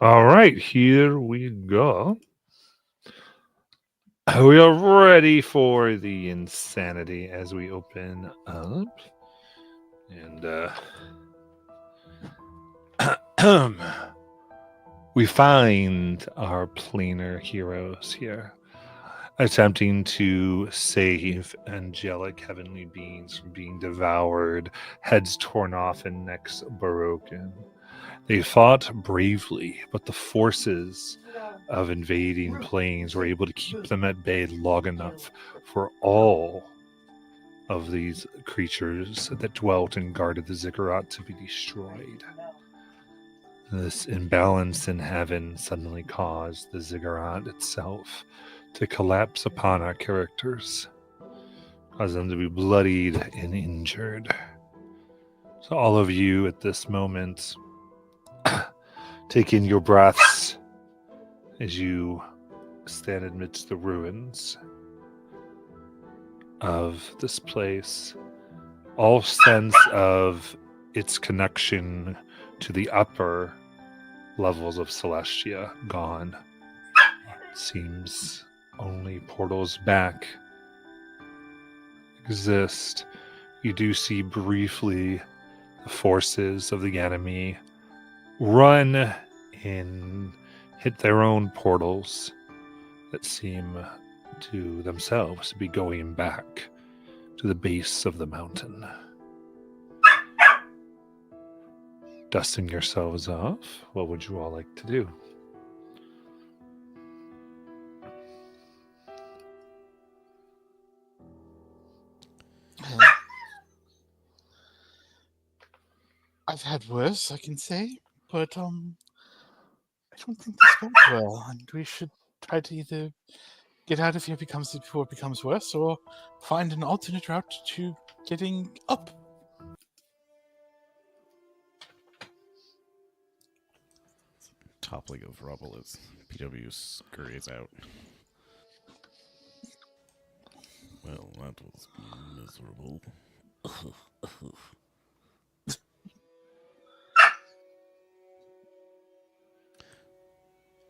All right, here we go. We are ready for the insanity as we open up. And we find our planar heroes here attempting to save angelic heavenly beings from being devoured, heads torn off, and necks broken. They fought bravely, but the forces of invading planes were able to keep them at bay long enough for all of these creatures that dwelt and guarded the ziggurat to be destroyed. This imbalance in heaven suddenly caused the ziggurat itself to collapse upon our characters, causing them to be bloodied and injured. So, all of you at this moment, take in your breaths as you stand amidst the ruins of this place. All sense of its connection to the upper levels of Celestia gone. It seems only portals back exist. You do see briefly the forces of the enemy run and hit their own portals that seem to themselves to be going back to the base of the mountain. Dusting yourselves off, what would you all like to do? I've had worse, I can say, but I don't think this went well, and we should try to either get out of here before it becomes worse, or find an alternate route to getting up. Toppling of rubble as PW scurries out. Well, that was miserable.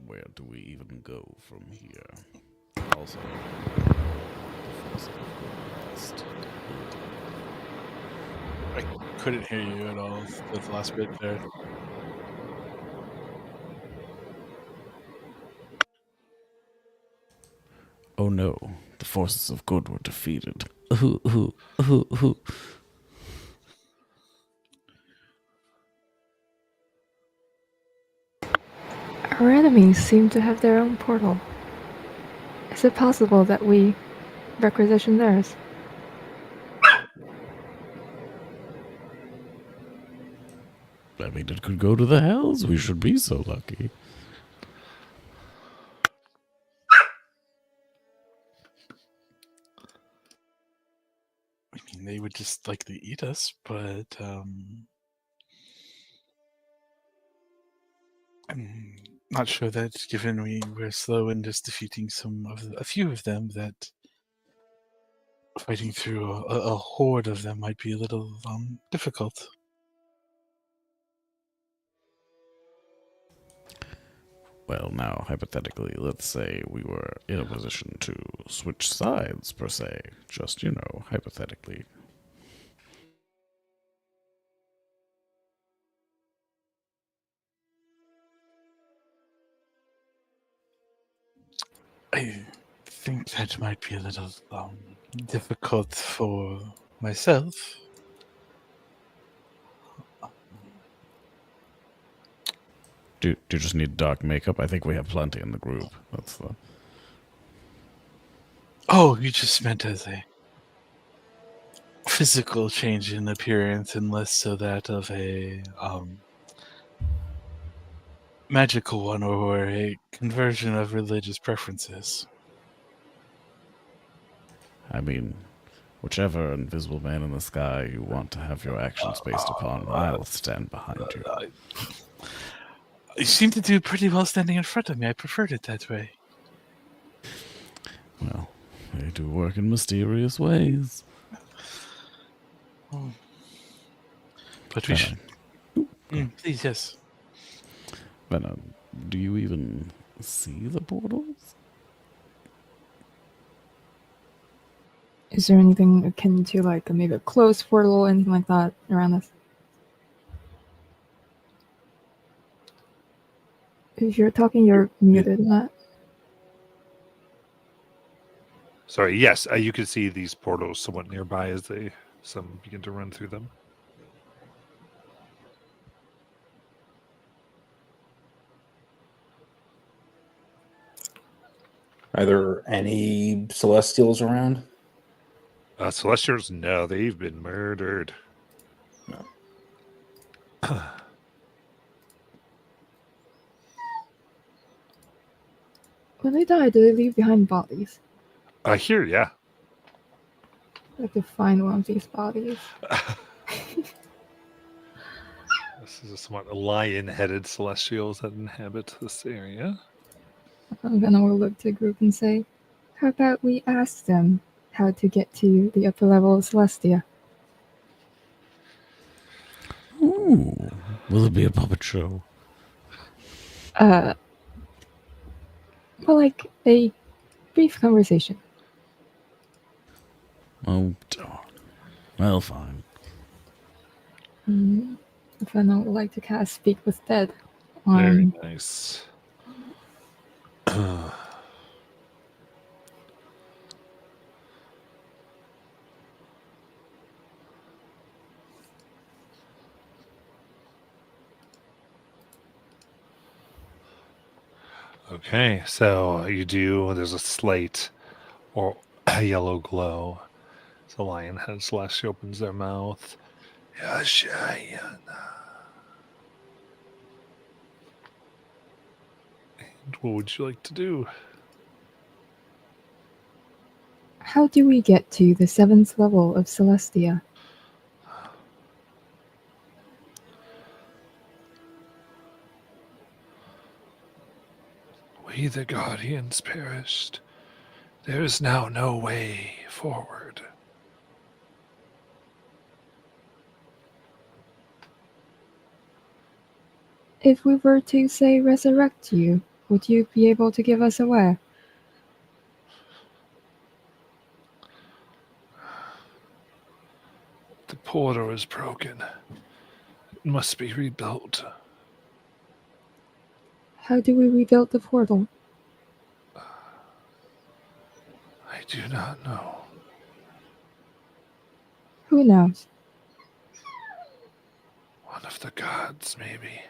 Where do we even go from here? Also, the force of West. I couldn't hear you at all. The last bit there. Oh no, the forces of good were defeated. Our enemies seem to have their own portal. Is it possible that we requisition theirs? I mean, it could go to the hells. We should be so lucky. I mean, they would just likely eat us, but I'm not sure that, given we were slow in just defeating a few of them, that fighting through a horde of them might be a little difficult. Well, now, hypothetically, let's say we were in a position to switch sides, per se. Just, hypothetically. I think that might be a little difficult for myself. Do you just need dark makeup? I think we have plenty in the group. That's the... Oh, you just meant as a physical change in appearance and less so that of a magical one or a conversion of religious preferences. I mean, whichever invisible man in the sky you want to have your actions based upon, I'll stand behind you. You seem to do pretty well standing in front of me. I preferred it that way. Well, they do work in mysterious ways. Oh. But we should... please, yes. Venom, do you even see the portals? Is there anything akin to like maybe a closed portal, anything like that around us? If you're talking, you're muted, Matt. Sorry, yes, you can see these portals somewhat nearby as some begin to run through them. Are there any Celestials around? Celestials, no, they've been murdered. No. When they die, do they leave behind bodies? Here, yeah. I'd like to find one of these bodies. This is a somewhat lion-headed celestials that inhabit this area. Then I will look to the group and say, how about we ask them how to get to the upper level of Celestia? Ooh, will it be a puppet show? Well, like a brief conversation. Oh, darn. Well, fine. Then I would like to cast Speak with Dead Very on. nice. Okay, so there's a slate or a yellow glow. The lion head celestial opens their mouth. Yashayana. And what would you like to do? How do we get to the 7th level of Celestia? We the guardians perished. There is now no way forward. If we were to, say, resurrect you, would you be able to give us a way? The portal is broken. It must be rebuilt. How do we rebuild the portal? I do not know. Who knows? One of the gods, maybe.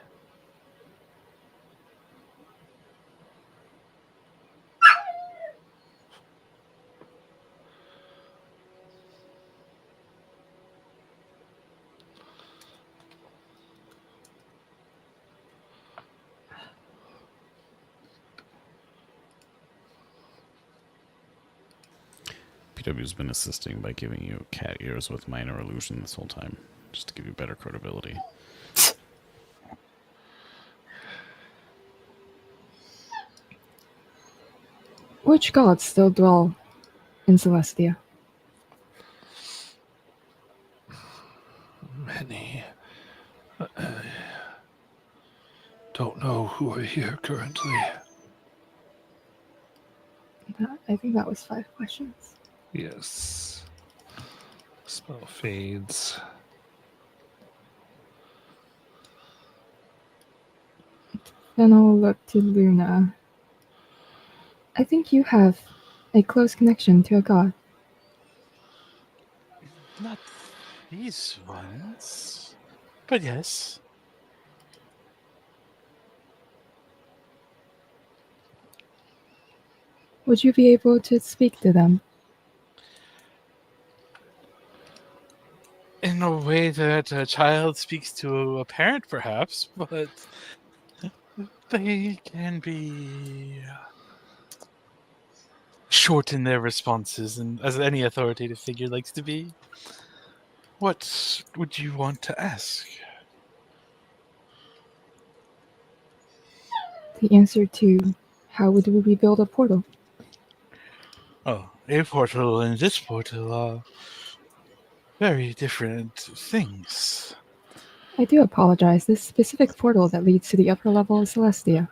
PW's been assisting by giving you cat ears with minor illusion this whole time, just to give you better credibility. Which gods still dwell in Celestia? Many. Don't know who are here currently. I think that was 5 questions. Yes. Spell fades. Then I'll look to Luna. I think you have a close connection to a god. Not these ones. But yes. Would you be able to speak to them? In a way that a child speaks to a parent, perhaps, but they can be short in their responses, and as any authoritative figure likes to be. What would you want to ask? The answer to how would we rebuild a portal? Oh, a portal and this portal are very different things. I do apologize. This specific portal that leads to the upper level of Celestia.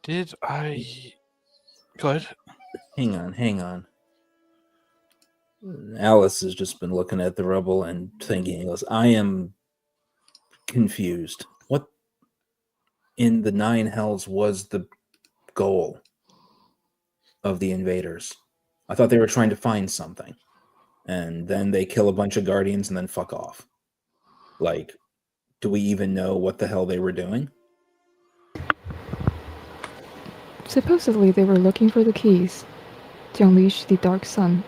Did I... Go ahead. Hang on. Alice has just been looking at the rubble and thinking, he goes, I am confused. What in the nine hells was the goal of the invaders? I thought they were trying to find something. And then they kill a bunch of guardians and then fuck off. Like, do we even know what the hell they were doing? Supposedly they were looking for the keys to unleash the Dark Sun.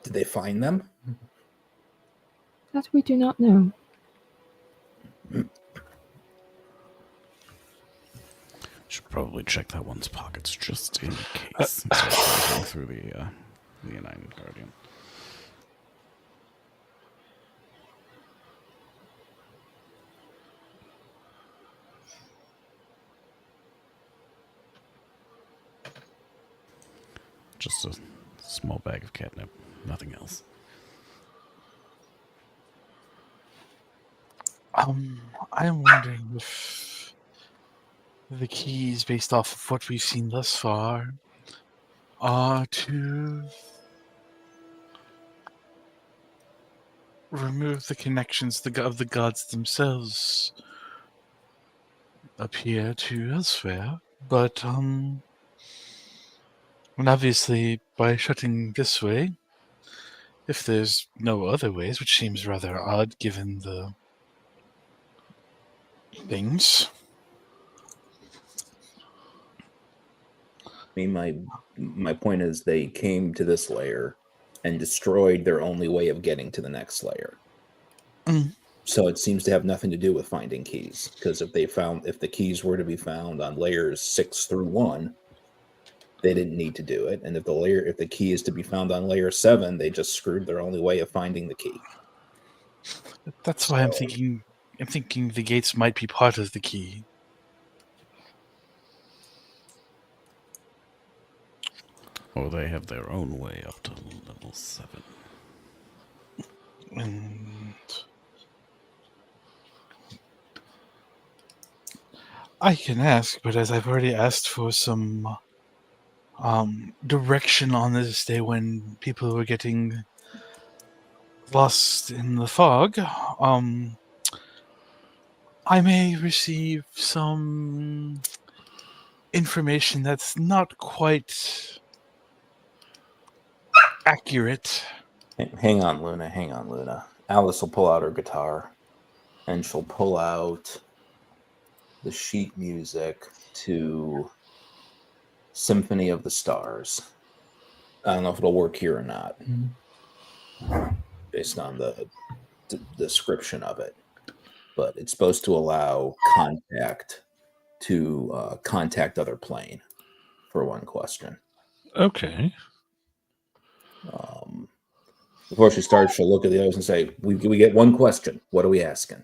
Did they find them? That we do not know. Should probably check that one's pockets just in case. Especially going through the United Guardian. Just a small bag of catnip, nothing else. I'm wondering if the keys, based off of what we've seen thus far, are to remove the connections of the gods themselves up here to elsewhere. But, and obviously, by shutting this way, if there's no other ways, which seems rather odd given the things. I mean, my point is they came to this layer and destroyed their only way of getting to the next layer. Mm. So it seems to have nothing to do with finding keys, because if the keys were to be found on layers 6 through 1, they didn't need to do it. And if the key is to be found on layer 7, they just screwed their only way of finding the key. That's why I'm thinking the gates might be part of the key. Or they have their own way up to level 7. And I can ask, but as I've already asked for some direction on this day when people were getting lost in the fog, I may receive some information that's not quite accurate. Hang on, Luna. Alice will pull out her guitar, and she'll pull out the sheet music to Symphony of the Stars. I don't know if it'll work here or not, based on the description of it. But it's supposed to allow contact to contact other plane for one question. Okay. Before she starts, she'll look at the others and say, we get one question. What are we asking?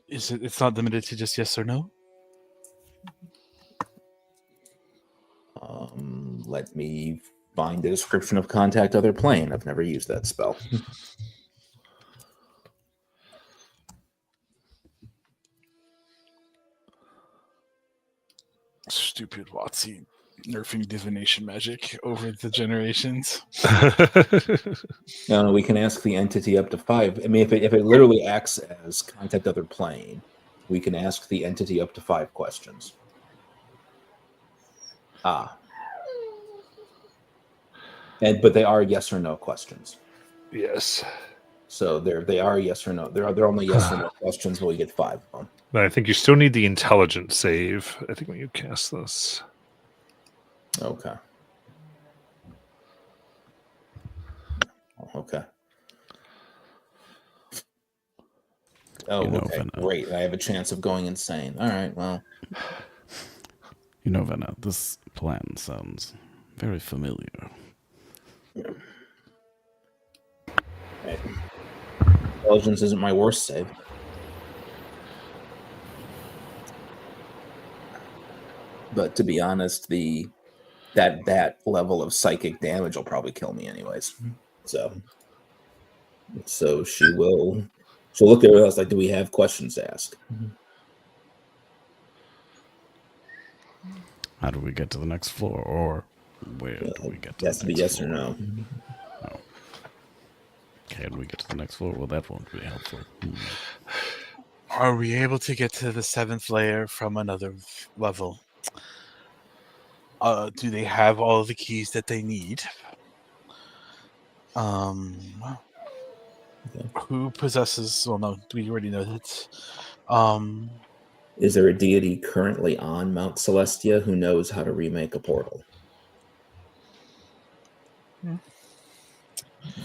It's not limited to just yes or no? Let me find the description of contact other plane. I've never used that spell. Stupid Watsy nerfing divination magic over the generations. No, we can ask the entity up to 5. I mean, if it literally acts as contact other plane, we can ask the entity up to 5 questions. But they are yes or no questions. Yes. So they are yes or no. They're only yes or no questions, but we get 5 of them. But I think you still need the intelligence save, I think, when you cast this. Okay. Oh, okay. Great. I have a chance of going insane. All right, well. You know, Venna, this plan sounds very familiar. Right. Intelligence isn't my worst save. But to be honest, that level of psychic damage will probably kill me anyways. So So she'll look at us like, do we have questions to ask? How do we get to the next floor? Or where do we get to It has the to be next yes floor? or no. Oh. Can we get to the next floor? Well, that won't be helpful. Are we able to get to the 7th layer from another level? Do they have all the keys that they need? Who possesses? Well, no, we already know that. Is there a deity currently on Mount Celestia who knows how to remake a portal? At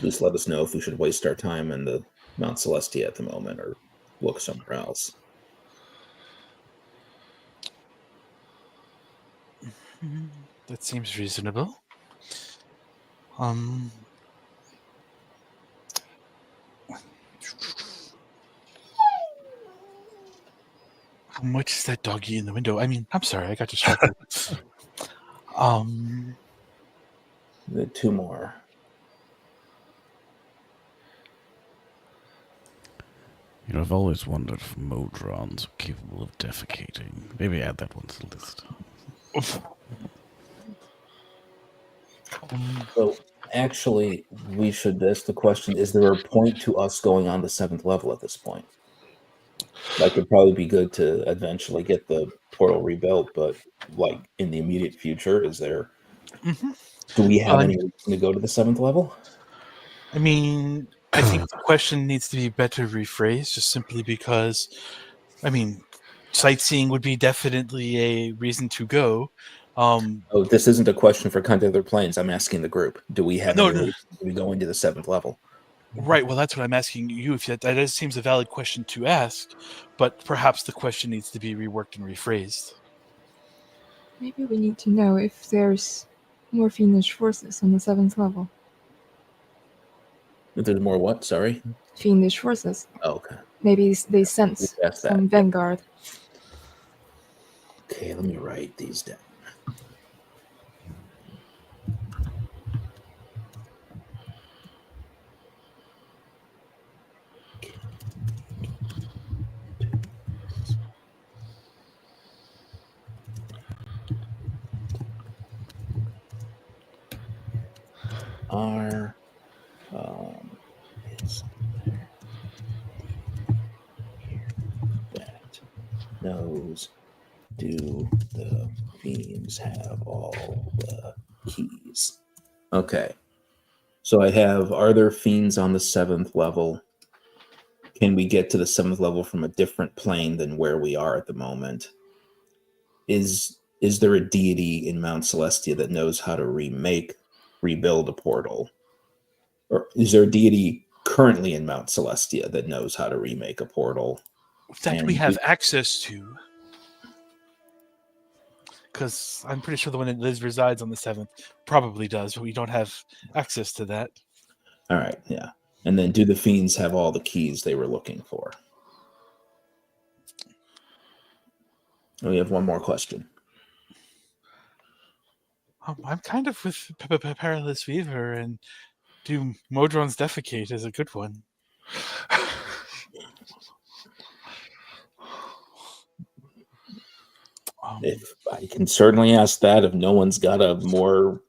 least let us know if we should waste our time in the Mount Celestia at the moment or look somewhere else. That seems reasonable. How much is that doggy in the window? I mean, I'm sorry, I got distracted. The 2 more. You know, I've always wondered if Modrons are capable of defecating. Maybe add that one to the list. So actually, we should ask the question, is there a point to us going on the 7th level at this point? Like, it'd probably be good to eventually get the portal rebuilt, but like in the immediate future, is there... Do we have any reason to go to the 7th level? I mean, I think the question needs to be better rephrased, just simply because, I mean, sightseeing would be definitely a reason to go. Oh, this isn't a question for Content Other Planes. I'm asking the group. Do we have any reason to be going to the 7th level? Right. Well, that's what I'm asking you. If that seems a valid question to ask, but perhaps the question needs to be reworked and rephrased. Maybe we need to know if there's more fiendish forces on the 7th level. If there's more what? Sorry? Fiendish forces. Oh, okay. Maybe they sense some vanguard. Okay, let me write these down. Are is there here that knows, do the fiends have all the keys? Okay. So I have, are there fiends on the 7th level? Can we get to the 7th level from a different plane than where we are at the moment? Is there a deity in Mount Celestia that knows how to rebuild a portal? Or is there a deity currently in Mount Celestia that knows how to remake a portal? That we have access to. Because I'm pretty sure the one that Liz resides on the 7th probably does, but we don't have access to that. All right, yeah. And then do the fiends have all the keys they were looking for? And we have one more question. I'm kind of with Perilous Weaver, and do Modrons defecate is a good one. If I can certainly ask that, if no one's got a more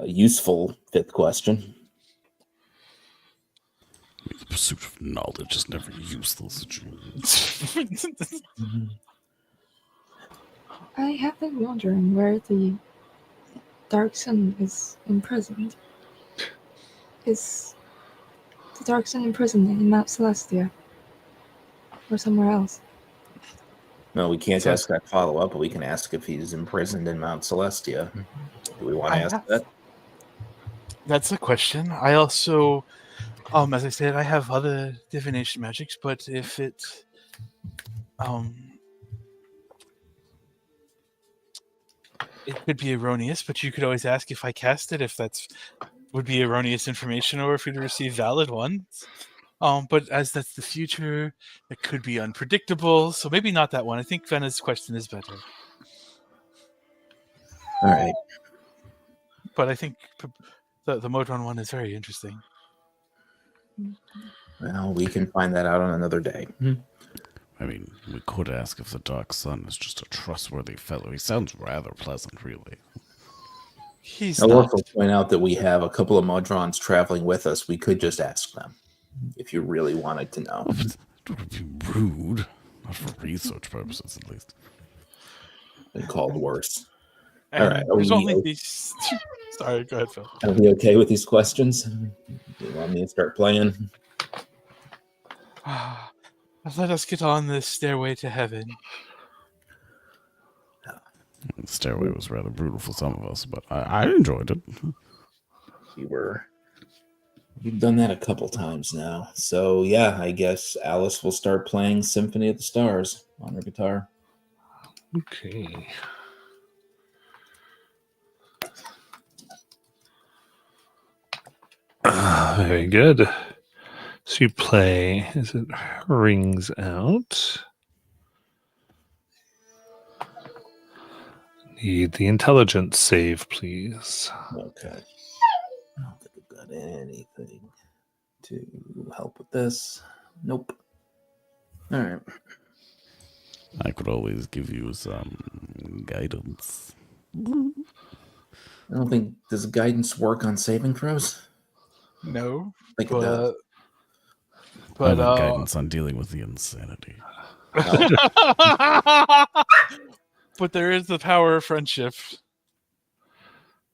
useful 5th question. The pursuit of knowledge is never useless. I have been wondering where the Dark Sun is imprisoned. Is the Dark Sun imprisoned in Mount Celestia? Or somewhere else? No, we can't ask that follow-up, but we can ask if he's imprisoned in Mount Celestia. Do we want to ask that? That's a question. I also, as I said, I have other divination magics, but if it, it could be erroneous, but you could always ask if I cast it, if that's would be erroneous information, or if we'd receive valid ones. But as that's the future, it could be unpredictable, so maybe not that one. I think Vena's question is better. All right. But I think The Modron one is very interesting. Well, we can find that out on another day. I mean, we could ask if the Dark Sun is just a trustworthy fellow. He sounds rather pleasant, really. He's I'll not. also point out that we have a couple of Modrons traveling with us. We could just ask them if you really wanted to know. Oh, but it would be rude. Not for research purposes, at least. Been called worse. And All right, there's only these. Sorry, go ahead, Phil. Are we okay with these questions? Do you want me to start playing? Let us get on this stairway to heaven. The stairway was rather brutal for some of us, but I enjoyed it. You've done that a couple times now. So yeah, I guess Alice will start playing Symphony of the Stars on her guitar. Okay. Very good. So you play as it rings out. Need the intelligence save, please. Okay. I don't think I've got anything to help with this. Nope. All right. I could always give you some guidance. I don't think does guidance work on saving throws. No, I think it does. I meant guidance on dealing with the insanity. but there is the power of friendship.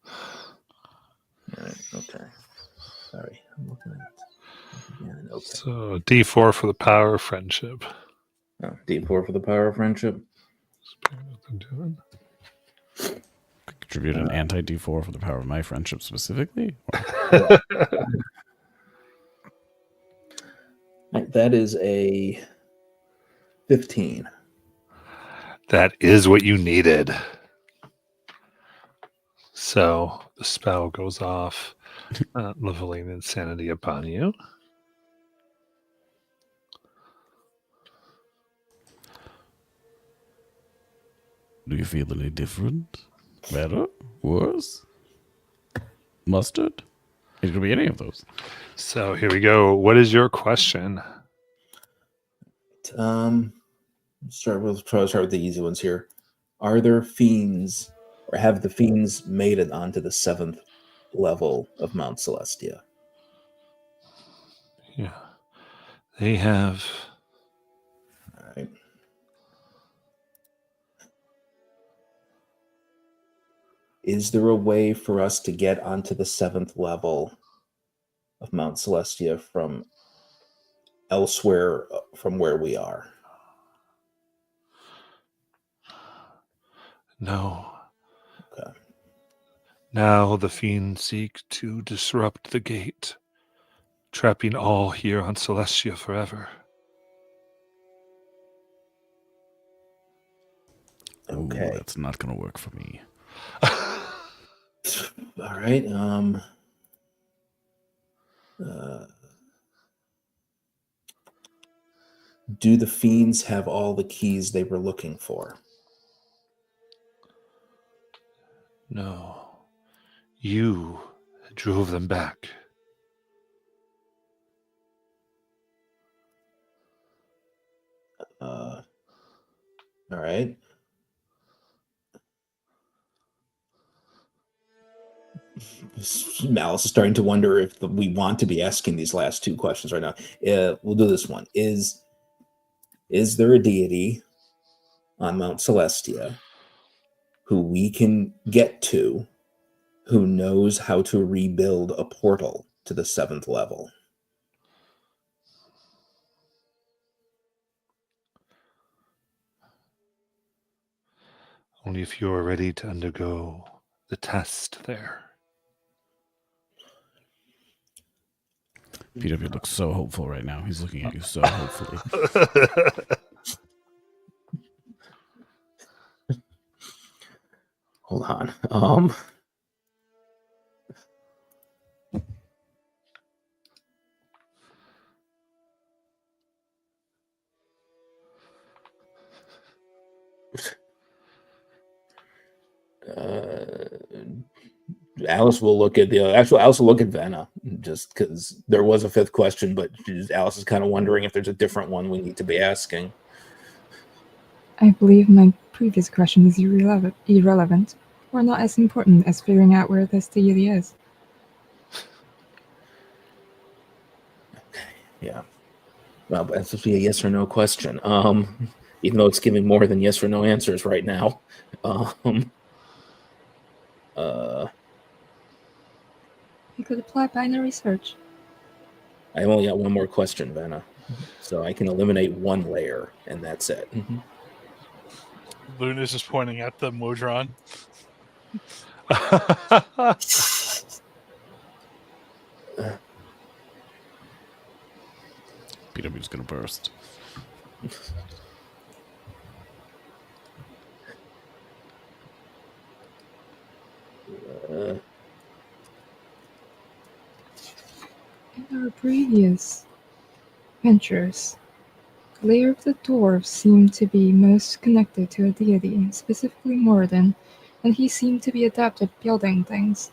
All right. Okay. Sorry, I'm looking at it again. Okay. So D4 for the power of friendship. Oh, D4 for the power of friendship. What I'm doing. Contribute an anti D4 for the power of my friendship specifically? That is a 15. That is what you needed. So the spell goes off, leveling insanity upon you. Do you feel any different? Better? Worse? Mustard? It could be any of those. So here we go. What is your question? Start with the easy ones here. Are there fiends, or have the fiends made it onto the 7th level of Mount Celestia? Yeah. They have. All right. Is there a way for us to get onto the 7th level of Mount Celestia from elsewhere from where we are? No. Okay. Now the fiends seek to disrupt the gate, trapping all here on Celestia forever. Okay. Ooh, that's not going to work for me. All right. Do the fiends have all the keys they were looking for? No. You drove them back. All right. Malice is starting to wonder if we want to be asking these last two questions right now. We'll do this one. Is there a deity on Mount Celestia who we can get to who knows how to rebuild a portal to the 7th level? Only if you are ready to undergo the test there. PW looks so hopeful right now. He's looking at you so hopefully. Hold on. Alice will look at Alice will look at Vanna, just because there was a fifth question, but Alice is kind of wondering if there's a different one we need to be asking. I believe my previous question is irrelevant, or not as important as figuring out where this deity is. Okay, yeah. Well, but that's supposed to be a yes or no question. Even though it's giving more than yes or no answers right now. You could apply binary search. I only got one more question, Vanna. So I can eliminate one layer, and that's it. Luna's just pointing at the Modron. PW's gonna burst. In our previous ventures, the layer of the dwarves seemed to be most connected to a deity, specifically Moradin, and he seemed to be adept at building things.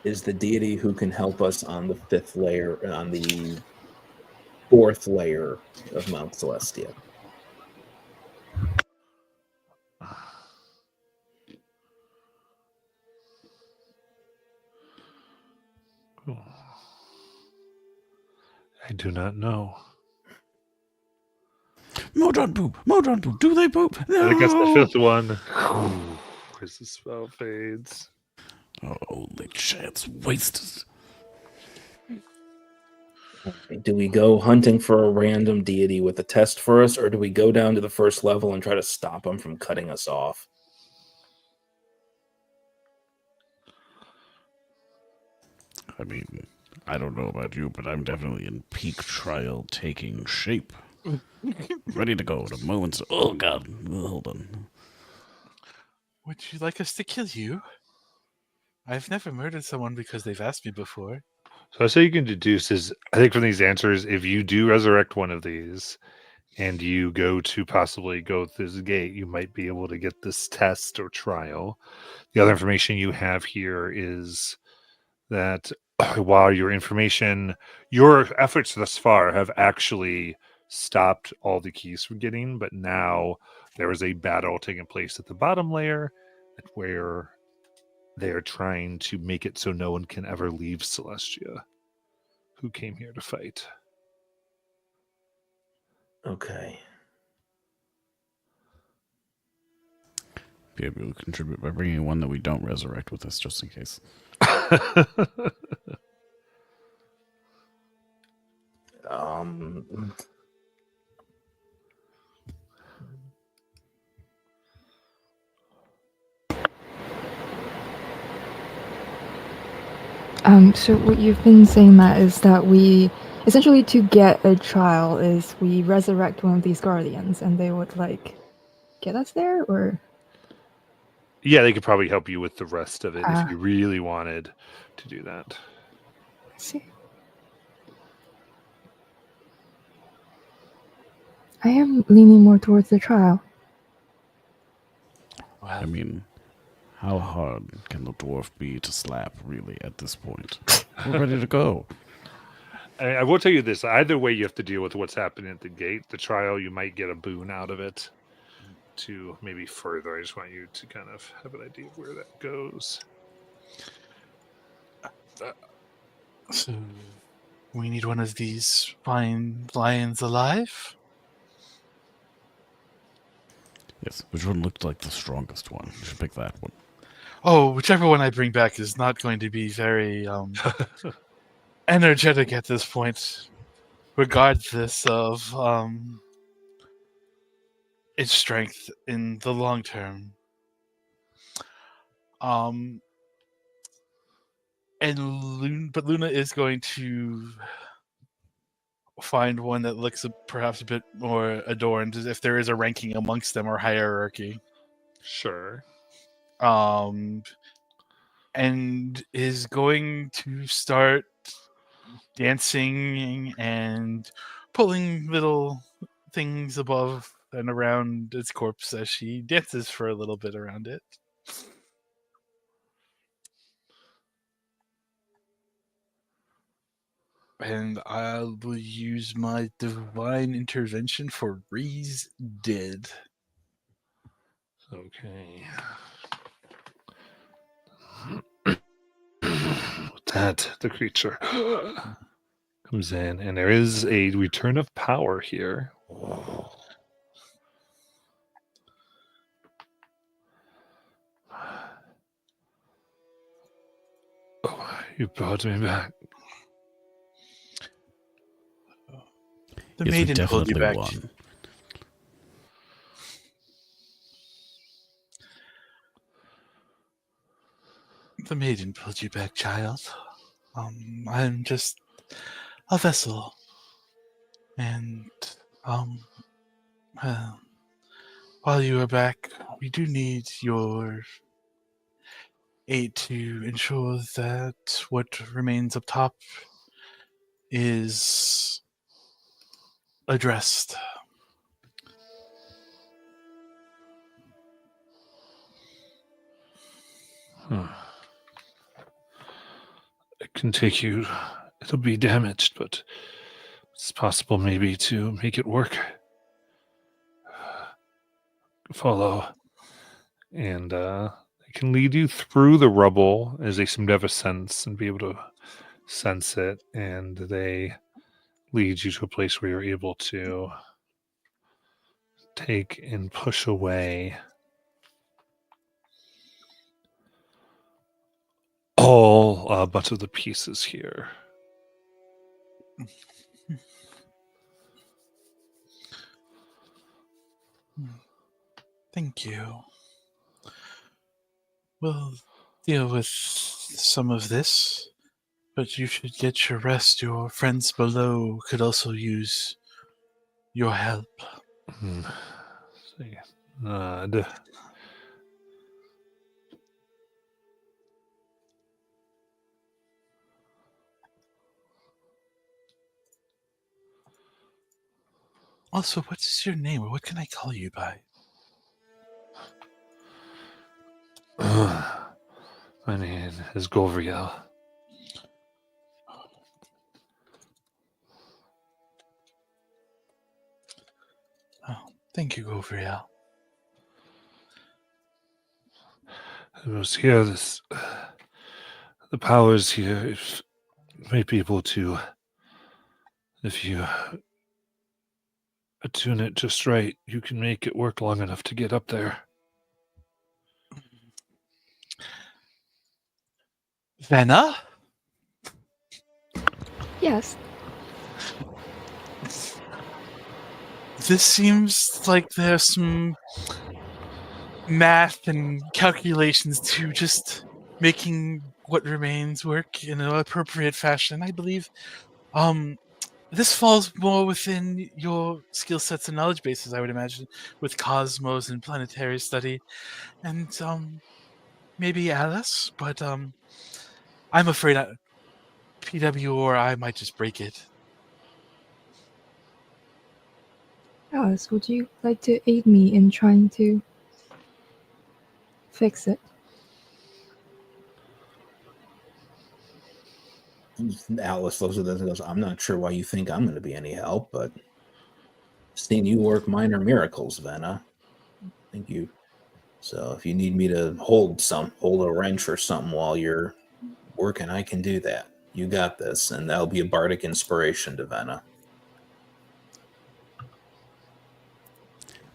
Is the deity who can help us on the fifth layer, on the fourth layer of Mount Celestia. I do not know. Modron poop, do they poop? No! I think that's the fifth one. As the spell fades. Oh, only chance wasted. Do we go hunting for a random deity with a test for us, or do we go down to the first level and try to stop him from cutting us off? I mean, I don't know about you, but I'm definitely in peak trial taking shape. Ready to go the moment. Oh, God. Hold on. Would you like us to kill you? I've never murdered someone because they've asked me before. So I say you can deduce is, I think from these answers, if you do resurrect one of these and you go to possibly go through this gate, you might be able to get this test or trial. The other information you have here is that while your efforts thus far have actually stopped all the keys from getting, but now there is a battle taking place at the bottom layer where they are trying to make it so no one can ever leave Celestia who came here to fight. Okay. PW will contribute by bringing one that we don't resurrect with us, just in case. So what you've been saying, Matt, is that we essentially, to get a trial, is we resurrect one of these guardians, and they would like get us there, or Yeah, they could probably help you with the rest of it if Ah. you really wanted to do that. I see. I am leaning more towards the trial. I mean, how hard can the dwarf be to slap, really, at this point? We're ready to go. I will tell you this: either way, you have to deal with what's happening at the gate. The trial, you might get a boon out of it to maybe further. I just want you to kind of have an idea of where that goes. So, we need one of these fine lions alive? Yes, which one looked like the strongest one? You should pick that one. Oh, whichever one I bring back is not going to be very energetic at this point, regardless of its strength in the long term. But Luna is going to find one that looks perhaps a bit more adorned, if there is a ranking amongst them or hierarchy. Sure. And is going to start dancing and pulling little things above and around its corpse as she dances for a little bit around it. And I will use my divine intervention for Raise Dead. Okay. With that, the creature comes in, and there is a return of power here. Oh, you brought me back. The Yes, we maiden pulled you definitely back. won. The maiden pulled you back, child. I'm just a vessel. And, while you are back, we do need your aid to ensure that what remains up top is addressed. It can take you. It'll be damaged, but it's possible maybe to make it work. Follow. And they can lead you through the rubble as they seem to have a sense and be able to sense it. And they lead you to a place where you're able to take and push away all but of the pieces here. Thank you. We'll deal with some of this, but you should get your rest. Your friends below could also use your help. See. Nod. Also, what is your name, or what can I call you by? My name is Govriel. Oh, thank you, Govriel. I was here. The powers here. If might be able to, if you attune it just right, you can make it work long enough to get up there. Venna? Yes. This seems like there's some math and calculations to just making what remains work in an appropriate fashion, I believe. This falls more within your skill sets and knowledge bases, I would imagine, with cosmos and planetary study, and maybe Alice. But I'm afraid PW or I might just break it. Alice, would you like to aid me in trying to fix it? Alice looks at this and goes, I'm not sure why you think I'm going to be any help, but I've seen you work minor miracles, Venna. Thank you. So if you need me to hold a wrench or something while you're working, I can do that. You got this, and that'll be a bardic inspiration to Venna. I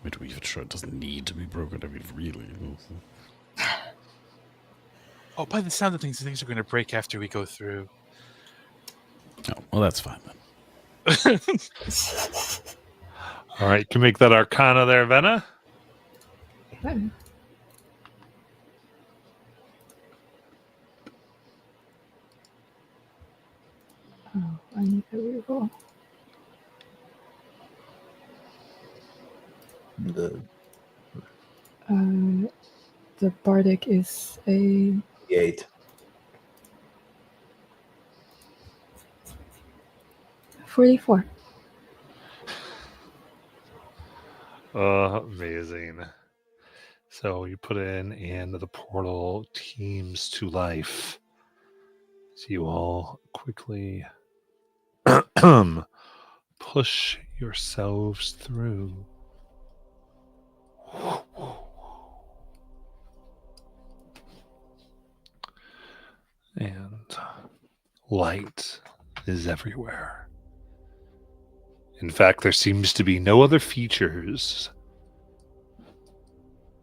mean, are we even sure it doesn't need to be broken? I mean, really? Oh, by the sound of things are going to break after we go through. Oh, well, that's fine then. All right, can make that Arcana there, Venna. Okay. Oh, I need to reroll. The bardic is a 8. 44. Amazing. So you put in, and the portal teems to life. So you all quickly Push yourselves through. And light is everywhere. In fact, there seems to be no other features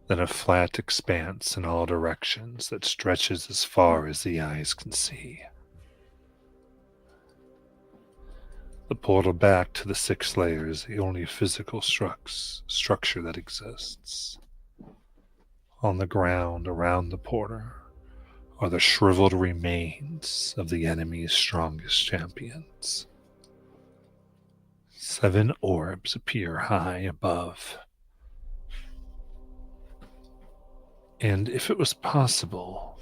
than a flat expanse in all directions that stretches as far as the eyes can see. The portal back to the 6 layers is the only physical structure that exists. On the ground around the portal are the shriveled remains of the enemy's strongest champions. 7 orbs appear high above. And if it was possible,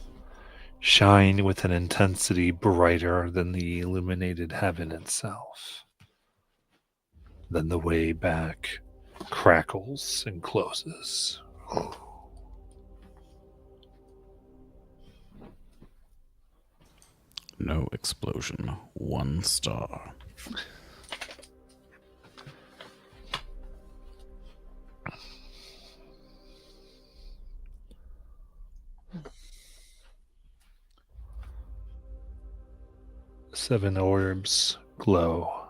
shine with an intensity brighter than the illuminated heaven itself. Then the way back crackles and closes. No explosion. 1 star. Seven orbs glow.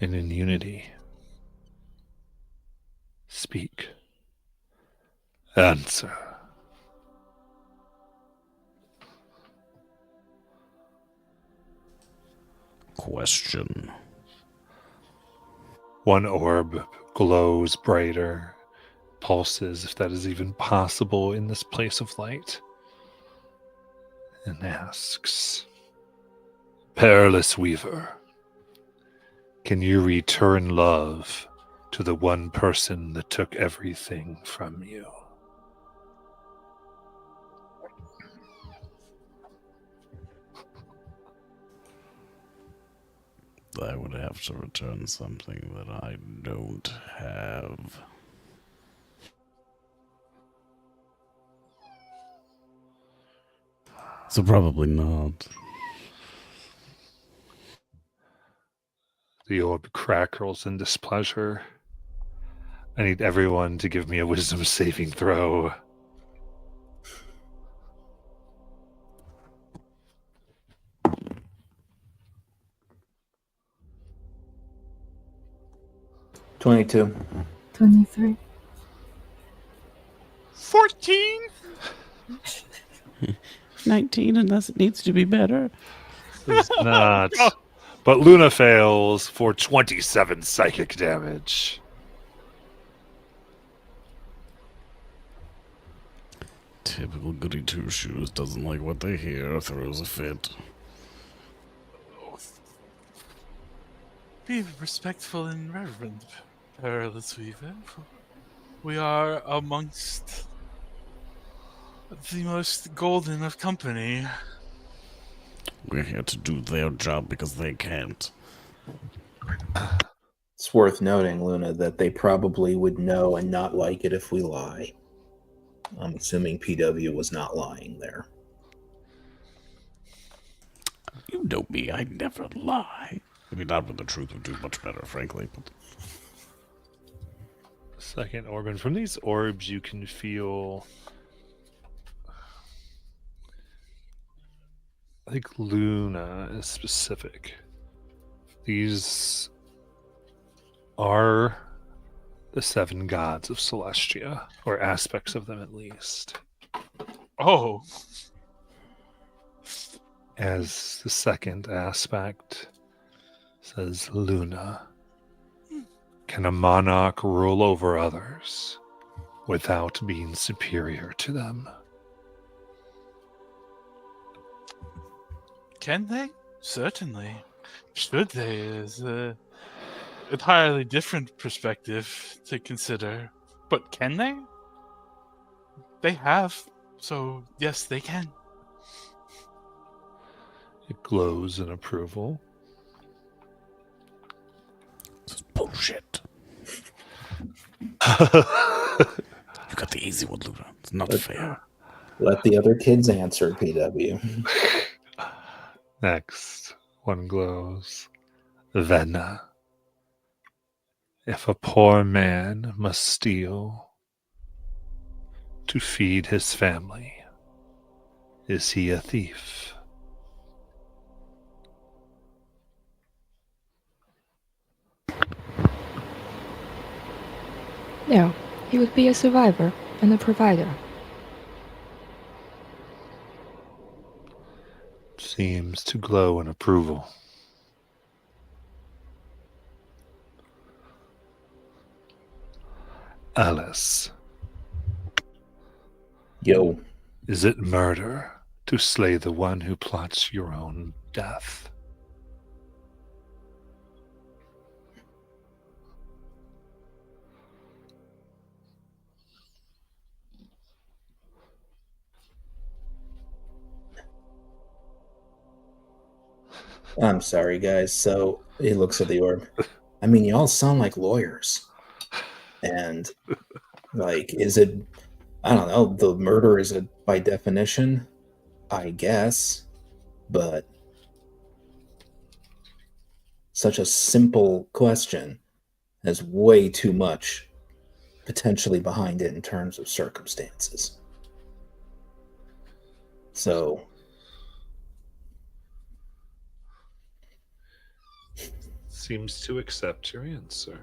And in unity, speak. Answer. Question. 1 orb glows brighter, pulses, if that is even possible in this place of light, and asks, Perilous Weaver, can you return love to the one person that took everything from you? I would have to return something that I don't have. So probably not. The orb crackles in displeasure. I need everyone to give me a wisdom saving throw. $22. 23. 14? 19, unless it needs to be better. It's not. But Luna fails for 27 psychic damage. Typical goody two-shoes, doesn't like what they hear, throws a fit. Be respectful and reverent, Perilous Weaver. We are amongst the most golden of company. We're here to do their job because they can't. It's worth noting, Luna, that they probably would know and not like it if we lie. I'm assuming PW was not lying there. You know me, I never lie. I mean, not when the truth would do much better, frankly. But Second orb. And from these orbs, you can feel... I think Luna is specific. These are the 7 gods of Celestia, or aspects of them at least. Oh. As the second aspect says, Luna, can a monarch rule over others without being superior to them? Can they? Certainly. Should they is an entirely different perspective to consider. But can they? They have. So, yes, they can. It glows in approval. this is bullshit. You got the easy one, Luna. It's not fair. Let the other kids answer, PW. Next, one glows. Then, if a poor man must steal to feed his family, is he a thief? No, he would be a survivor and a provider. Seems to glow in approval. Alice, Yo, is it murder to slay the one who plots your own death? I'm sorry, guys. So he looks at the orb. I mean, y'all sound like lawyers. And, like, is it, I don't know, the murder is it by definition? I guess. But such a simple question has way too much potentially behind it in terms of circumstances. So, Seems to accept your answer.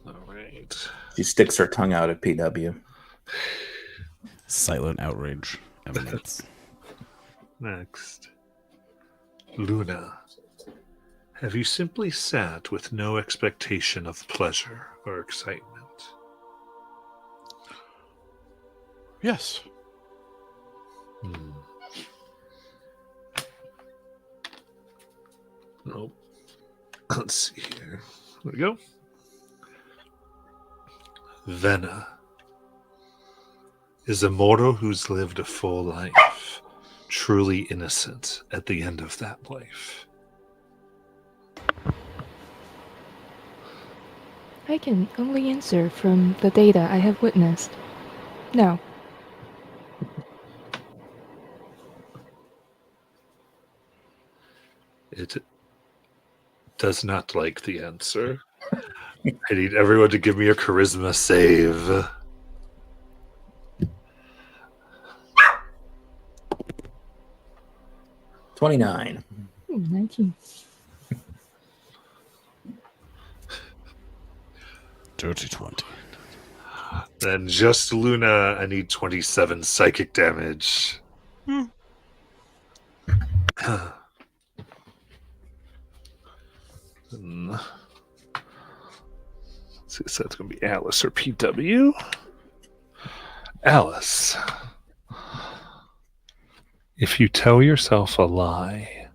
All right. she sticks her tongue out at PW. Silent outrage emanates. Next. Luna. Have you simply sat with no expectation of pleasure or excitement? Yes. Hmm. Nope. Let's see here. There we go. Vena is a mortal who's lived a full life, truly innocent at the end of that life. I can only answer from the data I have witnessed. No. It does not like the answer. I need everyone to give me a charisma save. $29. 19. Dirty 20. Then just Luna, I need 27 psychic damage. And let's see, so it's going to be Alice or PW. Alice, if you tell yourself a lie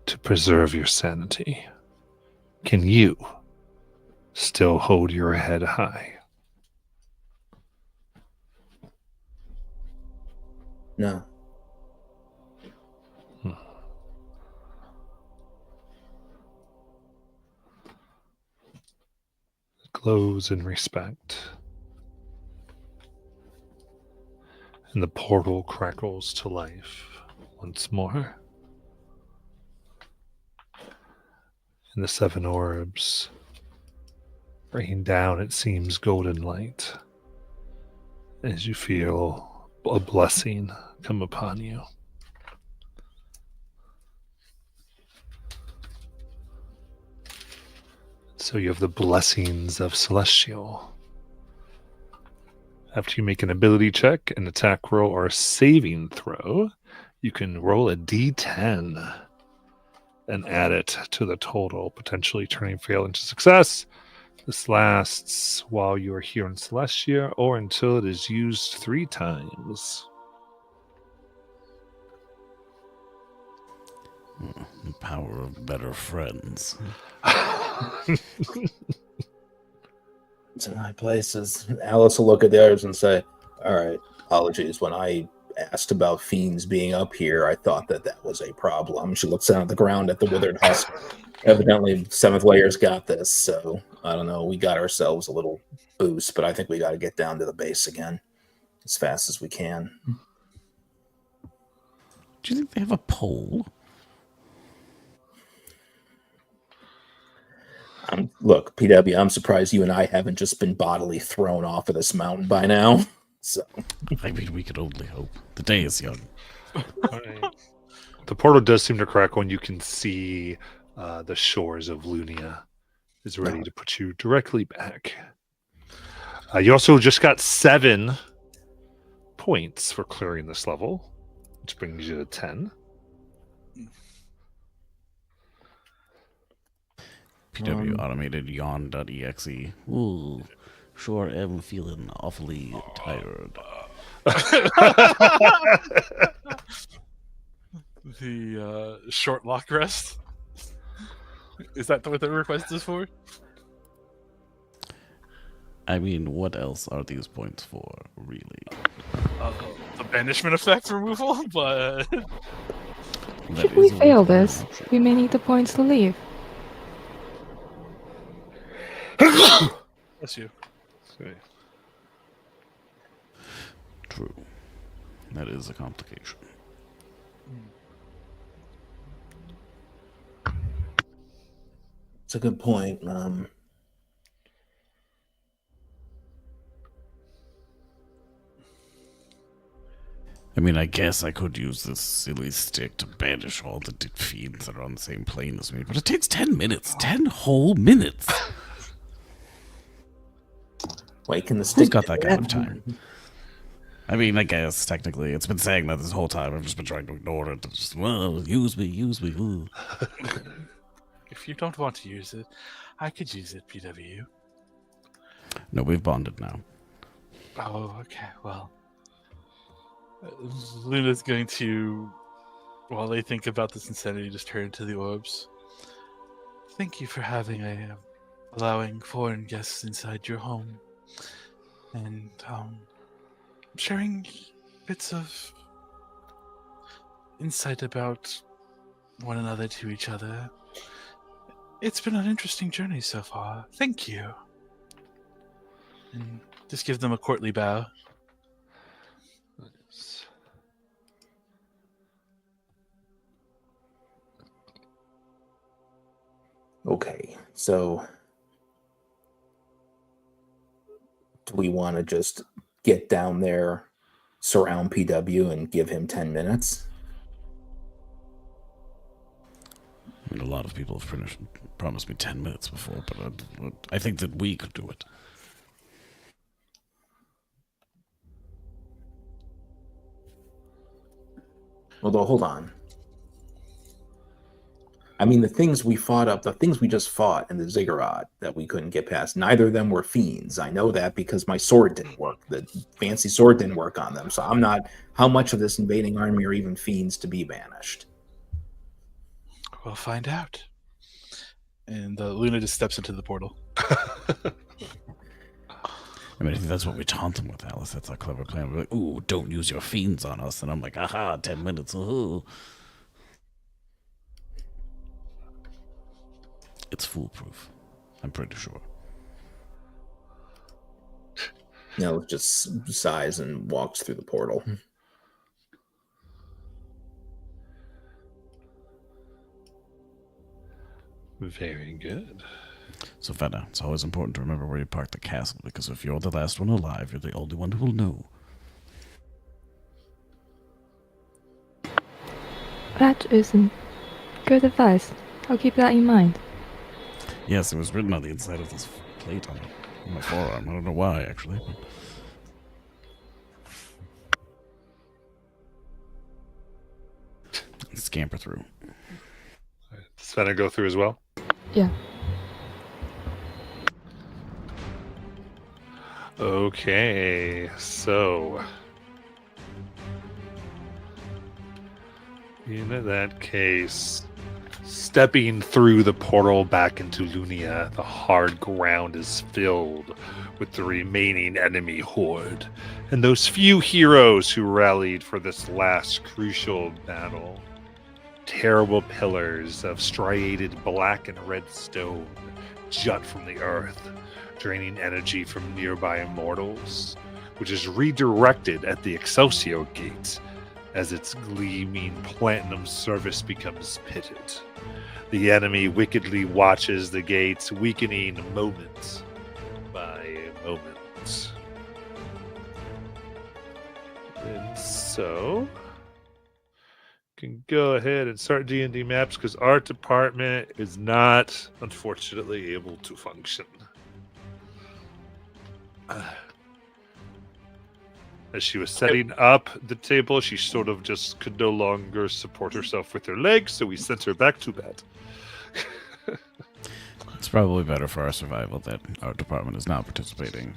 to preserve your sanity, can you still hold your head high? No. Glows in respect. And the portal crackles to life once more. And the 7 orbs rain down, it seems, golden light as you feel a blessing come upon you. So you have the blessings of Celestial. After you make an ability check, an attack roll, or a saving throw, you can roll a d10 and add it to the total, potentially turning fail into success. This lasts while you are here in Celestia or until it is used 3 times. The power of better friends. It's in high places. Alice will look at the others and say, all right, apologies. When I asked about fiends being up here, I thought that that was a problem. She looks down at the ground at the withered husk. Evidently, 7th layers got this, so I don't know. We got ourselves a little boost, but I think we got to get down to the base again as fast as we can. Do you think they have a pole? Look, PW, I'm surprised you and I haven't just been bodily thrown off of this mountain by now. So I mean, we could only hope. The day is young. Alright. The portal does seem to crack when you can see the shores of Lunia is ready to put you directly back. You also just got 7 points for clearing this level, which brings you to 10. PW automated yawn.exe. Ooh, sure am feeling awfully tired. The short lock rest. Is that what the request is for? I mean, what else are these points for, really? The banishment effect removal, but That Should we is a fail worthwhile this, option. we may need the points to leave. bless you. True. That is a complication. it's a good point. I mean, I guess I could use this silly stick to banish all the fiends that are on the same plane as me, but it takes 10 minutes. 10 whole minutes. Wait, can the Who's stick got do that kind of time? I mean, I guess, technically, it's been saying that this whole time. I've just been trying to ignore it. Just, well, use me. Ooh. If you don't want to use it, I could use it, PW. No, we've bonded now. Oh, okay. Well, Luna's going to, while they think about this insanity, just turn to the orbs. Thank you for allowing foreign guests inside your home, and sharing bits of insight about one another to each other. It's been an interesting journey so far. Thank you. And just give them a courtly bow. Okay, so do we want to just get down there, surround PW, and give him 10 minutes? I mean, a lot of people have promised me 10 minutes before, but I think that we could do it. Although, hold on. I mean, the things we just fought in the ziggurat that we couldn't get past, neither of them were fiends. I know that because my sword didn't work. The fancy sword didn't work on them. So I'm not... How much of this invading army are even fiends to be banished? We'll find out. And Luna just steps into the portal. I mean, I think that's what we taunt them with, Alice. That's our clever plan. We're like, ooh, don't use your fiends on us. And I'm like, aha, 10 minutes. Ooh. It's foolproof. I'm pretty sure. Nell just sighs and walks through the portal. Very good. So, Fenna, it's always important to remember where you park the castle, because if you're the last one alive, you're the only one who will know. That isn't good advice. I'll keep that in mind. Yes, it was written on the inside of this plate on my forearm. I don't know why, actually. But... Scamper through. Does Fenna go through as well? Yeah. Okay, so in that case, stepping through the portal back into Lunia, the hard ground is filled with the remaining enemy horde and those few heroes who rallied for this last crucial battle. Terrible pillars of striated black and red stone jut from the earth, draining energy from nearby immortals, which is redirected at the Excelsior Gate as its gleaming platinum surface becomes pitted. The enemy wickedly watches the gates, weakening moment by moment. And so, can go ahead and start D&D maps because our department is not, unfortunately, able to function. As she was setting up the table, she sort of just could no longer support herself with her legs, so we sent her back to bed. It's probably better for our survival that our department is not participating.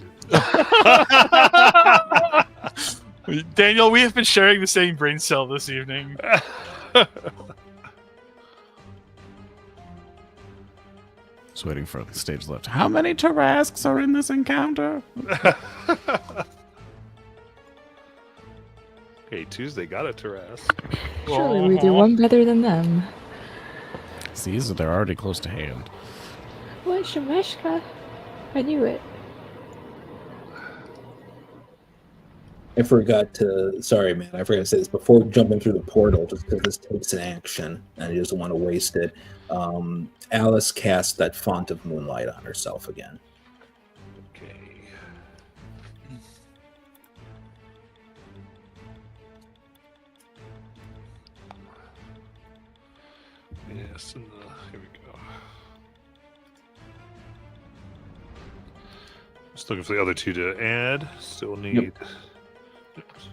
Daniel, we have been sharing the same brain cell this evening. Just waiting for the stage left. How many Tarasques are in this encounter? Okay, Tuesday got a Taras. Surely we do one better than them. See, so they're already close to hand. What, Shemeshka? I knew it. I forgot to. Sorry, man. I forgot to say this before jumping through the portal, just because this takes an action and he doesn't want to waste it. Alice cast that font of moonlight on herself again. Okay. Yes, and here we go. Just looking for the other two to add. Still need. Oops.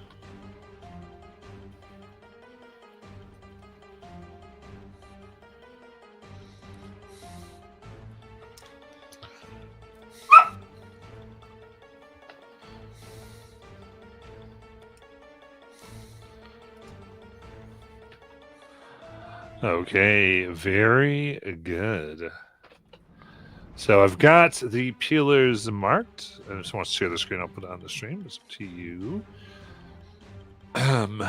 Okay, very good. So I've got the pillars marked. I just want to share the screen. I'll put it on the stream. It's up to you. And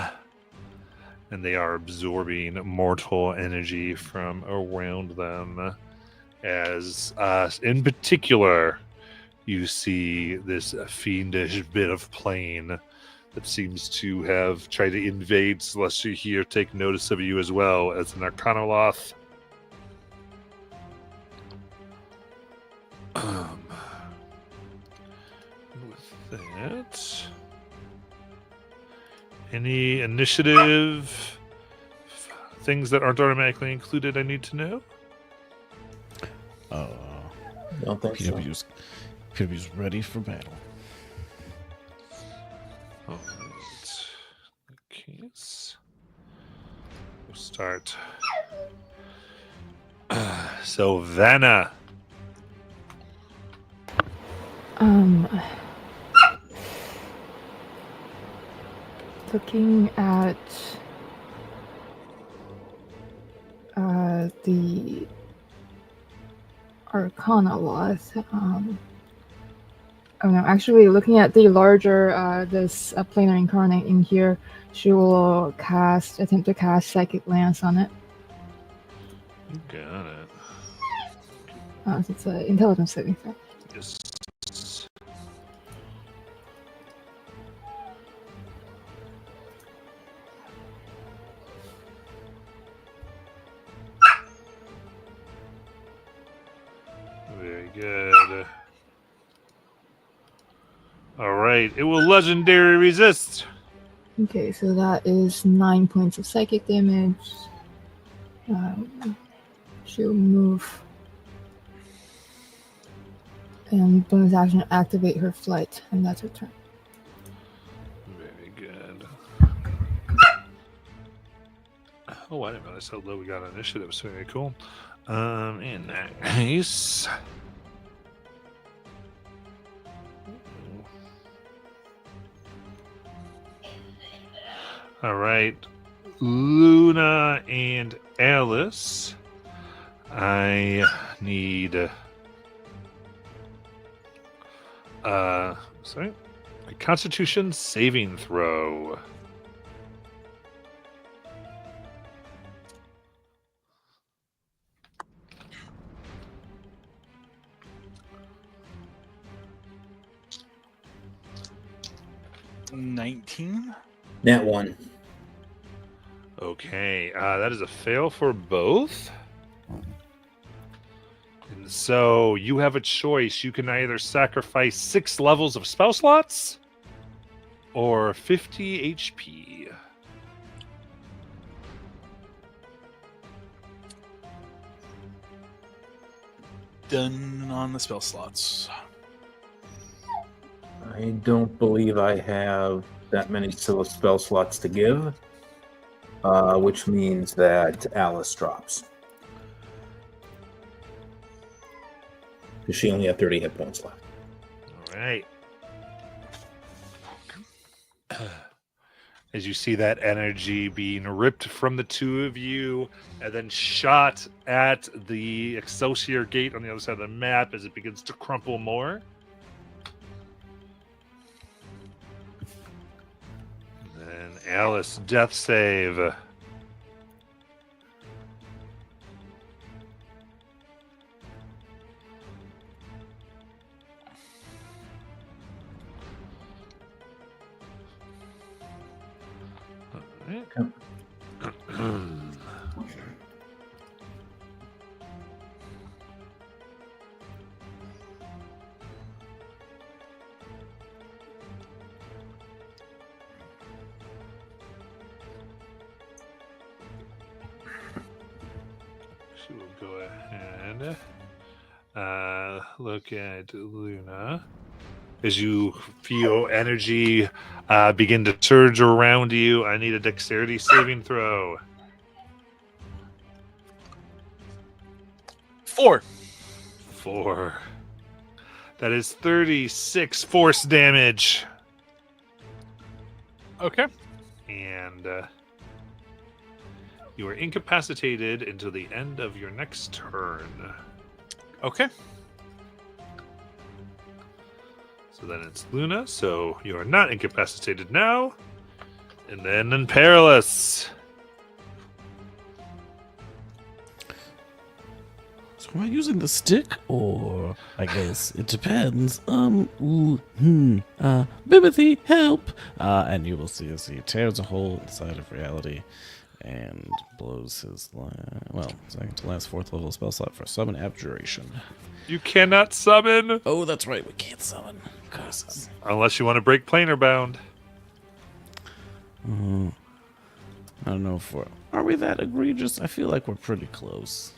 they are absorbing mortal energy from around them. As, in particular, you see this fiendish bit of plane that seems to have tried to invade Celestia here take notice of you as well as an Arcanoloth. With that, any initiative things that aren't automatically included I need to know? I don't think so. PW's ready for battle. All right. In that case, we'll start. So, Vanna. Looking at the Arcanoloth, oh no, actually looking at the larger, this planar incarnate in here, she will attempt to cast Psychic Lance on it. You got it. So it's an intelligence saving throw. Yes. Very good. All right. It will legendary resist. Okay, so that is 9 points of psychic damage. She'll move. And bonus action, activate her flight, and that's her turn. Very good. Oh, I didn't realize how low we got on initiative. It's very cool. In that case. All right. Luna and Alice. I need a Constitution saving throw. $19. Nat 1. Okay, that is a fail for both. And so you have a choice. You can either sacrifice 6 levels of spell slots or 50 HP. Done on the spell slots. I don't believe I have that many spell slots to give, which means that Alice drops. Because she only had 30 hit points left. All right. As you see that energy being ripped from the two of you and then shot at the Excelsior Gate on the other side of the map as it begins to crumple more. Then Alice, death save. She will go ahead. Look at Luna. As you feel energy begin to surge around you, I need a dexterity saving throw. 4. 4. That is 36 force damage. Okay. And you are incapacitated until the end of your next turn. Okay. So then it's Luna, so you are not incapacitated now. And then Perilous. So am I using the stick, or I guess it depends. Bibothy, help! And you will see as he tears a hole inside of reality and blows his second to last 4th level spell slot for summon abjuration. You cannot summon Oh, that's right, we can't summon curses. unless you want to break planar bound. I don't know if are we that egregious? I feel like we're pretty close.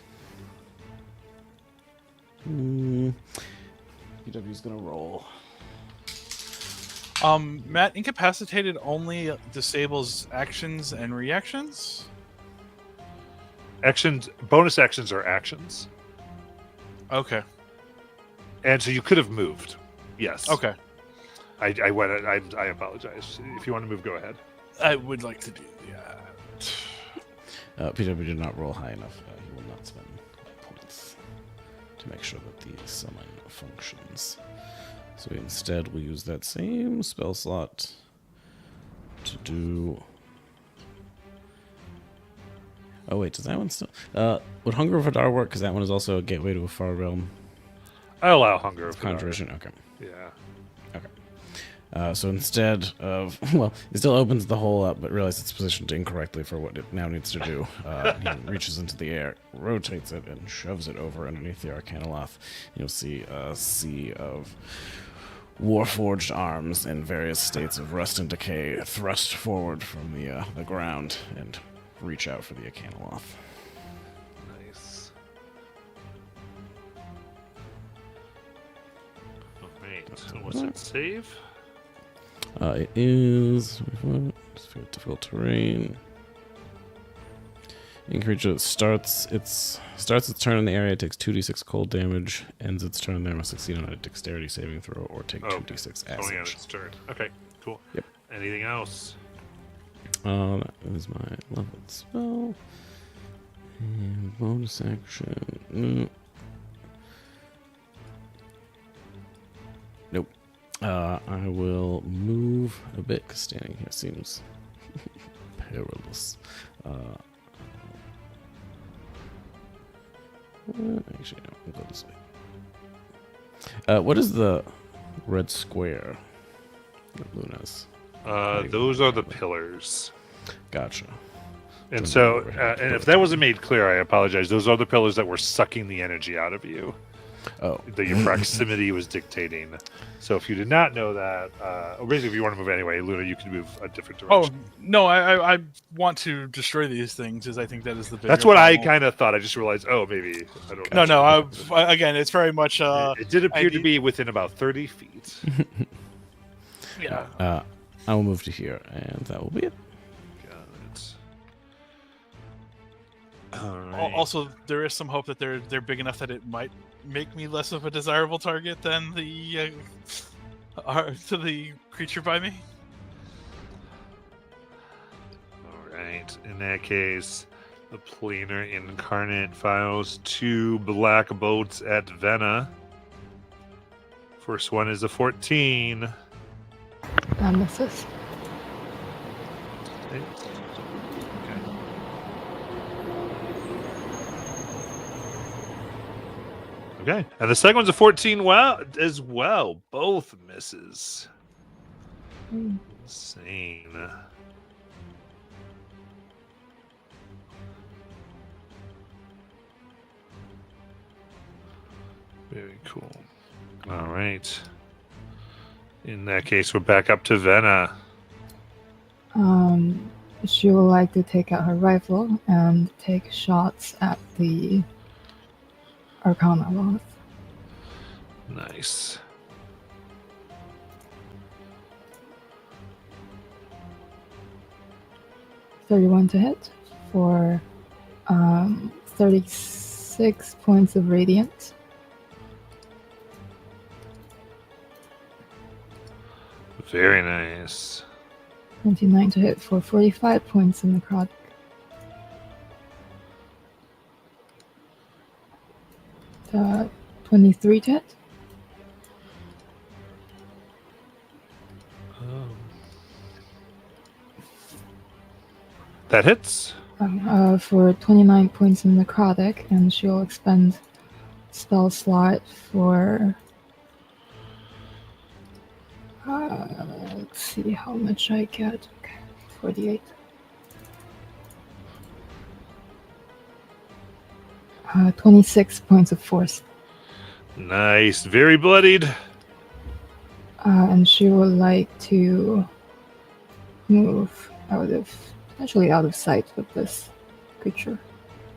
PW's gonna roll. Matt, incapacitated only disables actions and reactions? Actions, bonus actions are actions. Okay. And so you could have moved. Yes. Okay. I apologize. If you want to move, go ahead. I would like to do that. PW did not roll high enough. He will not spend points to make sure that the summon functions. So instead, we use that same spell slot to do. Oh wait, does that one still? Would Hunger of Hadar work? Because that one is also a gateway to a far realm. I allow Hunger of Hadar. Conjuration. Okay. Yeah. So instead of, well, it still opens the hole up, but realizes it's positioned incorrectly for what it now needs to do. He reaches into the air, rotates it, and shoves it over underneath the Arcanoloth. You'll see a sea of warforged arms in various states of rust and decay thrust forward from the ground and reach out for the Arcanoloth. Nice. All right. What's it save? It is difficult terrain. In creature starts its turn in the area, takes 2d6 cold damage, ends its turn there, must succeed on a dexterity saving throw or take 2d6 acid. Oh yeah, it's turn. Okay, cool. Yep. Anything else? That is my leveled spell. And bonus action. Nope. I will move a bit because standing here seems perilous. Actually, no, we'll go this way. What is the red square that Luna's? Those are the pillars. Gotcha. And Don't so, worry about and it. if that wasn't made clear, I apologize. Those are the pillars that were sucking the energy out of you. Oh. That your proximity was dictating. So if you did not know that, or basically if you want to move anyway, Luna, you can move a different Oh direction. no, I want to destroy these things, as I think that is the bigger That's what I problem. kind of thought. I just realized, oh, maybe I don't. No. Again, it's very much. It did appear to be within about 30 feet. Yeah. I will move to here, and that will be it. Got it. All right. Also, there is some hope that they're big enough that it might make me less of a desirable target than the to the creature by me. All right. In that case, the planar incarnate files 2 black bolts at Vena. First one is a 14. That misses. Okay. Okay. And the second one's a 14 as well. Both misses. Hmm. Insane. Very cool. All right. In that case, we're back up to Vena. She would like to take out her rifle and take shots at the Arcana Loth. Nice. .31 to hit for 36 points of radiant. Very nice. 29 to hit for 45 points of necrotic. Uh, 23 to hit. That hits. For 29 points of necrotic, and she'll expend spell slot for. Let's see how much I get. Okay, 48. 26 points of force. Nice. Very bloodied. And she would like to move potentially out of sight with this creature,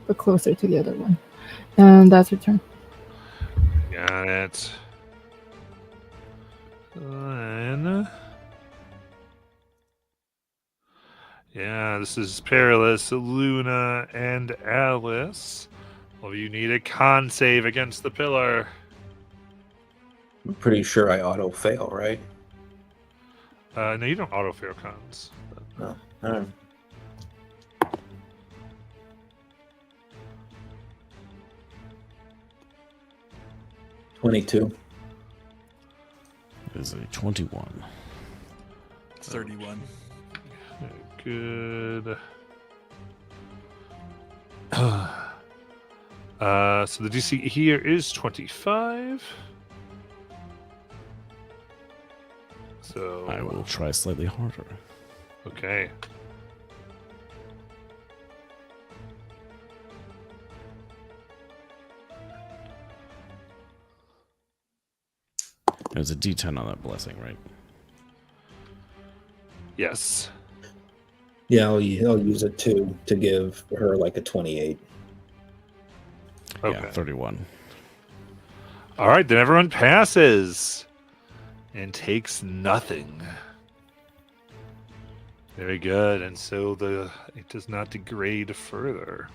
but closer to the other one. And that's her turn. Got it. Then... yeah, this is Perilous, Luna, and Alice. Well, you need a con save against the pillar. I'm pretty sure I auto fail, right? No, you don't auto fail cons. No. All right. $22. It is a 21. 31. Good. So the DC here is 25. So I will try slightly harder. Okay. There's a D10 on that blessing, right? Yes. Yeah, I'll use a 2 to give her like a 28. Okay. Yeah, 31. All right, then everyone passes and takes nothing. Very good, and so it does not degrade further.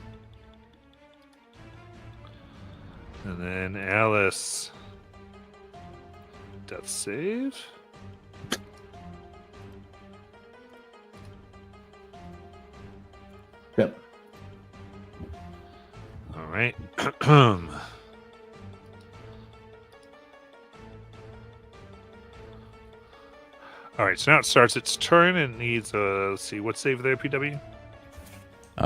And then Alice, death save. Yep. All right. All right, so now it starts its turn and needs let's see, what save there, PW?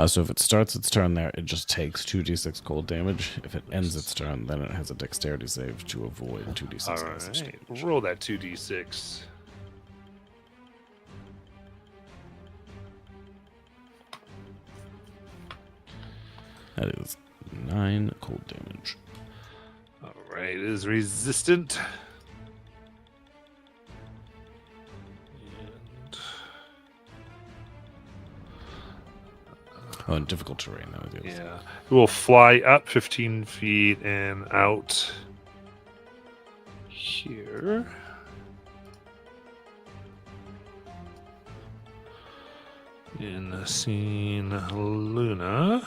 So if it starts its turn there, it just takes 2d6 cold damage. If it ends its turn, then it has a dexterity save to avoid 2d6 All acid right, damage. roll that 2d6. That is 9 cold damage. All right, it is resistant. And Oh, and difficult terrain. That was the other thing. yeah, it will fly up 15 feet and out here. In scene Luna.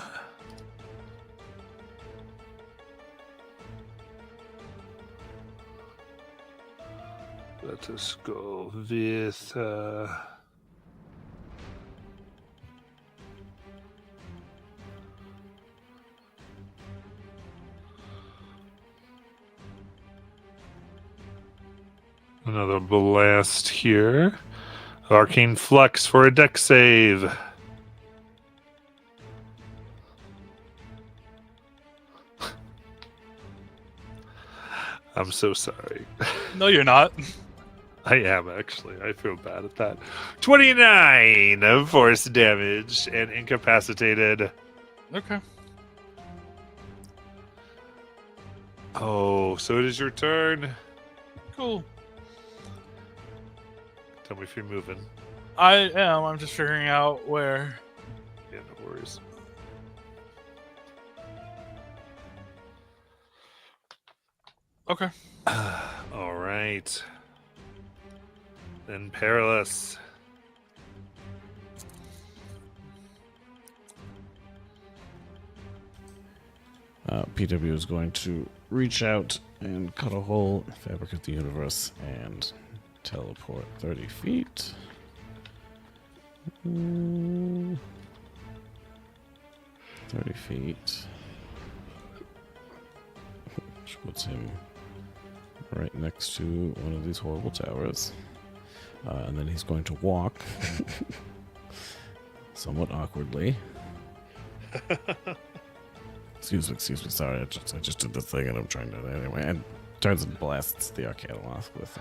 Let us go with another blast here. Arcane Flux for a deck save. I'm so sorry. No, you're not. I am actually. I feel bad at that. 29 of force damage and incapacitated. Okay. Oh, so it is your turn. Cool. Tell me if you're moving. I am. I'm just figuring out where. Yeah, no worries. Okay. All right. Then Perilous. PW is going to reach out and cut a hole in the fabric of the universe and teleport 30 feet. 30 feet. Which puts him right next to one of these horrible towers. And then he's going to walk somewhat awkwardly. Excuse me, sorry, I just did the thing and I'm trying to, anyway, and turns and blasts the Arcanoth with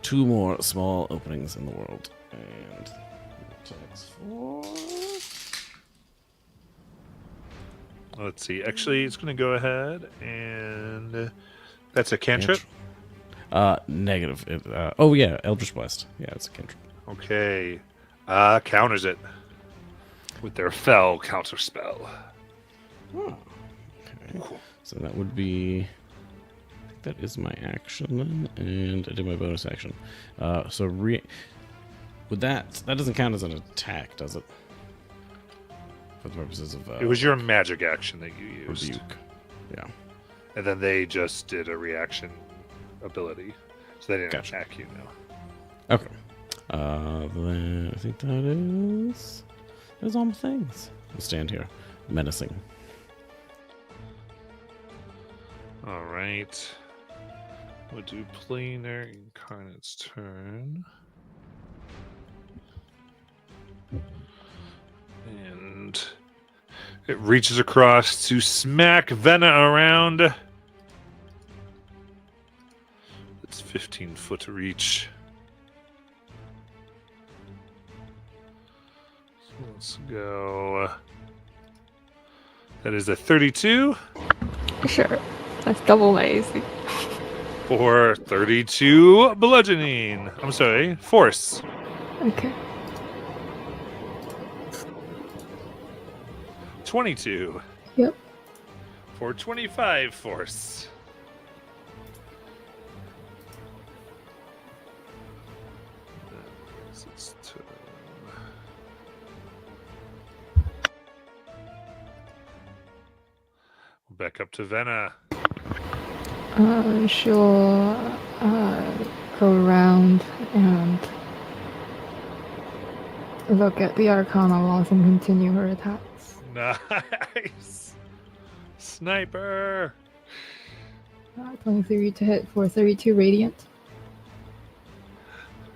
2 more small openings in the world, and attacks for... Let's see. Actually, it's going to go ahead and that's a cantrip. Negative. Oh yeah, Eldritch Blast. Yeah, it's a cantrip. Okay. Counters it with their fell counter spell. Oh, okay. So that would be... I think that is my action then, and I did my bonus action. Would that doesn't count as an attack, does it? For the purposes of It was your magic action that you used. rebuke. Yeah. And then they just did a reaction ability. So they didn't Gotcha. attack you now. Okay. Then I think that's all my things. I'll stand here, menacing. All right. We'll do Planar Incarnate's turn. And it reaches across to smack Venna around. It's 15-foot reach. So let's go. That is a 32 Sure. That's double my AC. for 32 bludgeoning. I'm sorry, force. Okay. 22 Yep. for 25 force. Its turn. Back up to Venna. She'll go around and look at the Arcana walls and continue her attacks. Nice. Sniper. 23 to hit for 32 radiant.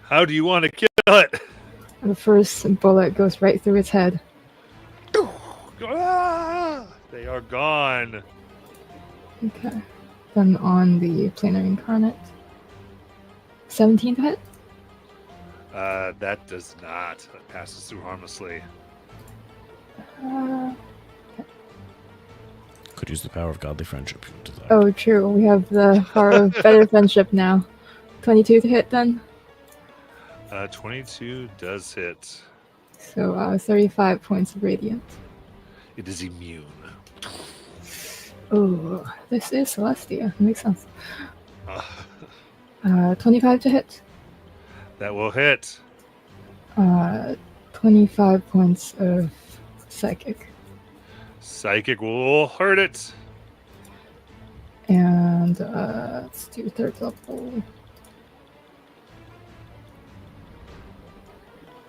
How do you want to kill it? The first bullet goes right through its head. Ah, they are gone. Okay. Then on the Planar Incarnate. 17 to hit. That does not. That passes through harmlessly. Okay. could use the power of godly friendship. If you desire. Oh, true. We have the power of better friendship now. 22 to hit then. 22 does hit. So 35 points of radiant. It is immune. Oh, this is Celestia. Makes sense. Uh, 25 to hit. that will hit. 25 points of psychic. Psychic will hurt it. And let's do third level.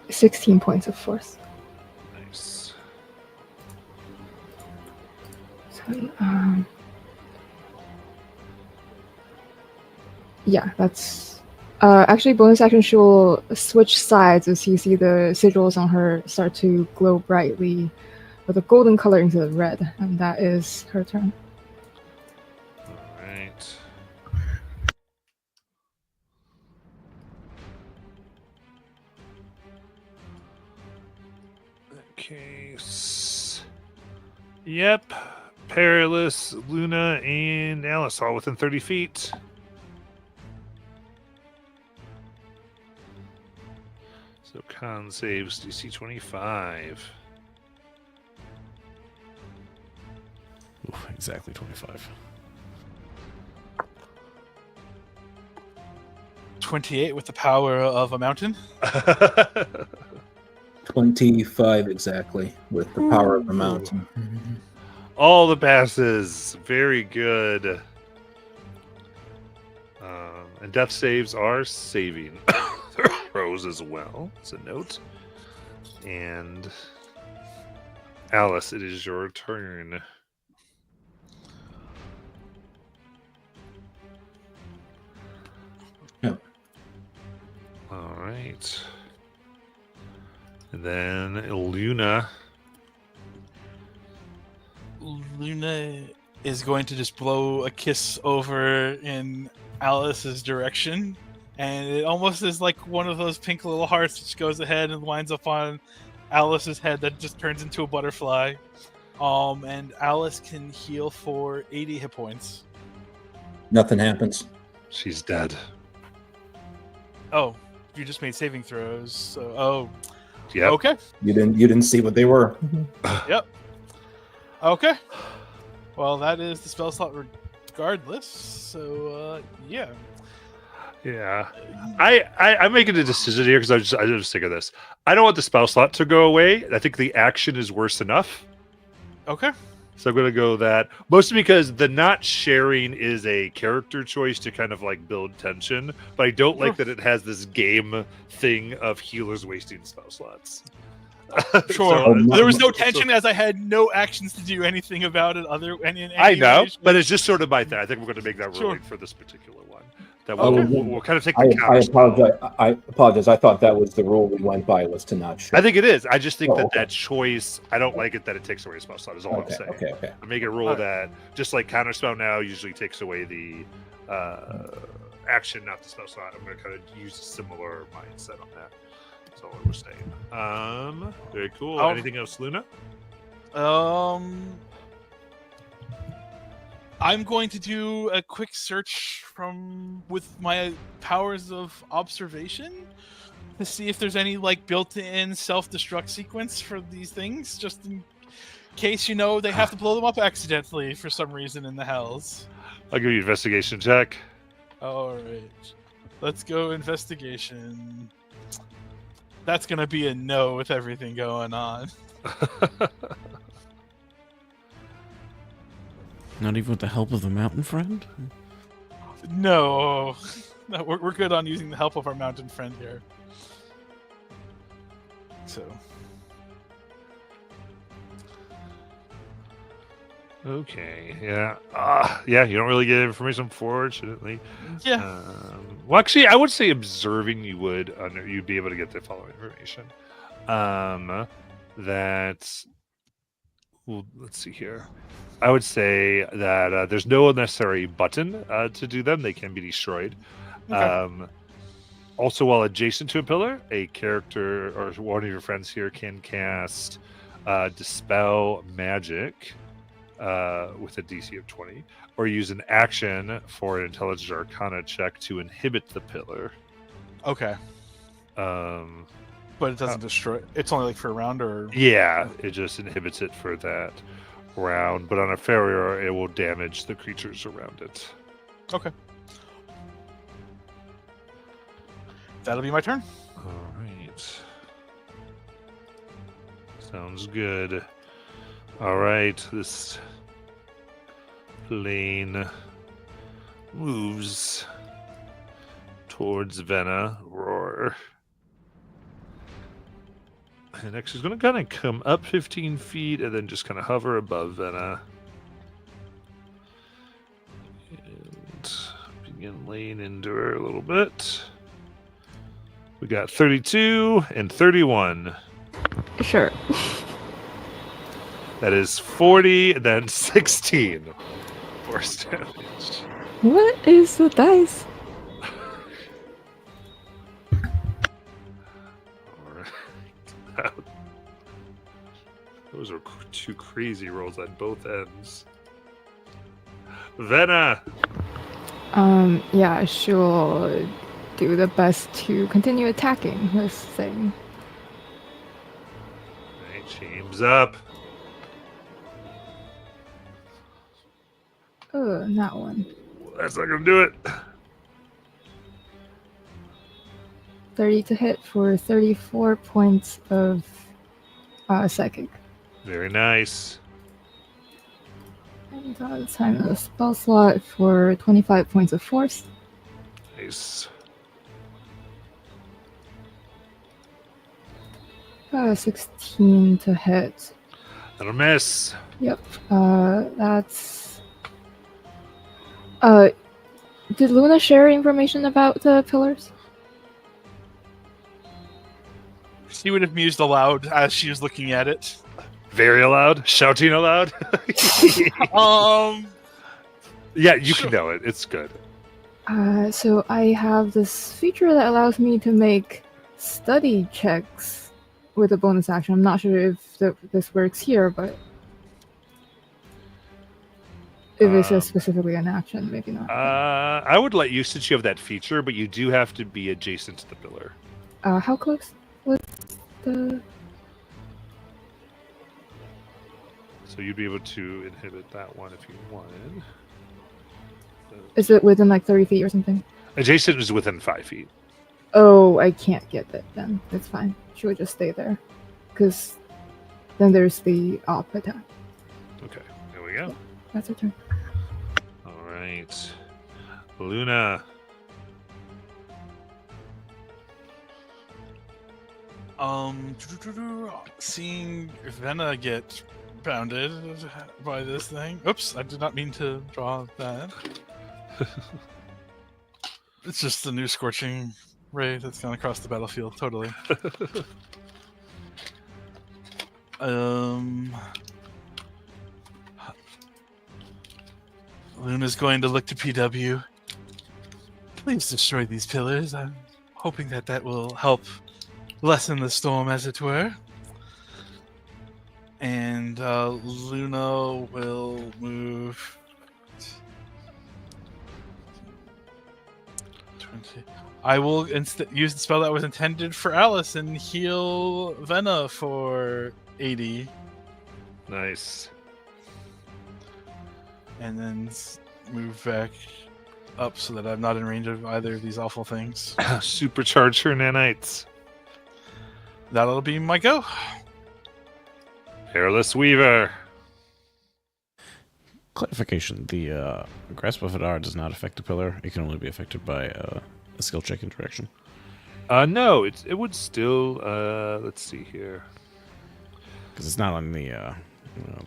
16 points of force. Nice. So, yeah, that's actually bonus action. She will switch sides as you see the sigils on her start to glow brightly with a golden color instead of red, and that is her turn. All right. Case. Yep. Perilous, Luna, and Alice all within 30 feet. So con saves DC 25. Ooh, exactly 25. 28 with the power of a mountain. 25 exactly with the power of the mountain. All the passes. Very good. And death saves are saving throws as well. It's a note. And Alice, it is your turn. Yep. All right. And then Luna. Luna is going to just blow a kiss over in Alice's direction, and it almost is like one of those pink little hearts which goes ahead and winds up on Alice's head that just turns into a butterfly. And Alice can heal for 80 hit points. Nothing happens. She's dead. Oh, you just made saving throws. So, Yep. okay. You didn't see what they were. Yep. Okay. Well, that is the spell slot regardless. So, yeah. Yeah. I'm making a decision here because I just think of this. I don't want the spell slot to go away. I think the action is worse enough. Okay. So I'm going to go that. Mostly because the not sharing is a character choice to kind of like build tension. But I don't like that it has this game thing of healers wasting spell slots. Sure. So- There was no tension as I had no actions to do anything about it. I know, but it's just sort of my thing. I think we're going to make that Sure. ruling for this particular one. That Okay. we'll kind of take I the counter. apologize. I apologize. I thought that was the rule we went by, was to not share. I think it is. I just think Oh, okay. that choice, I don't like it that it takes away a spell slot, is all I'm Okay, saying. okay. I make a rule that just like counterspell now usually takes away the action, not the spell slot. I'm going to kind of use a similar mindset on that. That's all I was saying. Very cool. Oh. Anything else, Luna? I'm going to do a quick search with my powers of observation to see if there's any like built-in self-destruct sequence for these things, just in case they have to blow them up accidentally for some reason in the hells. I'll give you an investigation check. All right, let's go investigation. That's gonna be a no with everything going on. Not even with the help of the mountain friend? No, we're good on using the help of our mountain friend here. So. Okay. Yeah. Yeah. You don't really get information, unfortunately. Yeah. Well, actually, I would say observing you would you'd be able to get the following information. That. Well, let's see here. I would say that there's no unnecessary button to do them. They can be destroyed. Okay. Also, while adjacent to a pillar, a character or one of your friends here can cast Dispel Magic with a DC of 20, or use an action for an Intelligence Arcana check to inhibit the pillar. Okay. Um, But it doesn't destroy. It's only like for a round, or yeah, it just inhibits it for that round, but on a failure, it will damage the creatures around it. okay. That'll be my turn. All right. Sounds good. All right, this plane moves towards Venna. Roar. And next is going to kind of come up 15 feet and then just kind of hover above Venna. And begin laying into her a little bit. We got 32 and 31. Sure. That is 40 and then 16 force damage. What is the dice? Alright. Those are two crazy rolls on both ends. Venna! Yeah, she'll do the best to continue attacking this thing. Right, she aims up. Oh, that one. That's not gonna do it. 30 to hit for 34 points of psychic. Very nice. And time in the spell slot for 25 points of force. Nice. 16 to hit. That'll miss. Yep. That's. Did Luna share information about the pillars? She would have mused aloud as she was looking at it. Very aloud. Shouting aloud. Yeah, you Sure. can know it. It's good. So I have this feature that allows me to make study checks with a bonus action. I'm not sure if this works here, but if it's just specifically an action, maybe not. I would let you, since you have that feature, but you do have to be adjacent to the pillar. How close was the... So you'd be able to inhibit that one if you wanted. Is it within like 30 feet or something? Adjacent is within 5 feet. Oh, I can't get it then. It's fine. She would just stay there. Because then there's the op attack. Okay, there we go. That's her turn. All right. Luna. Seeing Venna get pounded by this thing. Oops, I did not mean to draw that. It's just the new scorching ray that's gone across the battlefield, totally. Luna's going to look to PW. Please destroy these pillars. I'm hoping that will help lessen the storm, as it were. And Luna will move 20. I will use the spell that was intended for Alice and heal Venna for 80. Nice. And then move back up so that I'm not in range of either of these awful things. Supercharge her nanites. That'll be my go. Hairless Weaver. Clarification: the grasp of Hadar does not affect the pillar. It can only be affected by a skill check interaction. No, it would still. Let's see here. Because it's not on the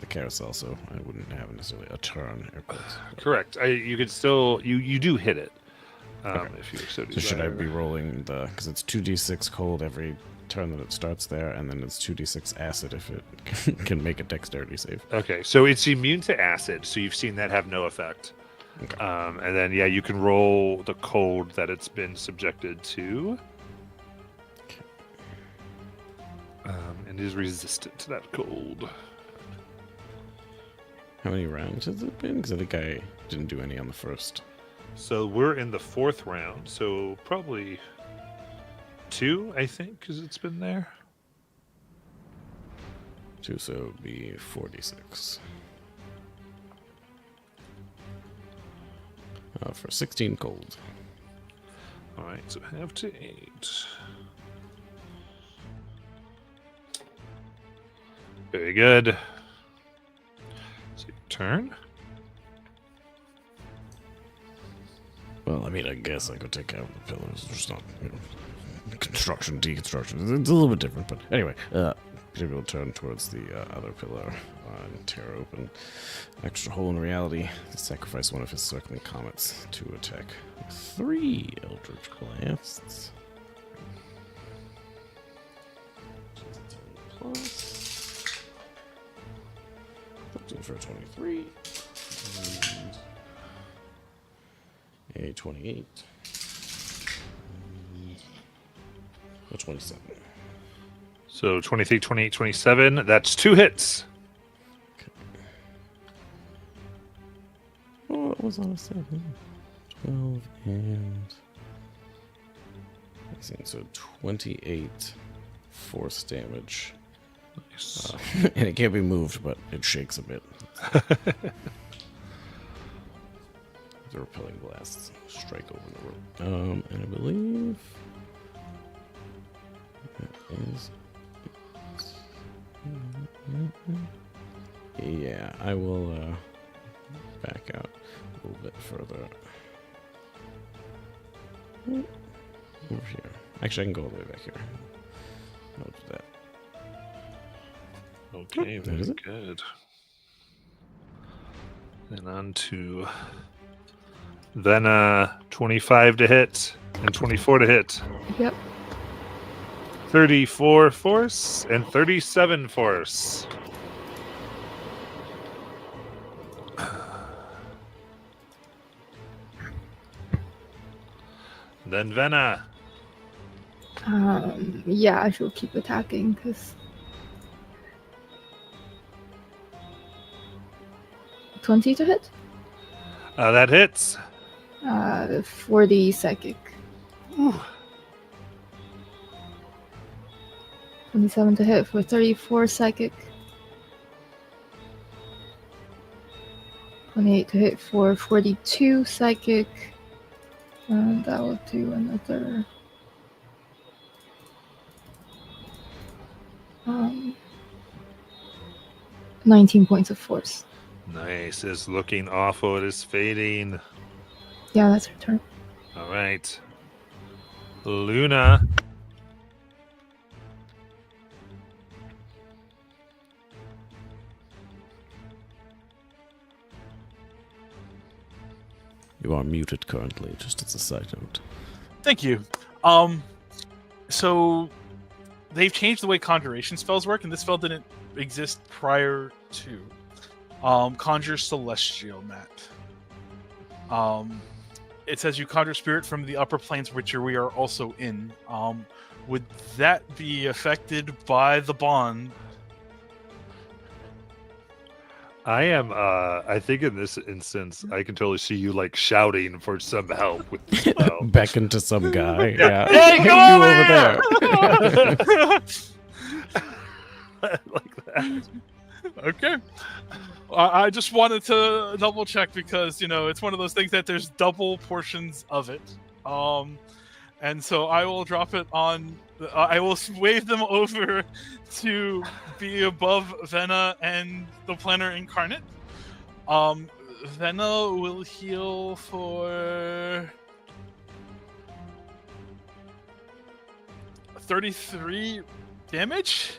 carousel, so I wouldn't have necessarily a turn. Correct. You could still. You do hit it. Okay. If you so So desire. should I be rolling the? Because it's 2d6 cold every turn that it starts there, and then it's 2d6 acid if it can make a dexterity save. Okay, so it's immune to acid, so you've seen that have no effect. Okay. And then, yeah, you can roll the cold that it's been subjected to. And is resistant to that cold. How many rounds has it been? Because I think I didn't do any on the first. So we're in the 4th round, so probably 2, I think, because it's been there. 2, so it would be 46. For 16 gold. All right, so half to 8. Very good. So your turn. Well, I mean, I guess I could take out the pillars. There's not, construction, deconstruction. It's a little bit different, but anyway, Peter will turn towards the other pillar and tear open extra hole in reality to sacrifice one of his circling comets to attack 3 Eldritch Blasts. Plus 13 for a 23. And a 28. And a 27. So 23, 28, 27. That's 2 hits. Oh, it was on a 7. 12 and... So 28 force damage. Nice. And it can't be moved, but it shakes a bit. The repelling blasts strike over the rope. And I believe that is... Yeah, I will back out a little bit further. Over here. Actually, I can go all the way back here. I'll do that. Okay, That very is it. good. And on to then 25 to hit and 24 to hit. Yep. 34 force and 37 force. Then Venna. Yeah, I shall keep attacking because 20 to hit. That hits. 40 psychic. Ooh. 27 to hit for 34 psychic. 28 to hit for 42 psychic. And that will do another 19 points of force. Nice. It's looking awful. It is fading. Yeah, that's her turn. All right. Luna. You are muted currently, just as a side note. Thank you. So they've changed the way conjuration spells work, and this spell didn't exist prior to. Conjure Celestial, Matt. It says you conjure spirit from the upper planes, which we are also in. Would that be affected by the bond? I am, I think in this instance, I can totally see you like shouting for some help with the spell. Beckon to some guy. Yeah. Yeah. Hey, come you over there. Like that. Okay. I just wanted to double check because, it's one of those things that there's double portions of it. And so I will drop it on... I will wave them over to be above Venna and the Planner Incarnate. Venna will heal for 33 damage.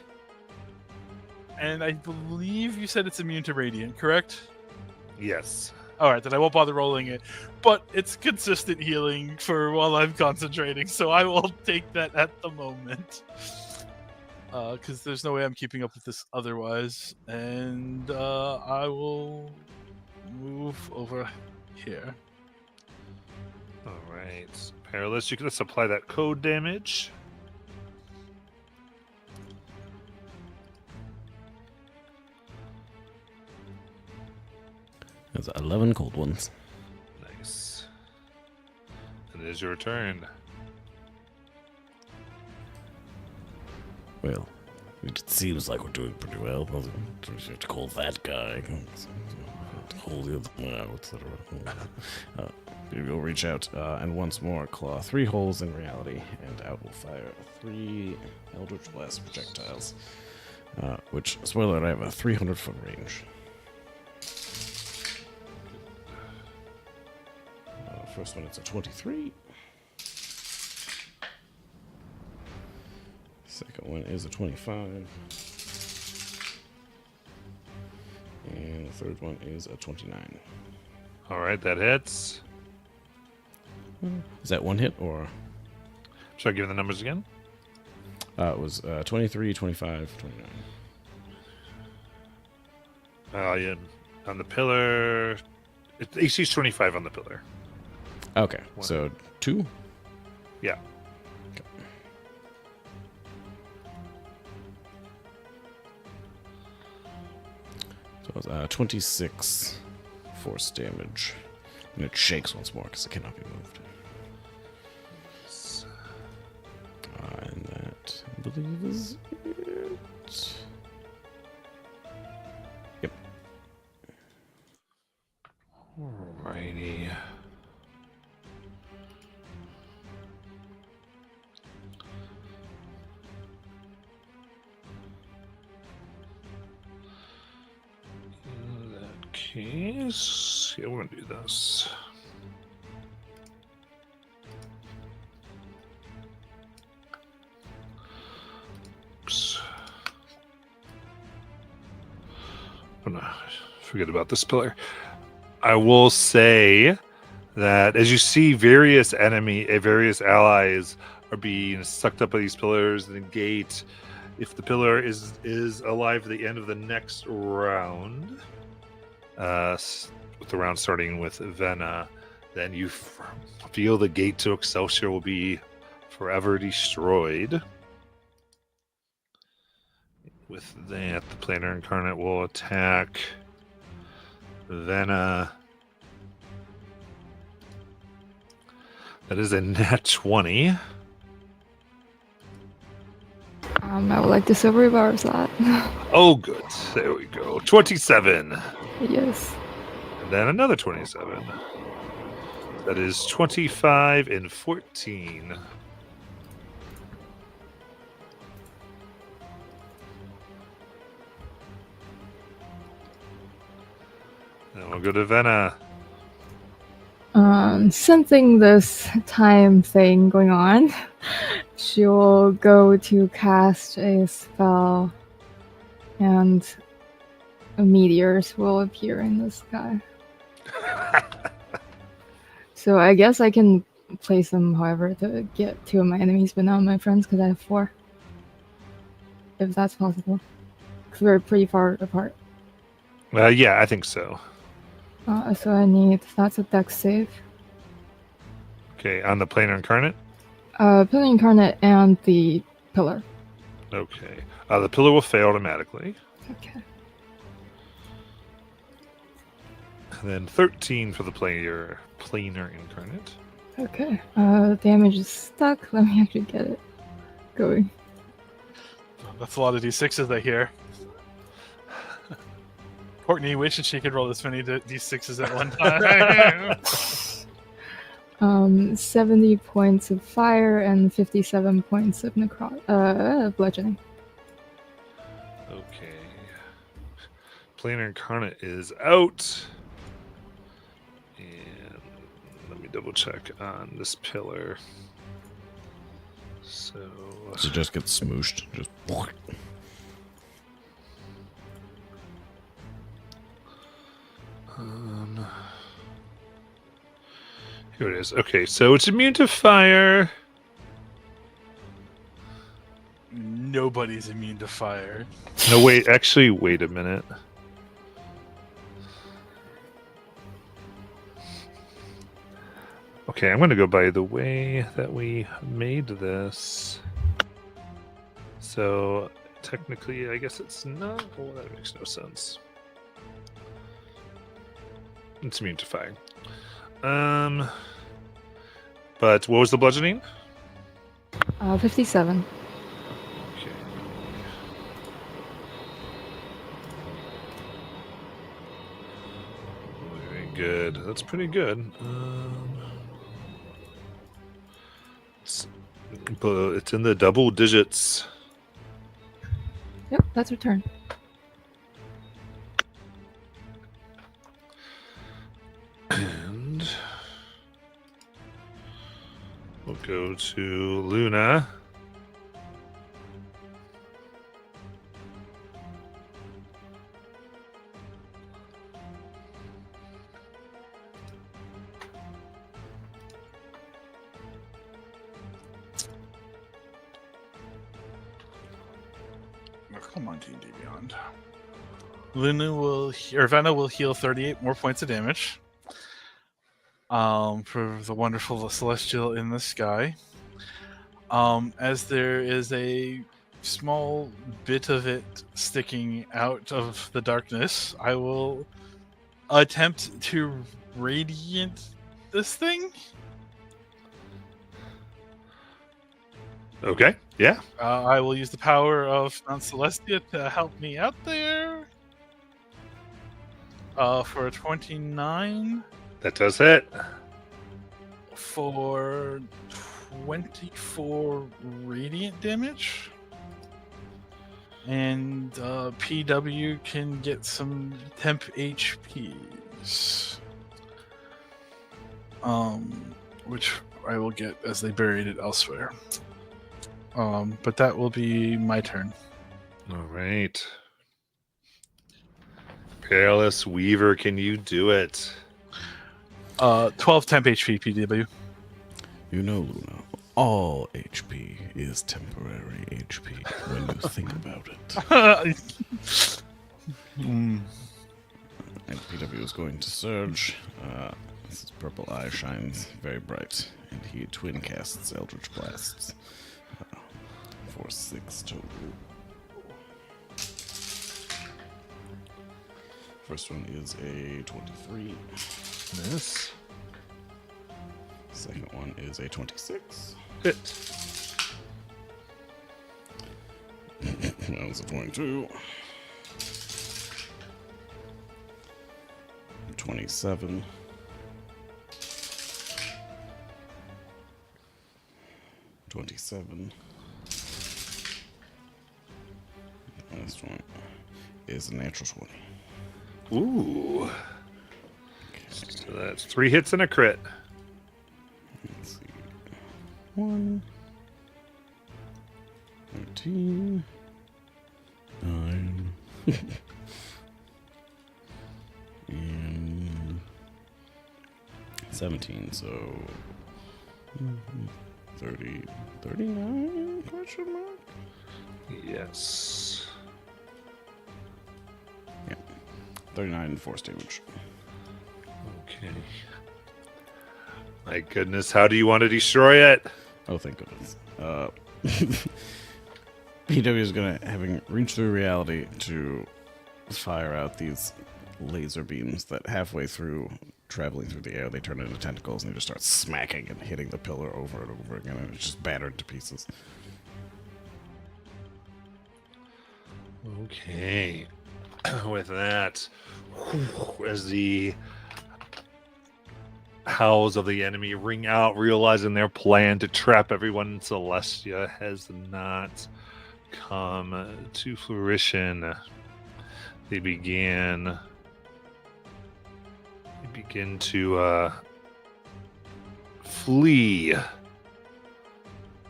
And I believe you said it's immune to Radiant, correct? Yes. Alright, then I won't bother rolling it. But it's consistent healing for while I'm concentrating, so I will take that at the moment. Because there's no way I'm keeping up with this otherwise. And I will move over here. All right. Perilous, you can just apply that code damage. That's 11 cold ones. Nice. And it is your turn. Well, it seems like we're doing pretty well. You have to call that guy. Hold the other one out, etc. We'll reach out, and once more, claw 3 holes in reality, and out will fire 3 Eldritch Blast projectiles. Which, spoiler alert, I have a 300-foot range. First one, it's a 23. Second one is a 25. And the third one is a 29. All right, that hits. Is that one hit, or? Should I give the numbers again? It was 23, 25, 29. Yeah, on the pillar. AC's 25 on the pillar. Okay, One. so 2? Yeah. Okay. So it was 26 force damage. And it shakes once more because it cannot be moved. And that, I believe, is it. Yep. Alrighty. In that case, yeah, we're gonna do this. Oops. I'm gonna forget about this pillar. I will say that as you see various various allies are being sucked up by these pillars, the gate, if the pillar is alive at the end of the next round, with the round starting with Venna, then you feel the gate to Excelsior will be forever destroyed. With that, the Planar Incarnate will attack Venna. That is a nat 20. I would like to silver reverse that. Oh, good. There we go. 27. Yes. And then another 27. That is 25 and 14. And we'll go to Venna. Sensing this time thing going on, she'll go to cast a spell, and meteors will appear in the sky. So I guess I can place them however to get 2 of my enemies, but not my friends, because I have 4. If that's possible. Because we're pretty far apart. Yeah, I think so. So I need, that's a dex save. Okay, on the Planar Incarnate? Pillar Incarnate and the pillar. Okay. The pillar will fail automatically. Okay. And then 13 for the Planar Incarnate. Okay. Damage is stuck. Let me actually get it going. That's a lot of d6s I hear. Courtney wishes she could roll this many d6s at one time. 70 points of fire and 57 points of bludgeoning. Okay. Planar Incarnate is out. And let me double check on this pillar. So So it just gets smooshed. Just. Here it is. Okay, so it's immune to fire. Nobody's immune to fire. No, wait. Actually, wait a minute. Okay, I'm going to go by the way that we made this. So, technically, I guess it's not. Well, that makes no sense. It's immune to fire. But what was the bludgeoning? 57. Okay. Very good. That's pretty good. But it's in the double digits. Yep, that's her turn. And we'll go to Luna. Oh, come on, D&D Beyond. Venna will heal 38 more points of damage. For the wonderful celestial in the sky. As there is a small bit of it sticking out of the darkness, I will attempt to radiant this thing. Okay. Yeah. I will use the power of Mount Celestia to help me out there. For a 29 That does hit. for 24 radiant damage. And PW can get some temp HPs. Which I will get as they buried it elsewhere. But that will be my turn. All right. Perilous Weaver, can you do it? 12 temp HP PW. You know, Luna, all HP is temporary HP when you think about it. Mm. And PW is going to surge. His purple eye shines very bright, and he twin casts Eldritch Blasts for 6 total. First one is a 23. Miss. Second one is a 26. Hit. That was a 22. 27. 27. Last one is a natural 20. Ooh. So that's 3 hits and a crit. Let's see. 1, 13, 9, and 17. So 30, 39? Question mark? Yes. 39 force damage. Okay. My goodness, how do you want to destroy it? Oh, thank goodness. PW is gonna, having reached through reality, to fire out these laser beams that halfway through, traveling through the air, they turn into tentacles and they just start smacking and hitting the pillar over and over again, and it's just battered to pieces. Okay. With that, as the howls of the enemy ring out, realizing their plan to trap everyone in Celestia has not come to fruition, they begin to flee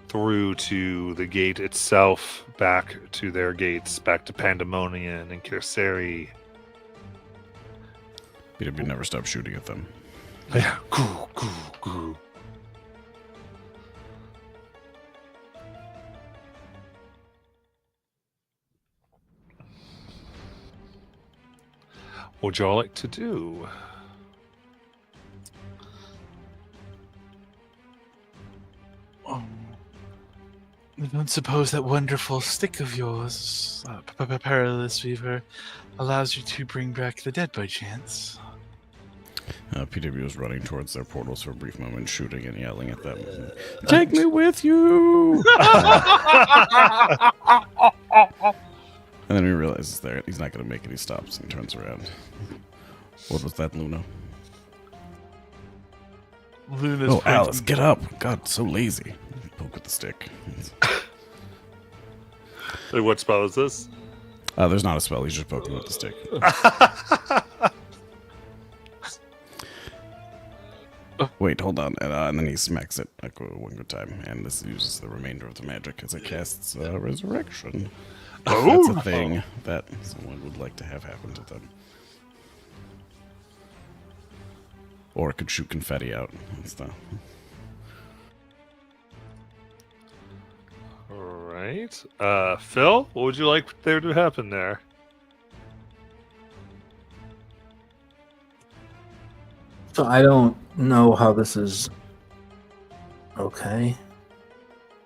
through to the gate itself, back to their gates, back to Pandemonium and Kirsari. PW never stopped shooting at them. Yeah. Goo, goo, goo. What would y'all like to do? I don't suppose that wonderful stick of yours, Perilous Weaver, allows you to bring back the dead by chance. PW is running towards their portals for a brief moment, shooting and yelling at them. Take me with you! And then he realizes there he's not going to make it. He stops and turns around. What was that, Luna? Luna's Oh, Alice, get up! God, so lazy. Poke with the stick. Wait, what spell is this? There's not a spell. He's just poking with the stick. Wait, hold on. And then he smacks it like one good time. And this uses the remainder of the magic as it casts Resurrection. That's a thing that someone would like to have happen to them. Or it could shoot confetti out and stuff. All right. Phil, what would you like there to happen there? So I don't know how this is. Okay.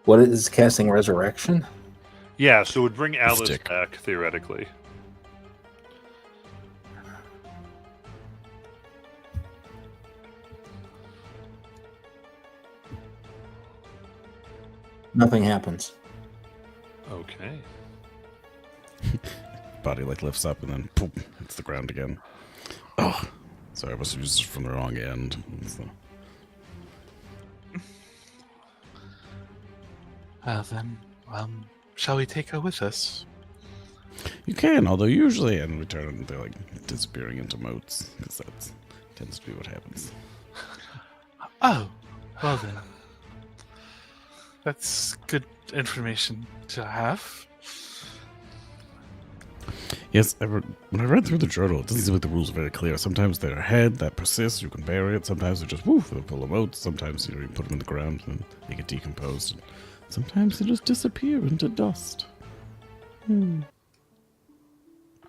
What is casting resurrection? Yeah, so it would bring Alice stick. back, theoretically. Nothing happens. Okay. Body like lifts up and then boom, hits the ground again. Oh, sorry, I must have used it from the wrong end. Well then, shall we take her with us? You can, although usually in return they're like disappearing into moats because that tends to be what happens. Oh, well then. That's good information to have. Yes, when I read through the journal, it doesn't seem like the rules are very clear. Sometimes they're ahead, that persists, you can bury it. Sometimes they're just, woof, they'll pull them out. Sometimes you put them in the ground and they get decomposed. And sometimes they just disappear into dust.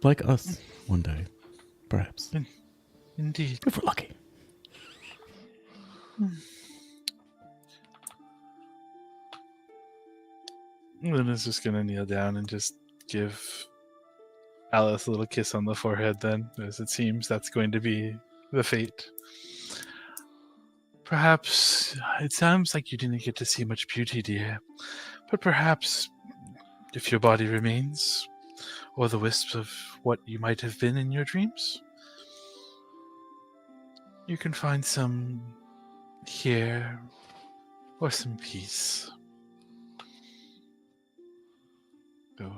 Like us, one day. Perhaps. Indeed. If we're lucky. Luna's just gonna kneel down and just give Alice a little kiss on the forehead then, as it seems that's going to be the fate. Perhaps it sounds like you didn't get to see much beauty, dear, but perhaps if your body remains, or the wisps of what you might have been in your dreams, you can find some here or some peace. Go.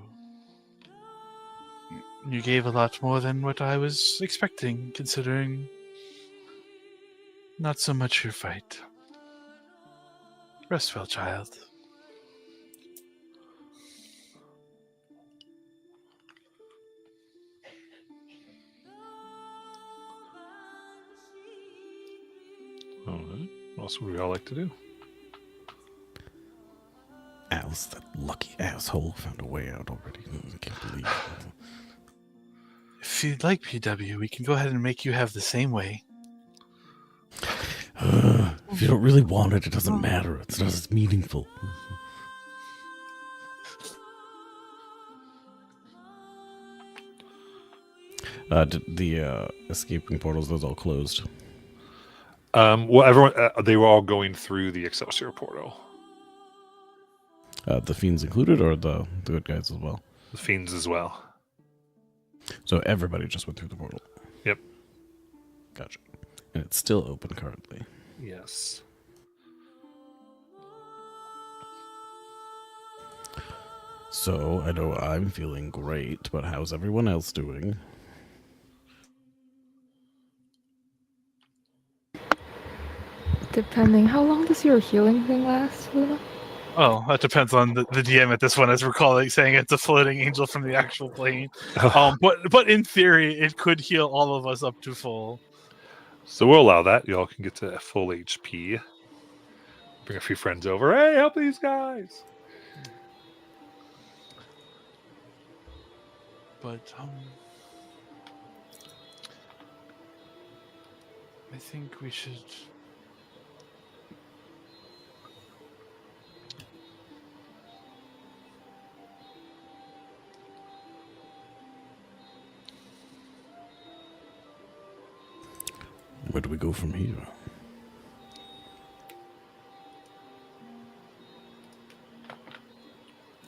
You gave a lot more than what I was expecting, considering not so much your fight. Rest well, child. All right. What else would we all like to do? Alice, that lucky asshole, found a way out already. I can't believe it. If you'd like, PW, we can go ahead and make you have the same way. If you don't really want it, it doesn't matter. It's not as meaningful. Did the escaping portals, those all closed? Well, everyone, they were all going through the Excelsior portal. The fiends included, or the good guys as well? The fiends as well. So everybody just went through the portal? Yep. Gotcha. And it's still open currently. Yes. So I know I'm feeling great, but how's everyone else doing? Depending, how long does your healing thing last, Luna? Oh, that depends on the DM at this one, as we're calling, saying it's a floating angel from the actual plane. But in theory, it could heal all of us up to full. So we'll allow that. Y'all can get to full HP. Bring a few friends over. Hey, help these guys. But I think we should. Where do we go from here?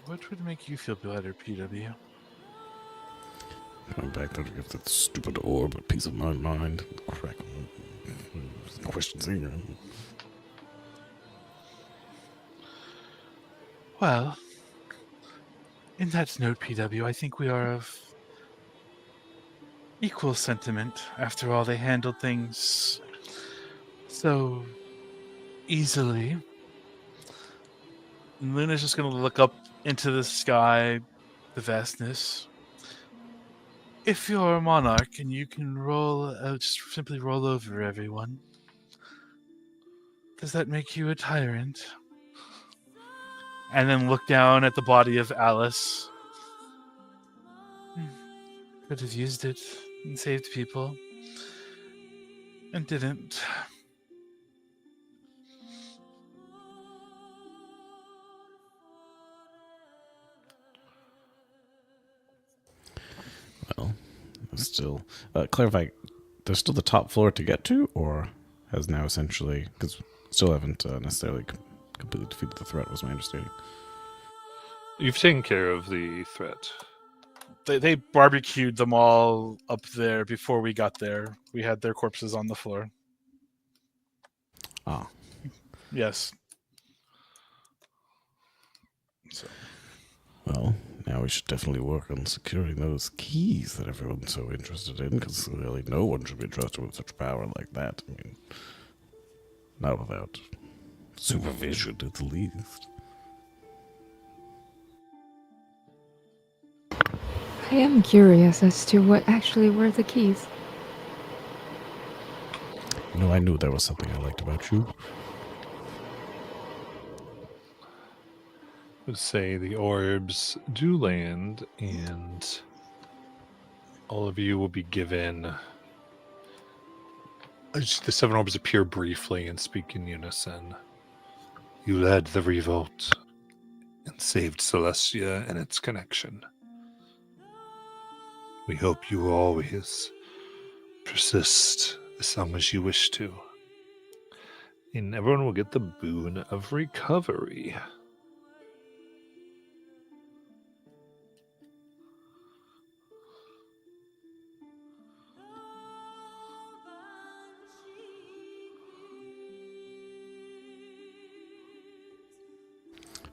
What would make you feel better, PW? Going back there to get that stupid orb at peace of my mind. Crack. Questions here. Well, in that note, PW, I think we are of equal sentiment. After all, they handled things so easily. And Luna's just going to look up into the sky, the vastness. If you're a monarch and you can just simply roll over everyone, does that make you a tyrant? And then look down at the body of Alice. Could have used it and saved people, and didn't. Well, there's still clarify. There's still the top floor to get to, or has now essentially because still haven't necessarily completely defeated the threat. Was my understanding. You've taken care of the threat. They barbecued them all up there before we got there. We had their corpses on the floor. Ah, Yes. So, well, now we should definitely work on securing those keys that everyone's so interested in, because really no one should be trusted with such power like that. I mean, not without supervision at the least. I am curious as to what actually were the keys. You know, I knew there was something I liked about you. Would say the orbs do land, and all of you will be given. The 7 orbs appear briefly and speak in unison. You led the revolt and saved Celestia and its connection. We hope you will always persist as long as you wish to. And everyone will get the boon of recovery.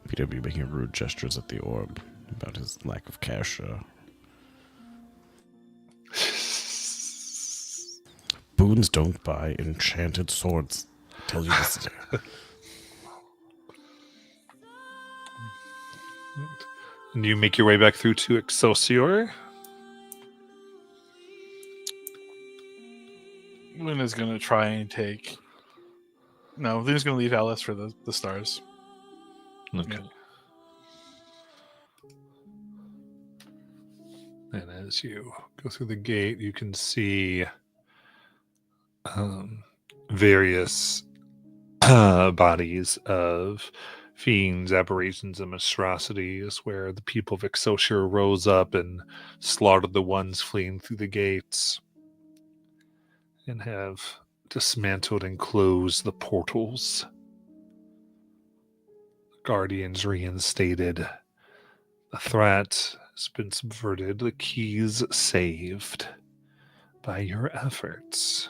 PW making rude gestures at the orb about his lack of cash. Boons don't buy enchanted swords. I tell you this. And you make your way back through to Excelsior. Luna's going to try and take... No, Luna's going to leave Alice for the stars. Okay. Yeah. And as you go through the gate, you can see various bodies of fiends, aberrations, and monstrosities, where the people of Excelsior rose up and slaughtered the ones fleeing through the gates, and have dismantled and closed the portals. The Guardians reinstated. The threat has been subverted. The keys saved by your efforts.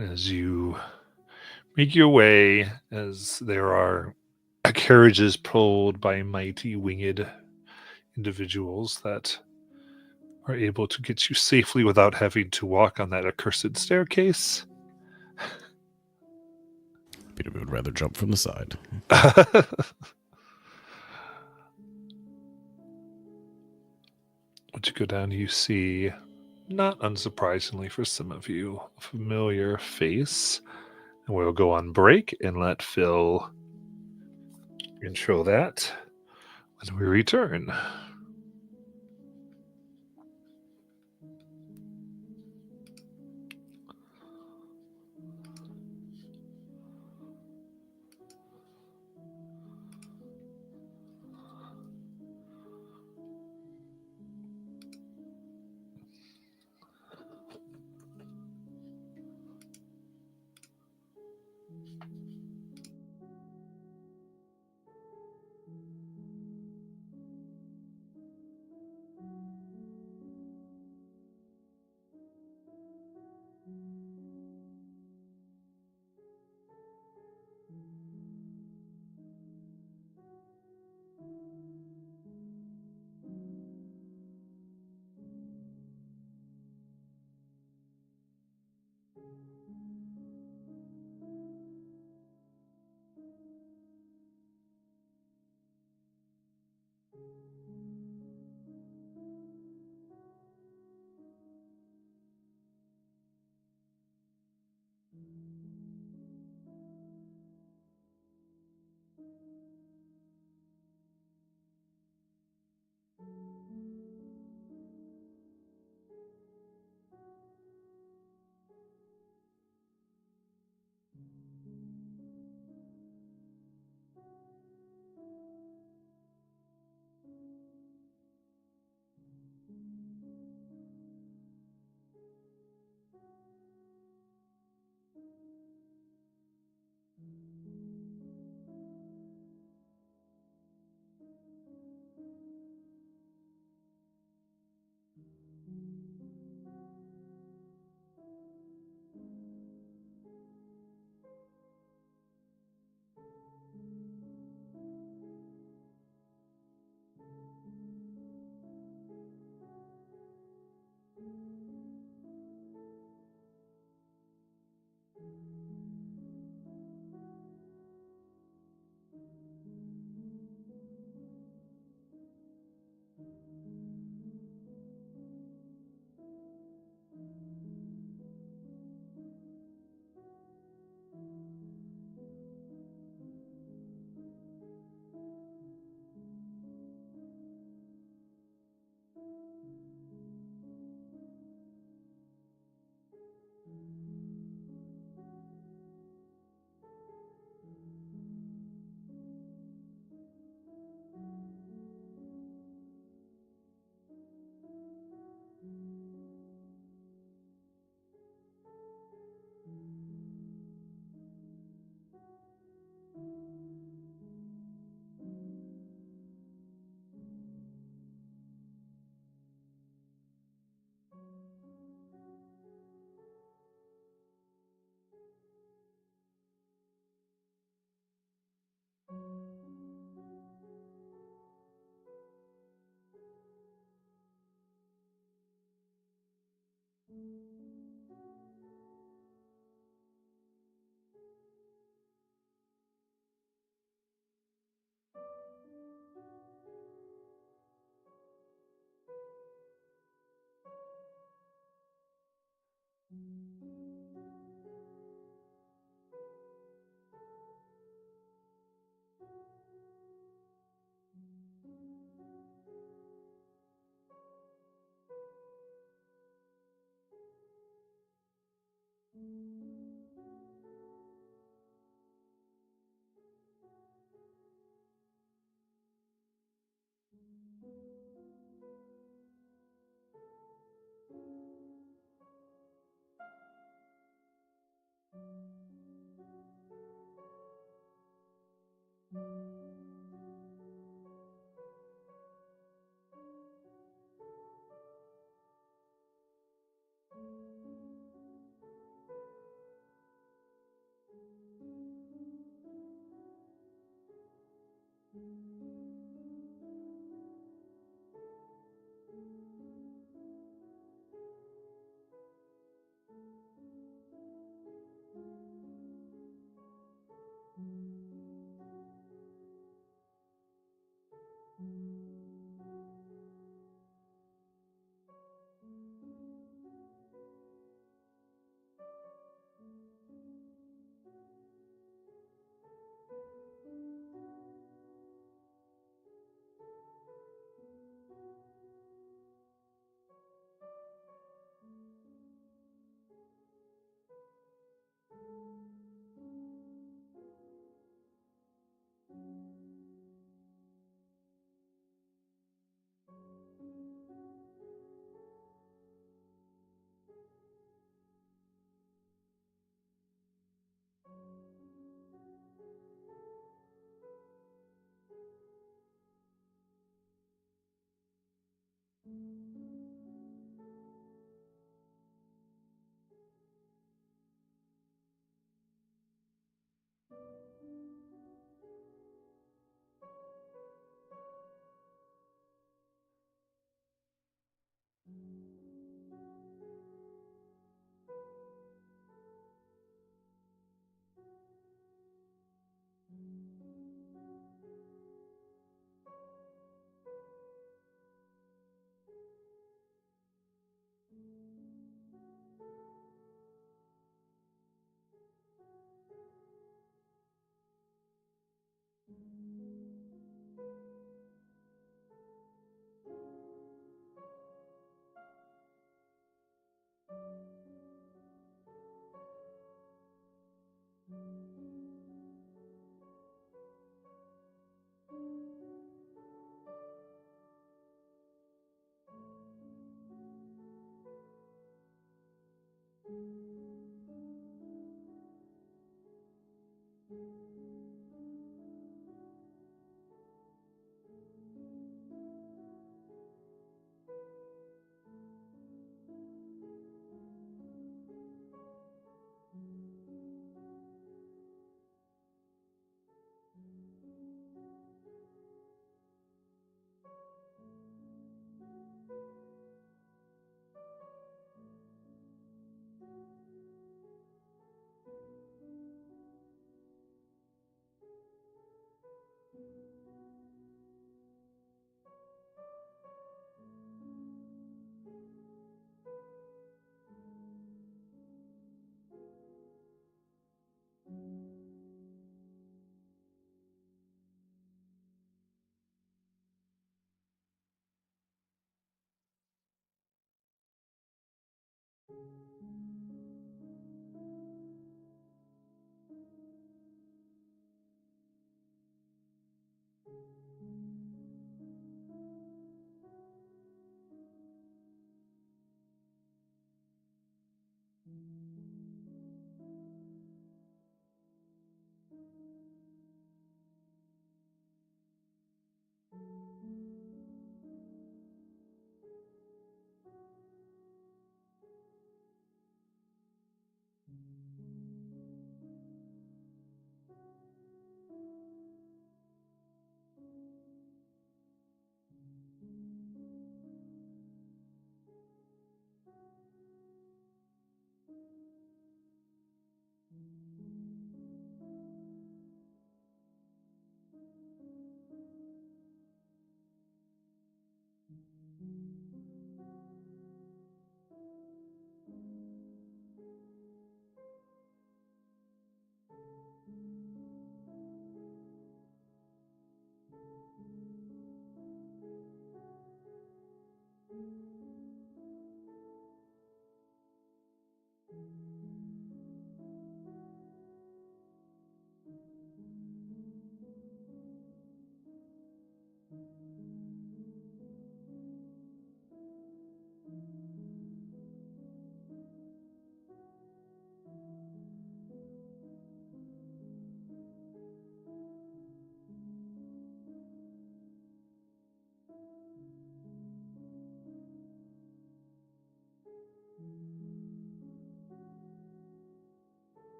As you make your way, as there are carriages pulled by mighty winged individuals that are able to get you safely without having to walk on that accursed staircase. PW would rather jump from the side. Once you go down, you see, not unsurprisingly for some of you, a familiar face. And we'll go on break and let Phil intro that when we return.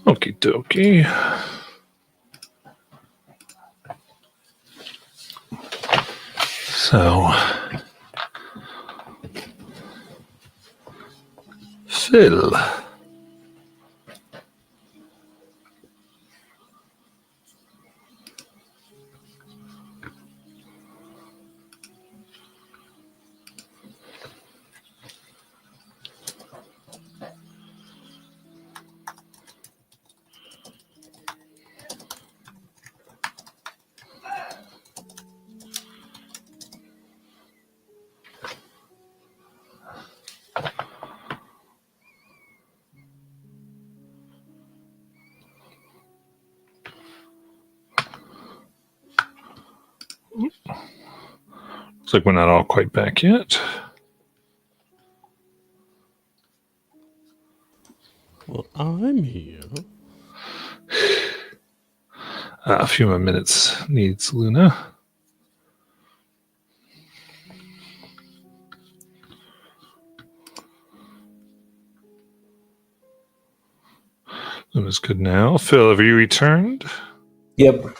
Okie dokie. So, Phil. Looks like we're not all quite back yet. Well, I'm here. A few more minutes needs Luna. Luna's good now. Phil, have you returned? Yep.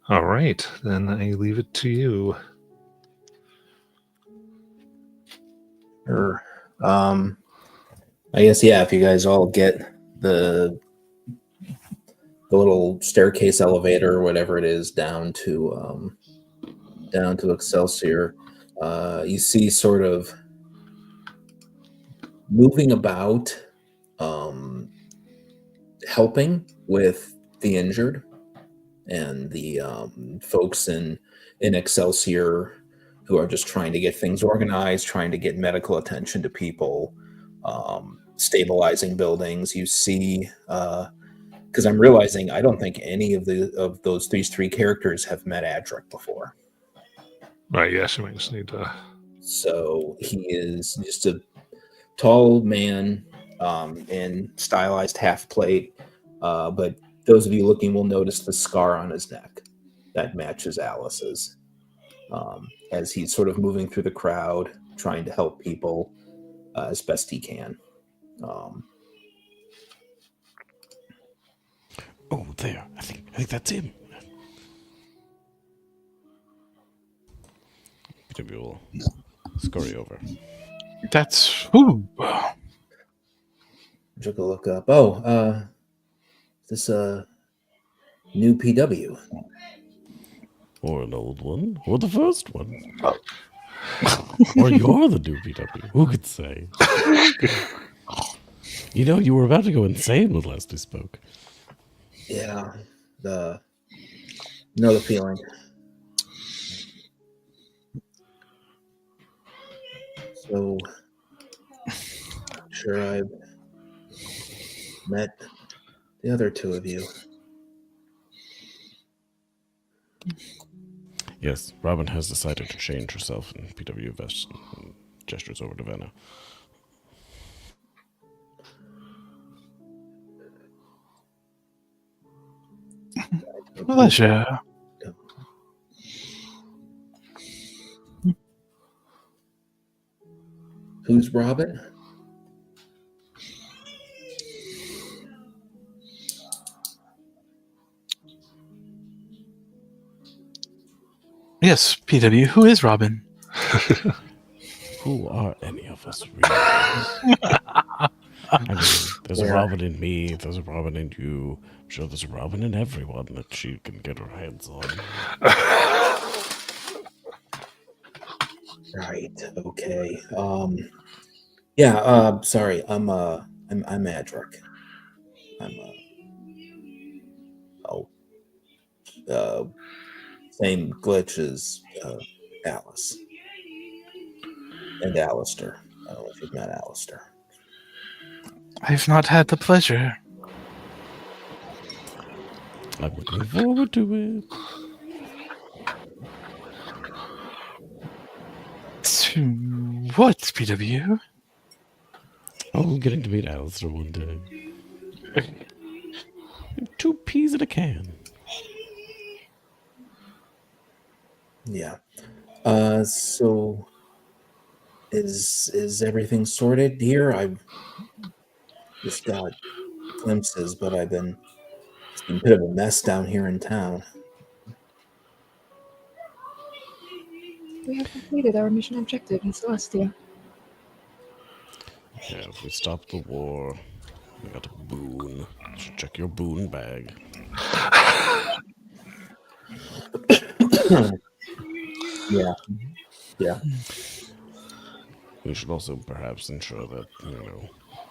All right, then I leave it to you. Sure. I guess if you guys all get the little staircase elevator or whatever it is down to Excelsior, you see sort of moving about, helping with the injured and the folks in Excelsior who are just trying to get things organized, trying to get medical attention to people, stabilizing buildings. You see, because I'm realizing I don't think any of these three characters have met Adric before. Right, yes, we just need to. So he is just a tall man in stylized half plate, but those of you looking will notice the scar on his neck that matches Alice's, as he's sort of moving through the crowd, trying to help people as best he can. Oh, there. I think that's him. Maybe we'll scurry over. That's who? Took a look up. Oh, this new PW. Or an old one. Or the first one. Or you're the new PW. Who could say? You know, you were about to go insane when last we spoke. Yeah, know the feeling. So, I'm sure I've met the other two of you. Yes, Robin has decided to change herself in PW vest and gestures over to Vanna. Pleasure. Who's Robin? Yes, PW. Who is Robin? Who are any of us really? I mean, there's a Robin in me, there's a Robin in you. I'm sure there's a Robin in everyone that she can get her hands on. Right. Okay. Sorry. I'm Adric. Same glitch as Alice and Alistair. I don't know if you've met Alistair. I've not had the pleasure. I'm looking forward to it. To what, PW? Oh, getting to meet Alistair one day. 2 peas in a can. Yeah. So is everything sorted here? I've just got glimpses, but it's been a bit of a mess down here in town. We have completed our mission objective in Celestia. Yeah, if we stop the war, we got a boon. You should check your boon bag. Yeah. Yeah. We should also perhaps ensure that,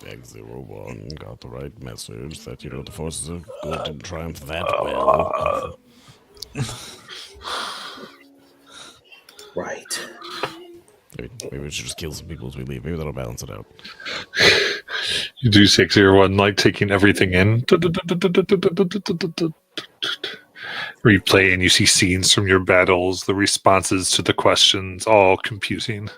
Egg01 got the right message that, the forces of good didn't triumph that well. Right. Maybe we should just kill some people as we leave. Maybe that'll balance it out. You do 601, like taking everything in. Replay, and you see scenes from your battles, the responses to the questions, all computing.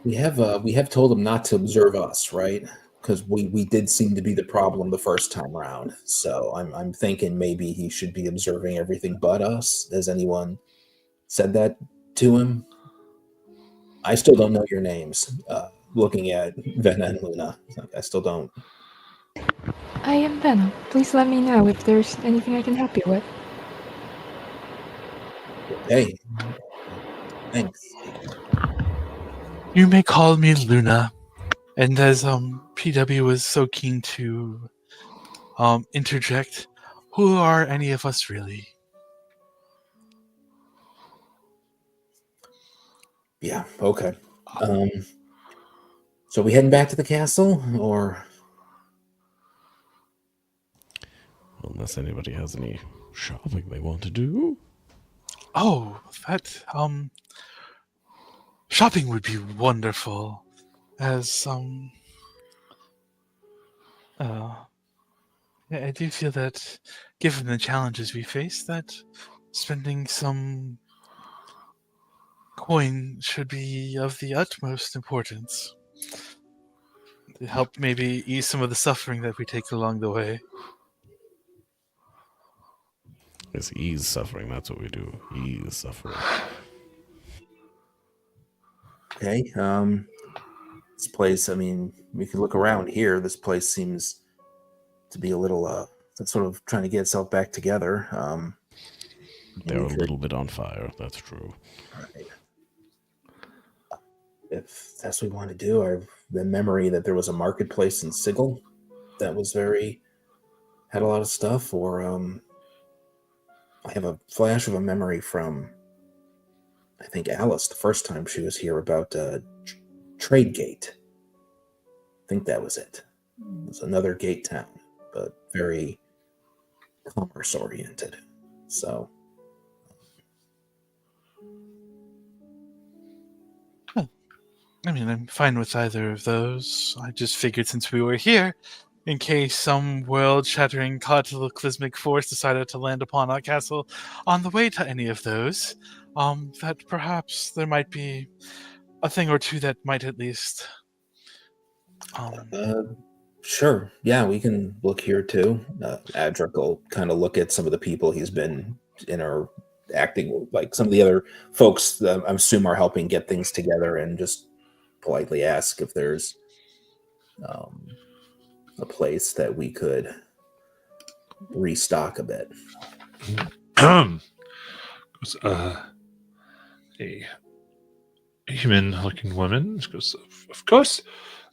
We have told him not to observe us, right? Because we did seem to be the problem the first time around. So I'm thinking maybe he should be observing everything but us. Has anyone said that to him? I still don't know your names. Looking at Vena and Luna, I still don't. I am Venom. Please let me know if there's anything I can help you with. Hey, thanks. You may call me Luna. And as PW was so keen to interject, who are any of us really? Yeah, okay. So we heading back to the castle, or? Unless anybody has any shopping they want to do. Oh, that shopping would be wonderful. As I do feel that, given the challenges we face, that spending some coin should be of the utmost importance to help maybe ease some of the suffering that we take along the way. It's ease suffering. That's what we do. Ease suffering. Okay. This place, I mean, we could look around here. This place seems to be a little, sort of trying to get itself back together. They're a little bit on fire. That's true. Right. If that's what we want to do, I have the memory that there was a marketplace in Sigil that was had a lot of stuff, or I have a flash of a memory from, I think, Alice the first time she was here about Tradegate. I think that was it. It was another gate town, but very commerce oriented. So I mean, I'm fine with either of those. I just figured since we were here, in case some world-shattering cataclysmic force decided to land upon our castle on the way to any of those, that perhaps there might be a thing or two that might at least... sure, yeah, we can look here too. Adric will kind of look at some of the people he's been interacting, like some of the other folks that I assume are helping get things together, and just politely ask if there's a place that we could restock a bit. A human-looking woman goes, of course.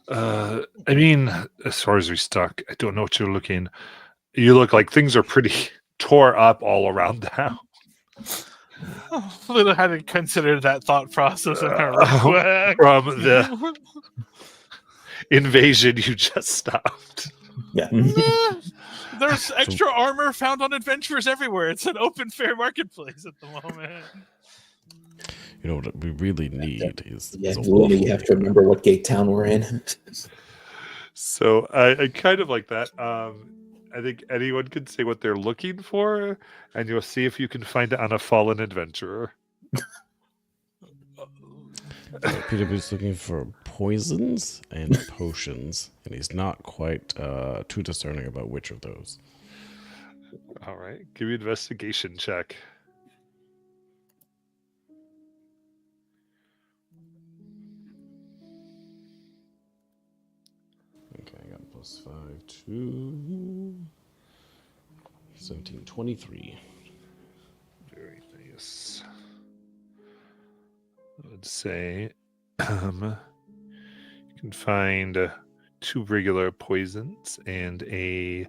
I mean, as far as restock, I don't know what you're looking. You look like things are pretty tore up all around town. Luna hadn't considered that thought process in her real quick. From the invasion you just stopped. Yeah. There's extra armor found on adventurers everywhere. It's an open fair marketplace at the moment. You know what we really need is Yeah, a Luna, you have to remember what gate town we're in. So I kind of like that. I think anyone can say what they're looking for, and you'll see if you can find it on a fallen adventurer. PW's looking for poisons and potions, and he's not quite too discerning about which of those. All right, give me an investigation check. Okay, I got plus 5 to 17, 23. Very nice. I would say you can find 2 regular poisons and a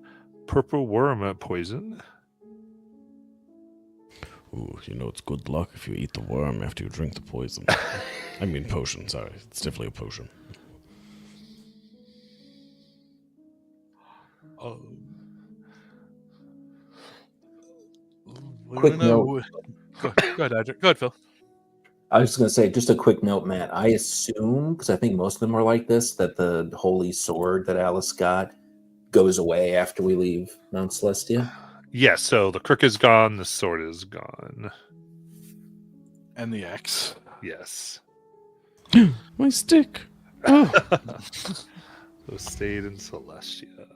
purple worm poison. Ooh, you know it's good luck if you eat the worm after you drink the poison. I mean potion, sorry. It's definitely a potion. Quick Luna note. Go ahead, Adric. Go ahead, Phil. I was going to say, just a quick note, Matt. I assume, because I think most of them are like this, that the holy sword that Alice got goes away after we leave Mount Celestia. Yes, so the crook is gone, the sword is gone. And the X. Yes. My stick! Oh! So stayed in Celestia.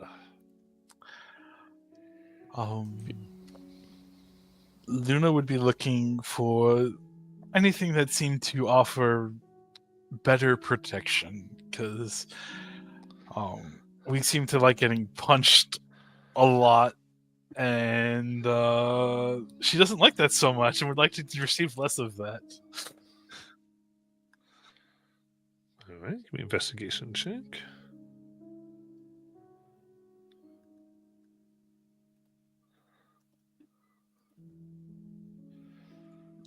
Luna would be looking for anything that seemed to offer better protection, because we seem to like getting punched a lot, and she doesn't like that so much and would like to receive less of that. All right, give me an investigation check.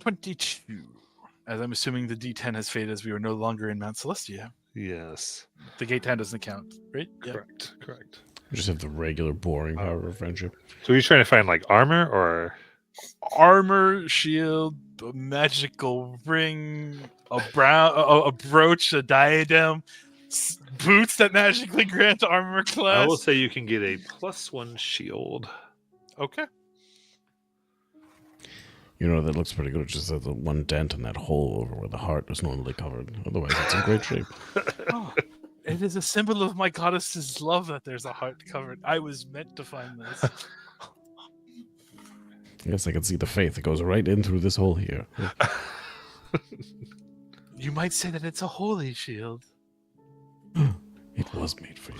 $22. As I'm assuming the D10 has faded as we are no longer in Mount Celestia. Yes. The gate 10 doesn't count, right? Yeah. Correct. You just have the regular boring power of friendship. So you're trying to find like armor or Armor, shield, a magical ring, a brooch, a diadem, boots that magically grant armor class. I will say you can get a +1 shield. Okay. You know, that looks pretty good. It just has the one dent in that hole over where the heart is normally covered. Otherwise, it's in great shape. Oh, it is a symbol of my goddess's love that there's a heart covered. I was meant to find this. Yes, I can see the faith. It goes right in through this hole here. You might say that it's a holy shield. It was made for you.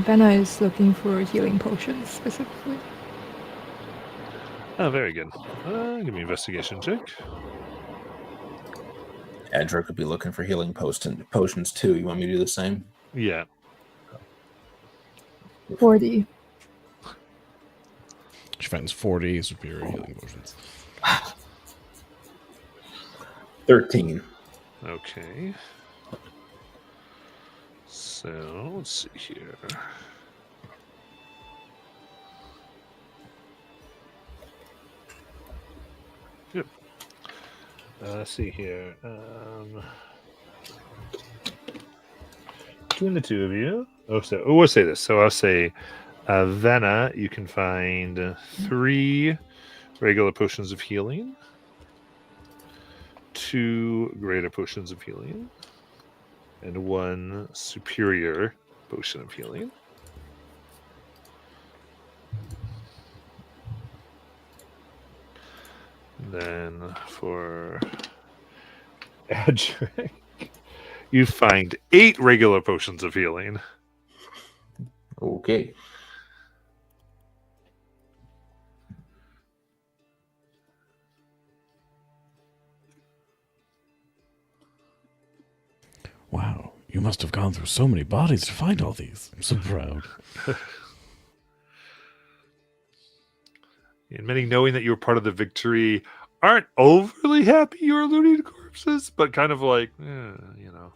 Benna is looking for healing potions specifically. Oh, very good. Give me an investigation check. Adric could be looking for healing potions too. You want me to do the same? Yeah. 40. She finds 40 superior healing potions. 13. Okay. So let's see here. Good. Let's see here. Between the two of you. We'll say this. So I'll say, Venna, you can find 3 regular potions of healing, 2 greater potions of healing, and 1 superior potion of healing. And then for Adric, you find 8 regular potions of healing. Okay. Wow, you must have gone through so many bodies to find all these. I'm so proud. And many, knowing that you were part of the victory, aren't overly happy you were looting corpses, but kind of like, you know,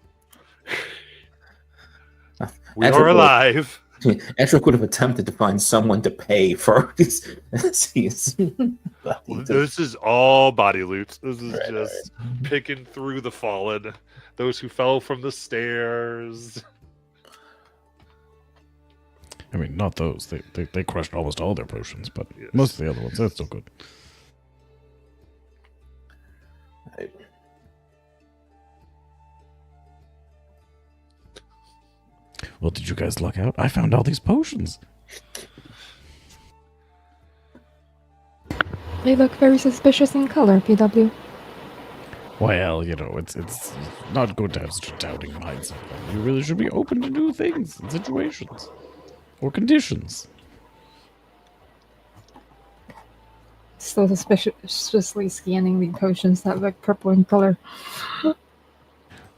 we Adric are would- alive. Adric would have attempted to find someone to pay for these. This is all body loot. This is Right, just picking through the fallen, those who fell from the stairs. I mean, not those. They crushed almost all their potions, but Yes. most of the other ones, that's still good. Right. Well, did you guys luck out? I found all these potions. They look very suspicious in color, PW. Well, it's not good to have such a doubting mindset. You really should be open to new things and situations or conditions. Still suspiciously scanning the potions that look purple in color.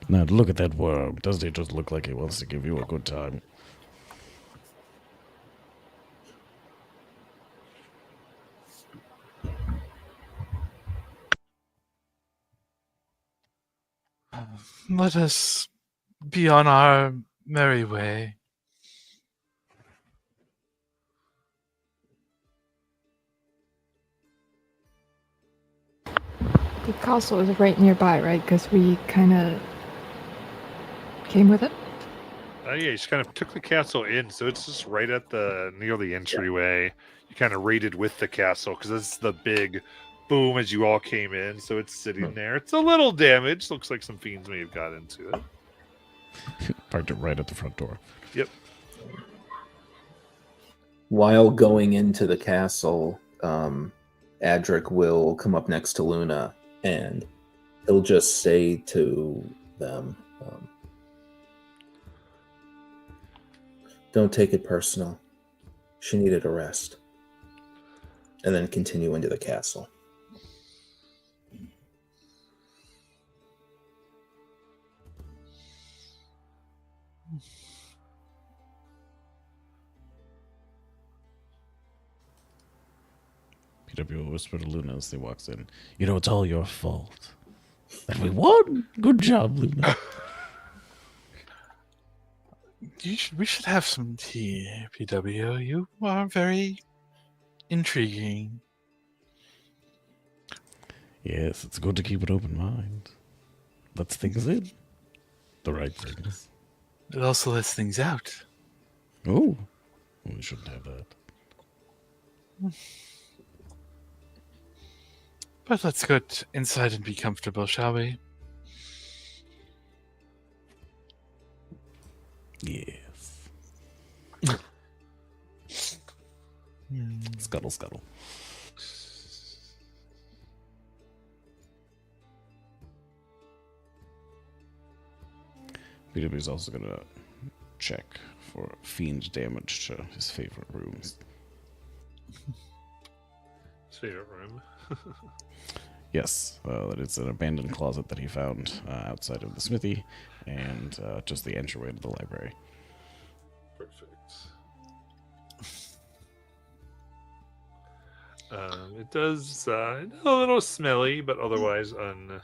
Now, look at that worm. Doesn't it just look like it wants to give you a good time? Let us be on our merry way. The castle is right nearby, right? Because we kind of came with it. Yeah, you just kind of took the castle in, so it's just right at near the entryway. You kind of raided with the castle because it's the big boom as you all came in. So it's sitting there. It's a little damaged. Looks like some fiends may have got into it. Parked it right at the front door. Yep. While going into the castle, Adric will come up next to Luna and he'll just say to them, don't take it personal. She needed a rest. And then continue into the castle. PW will whisper to Luna as he walks in. It's all your fault. And we won! Good job, Luna. We should have some tea, PW. You are very intriguing. Yes, it's good to keep an open mind. Lets things in. The right things. It also lets things out. Oh, we shouldn't have that. But let's go inside and be comfortable, shall we? Yes. Scuttle, scuttle. PW is also going to check for fiend damage to his favorite rooms. His favorite room. Yes, that it's an abandoned closet that he found outside of the smithy and just the entryway to the library. Perfect. It does a little smelly, but otherwise unharmed.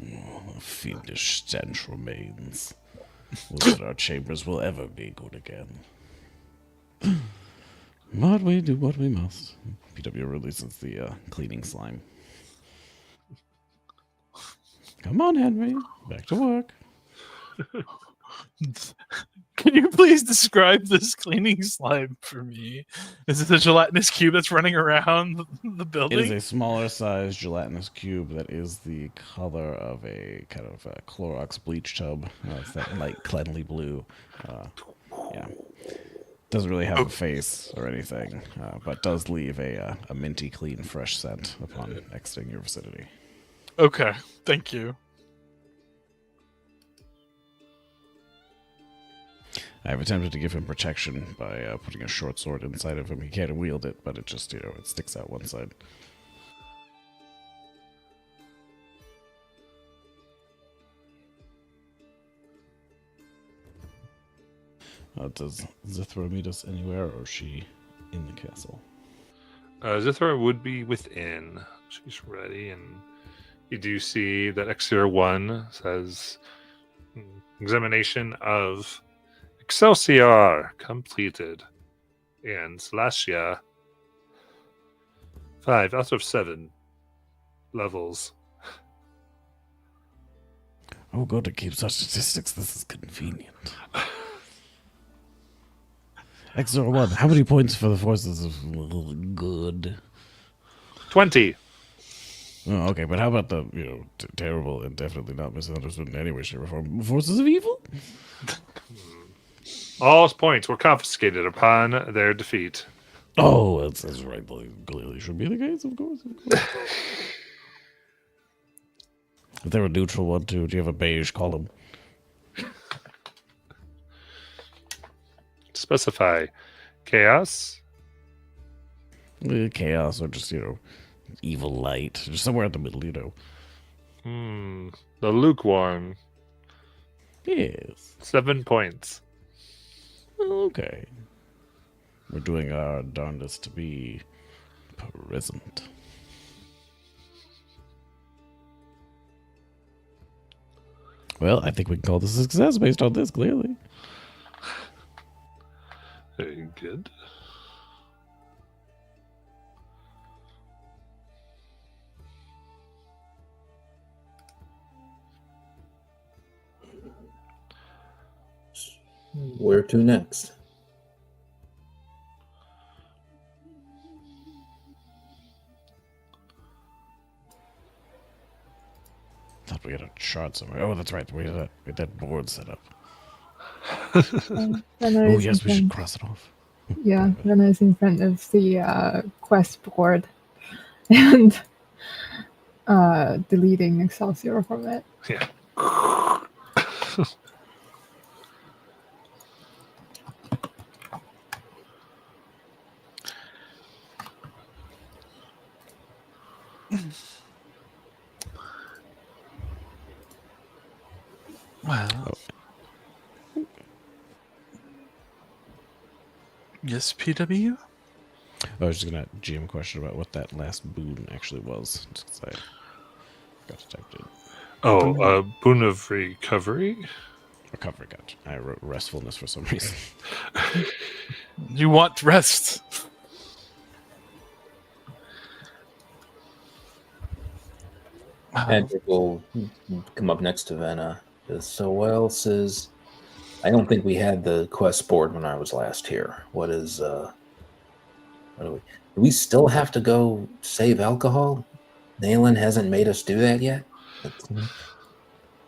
Oh, a fiendish stench remains. Would that our chambers will ever be good again. But we do what we must. PW releases the cleaning slime. Come on, Henry. Back to work. Can you please describe this cleaning slime for me? Is it a gelatinous cube that's running around the building? It is a smaller size gelatinous cube that is the color of a kind of a Clorox bleach tub. It's that light cleanly blue. Yeah. Doesn't really have a face or anything, but does leave a minty, clean, fresh scent upon exiting your vicinity. Okay, thank you. I have attempted to give him protection by putting a short sword inside of him. He can't wield it, but it just, it sticks out one side. Does Zithra meet us anywhere, or is she in the castle? Zithra would be within. She's ready, and you do see that Exterior 1 says examination of Celestia completed, and Celestia 5 out of 7 levels. Oh, good to keep such statistics. This is convenient. X01, how many points for the forces of good? 20. Oh, okay, but how about the, terrible and definitely not misunderstood in any way, shape, or form forces of evil? All points were confiscated upon their defeat. Oh, that's right. Clearly should be the case, of course. If they're a neutral one too, do you have a beige column? Specify chaos. Chaos or just, evil light. Just somewhere in the middle, The lukewarm. Yes. 7 points. Okay. We're doing our darndest to be present. Well, I think we can call this a success based on this, clearly. Very good. Where to next? Thought we had a chart somewhere. Oh, that's right. We had that board set up. Rena Oh, is yes, in we should front- cross it off. Yeah, Rena is in front of the quest board and deleting Excelsior from it. Yeah. Well. Yes, PW? I was just going to GM a question about what that last boon actually was. Just 'cause I got to type it. Oh, boon of recovery. Recovery, gotcha. I wrote restfulness for some reason. You want rest. Patrick will come up next to Venna. So what else is... I don't think we had the quest board when I was last here. What is... What do we still have to go save alcohol? Nayland hasn't made us do that yet?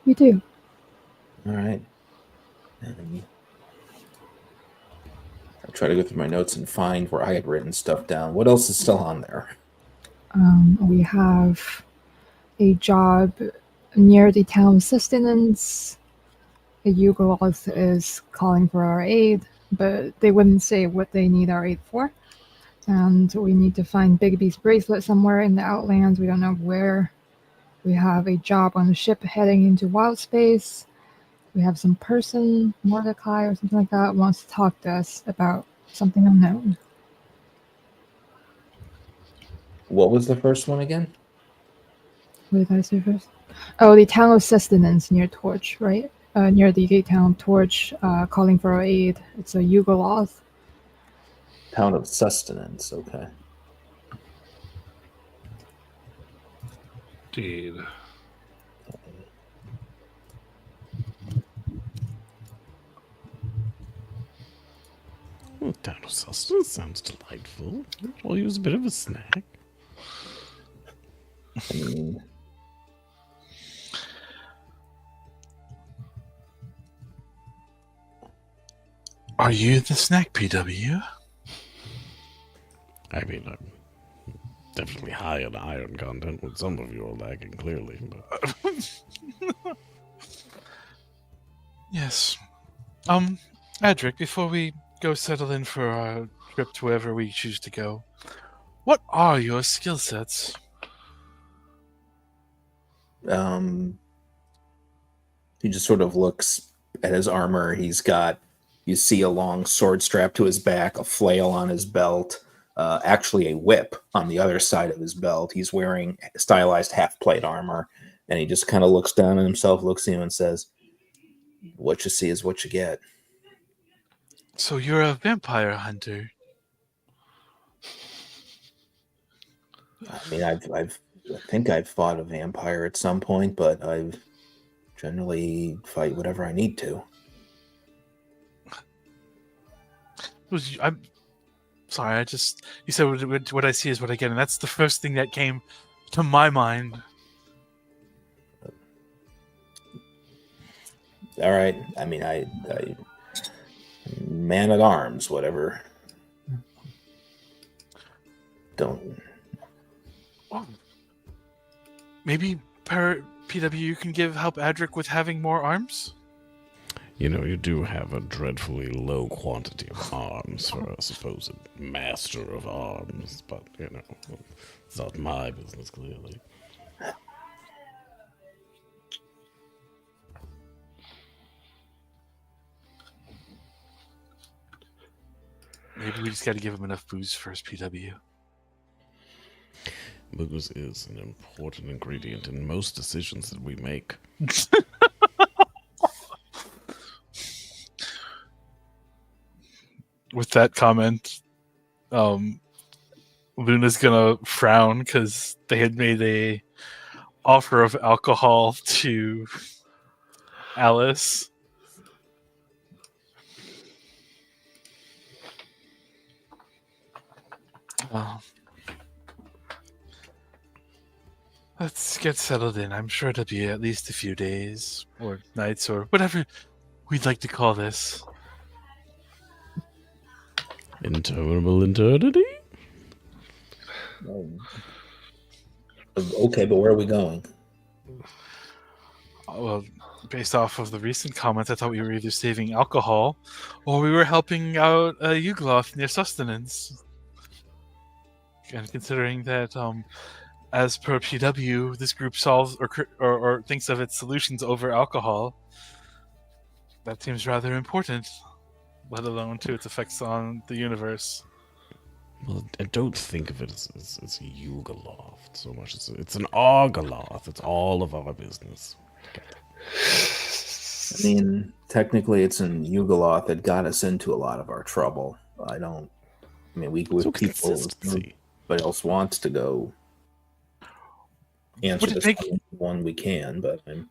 We do. All right. I'll try to go through my notes and find where I had written stuff down. What else is still on there? We have a job near the town sustenance. A Yugoloth is calling for our aid, but they wouldn't say what they need our aid for. And we need to find Bigby's bracelet somewhere in the Outlands. We don't know where. We have a job on a ship heading into wild space. We have some person, Mordecai or something like that, wants to talk to us about something unknown. What was the first one again? What did I say first? Oh, the town of sustenance near Torch, right? Near the gate town of Torch, calling for our aid. It's a Yugoloth. Town of Sustenance, okay. Indeed. Oh, town of sustenance sounds delightful. I'll use a bit of a snack. I mean, Are you the snack, PW? I mean, I'm definitely high in iron content, what some of you are lacking, clearly. But Yes. Adric, before we go settle in for our trip to wherever we choose to go, what are your skill sets? he just sort of looks at his armor. He's got, you see a long sword strapped to his back, a flail on his belt, actually a whip on the other side of his belt. He's wearing stylized half-plate armor, and he just kind of looks down at himself, looks at you, and says, "What you see is what you get." So you're a vampire hunter. I mean, I think I've fought a vampire at some point, but I've generally fight whatever I need to. I'm sorry, you said what I see is what I get, and that's the first thing that came to my mind. All right. I mean, I man at arms, whatever. Don't. Oh. Maybe PW, you can help Adric with having more arms? You know, you do have a dreadfully low quantity of arms for a supposed master of arms, but, you know, it's not my business, clearly. Maybe we just got to give him enough booze first, PW. Booze is an important ingredient in most decisions that we make. With that comment, Luna's gonna frown because they had made a offer of alcohol to Alice. Let's get settled in. I'm sure it'll be at least a few days or nights or whatever we'd like to call this. Interminable eternity? Okay, but where are we going? Well, based off of the recent comments, I thought we were either saving alcohol or we were helping out Yugloth in their sustenance. And considering that, as per PW, this group solves or thinks of its solutions over alcohol, that seems rather important, let alone to its effects on the universe. Well, I don't think of it as Yugoloth so much. It's an Argoloth. It's all of our business. I mean, technically, it's in Yugoloth that got us into a lot of our trouble. We with So people. consistency. Everybody else wants to go answer Would it this make- one we can, but I'm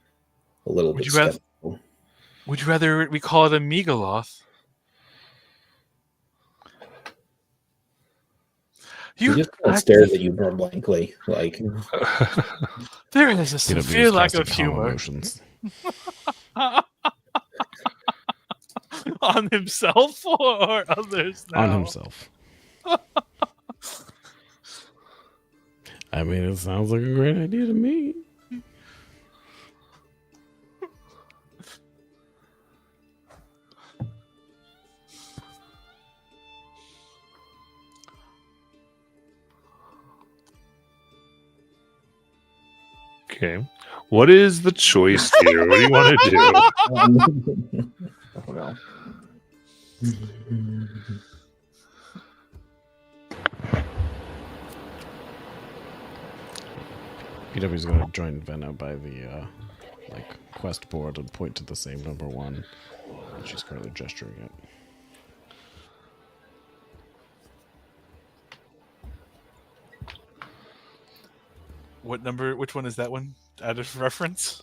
a little Would bit you rather- skeptical. Would you rather we call it a Megaloth? You just stares at you more blankly, like There is a severe lack of humor Emotions. on himself or others now. On himself. I mean, it sounds like a great idea to me. Okay. What is the choice here? What do you want to do? oh no. PW's gonna join Venna by the quest board and point to the same number 1 that she's currently gesturing at. What number? Which one is that one? Out of reference?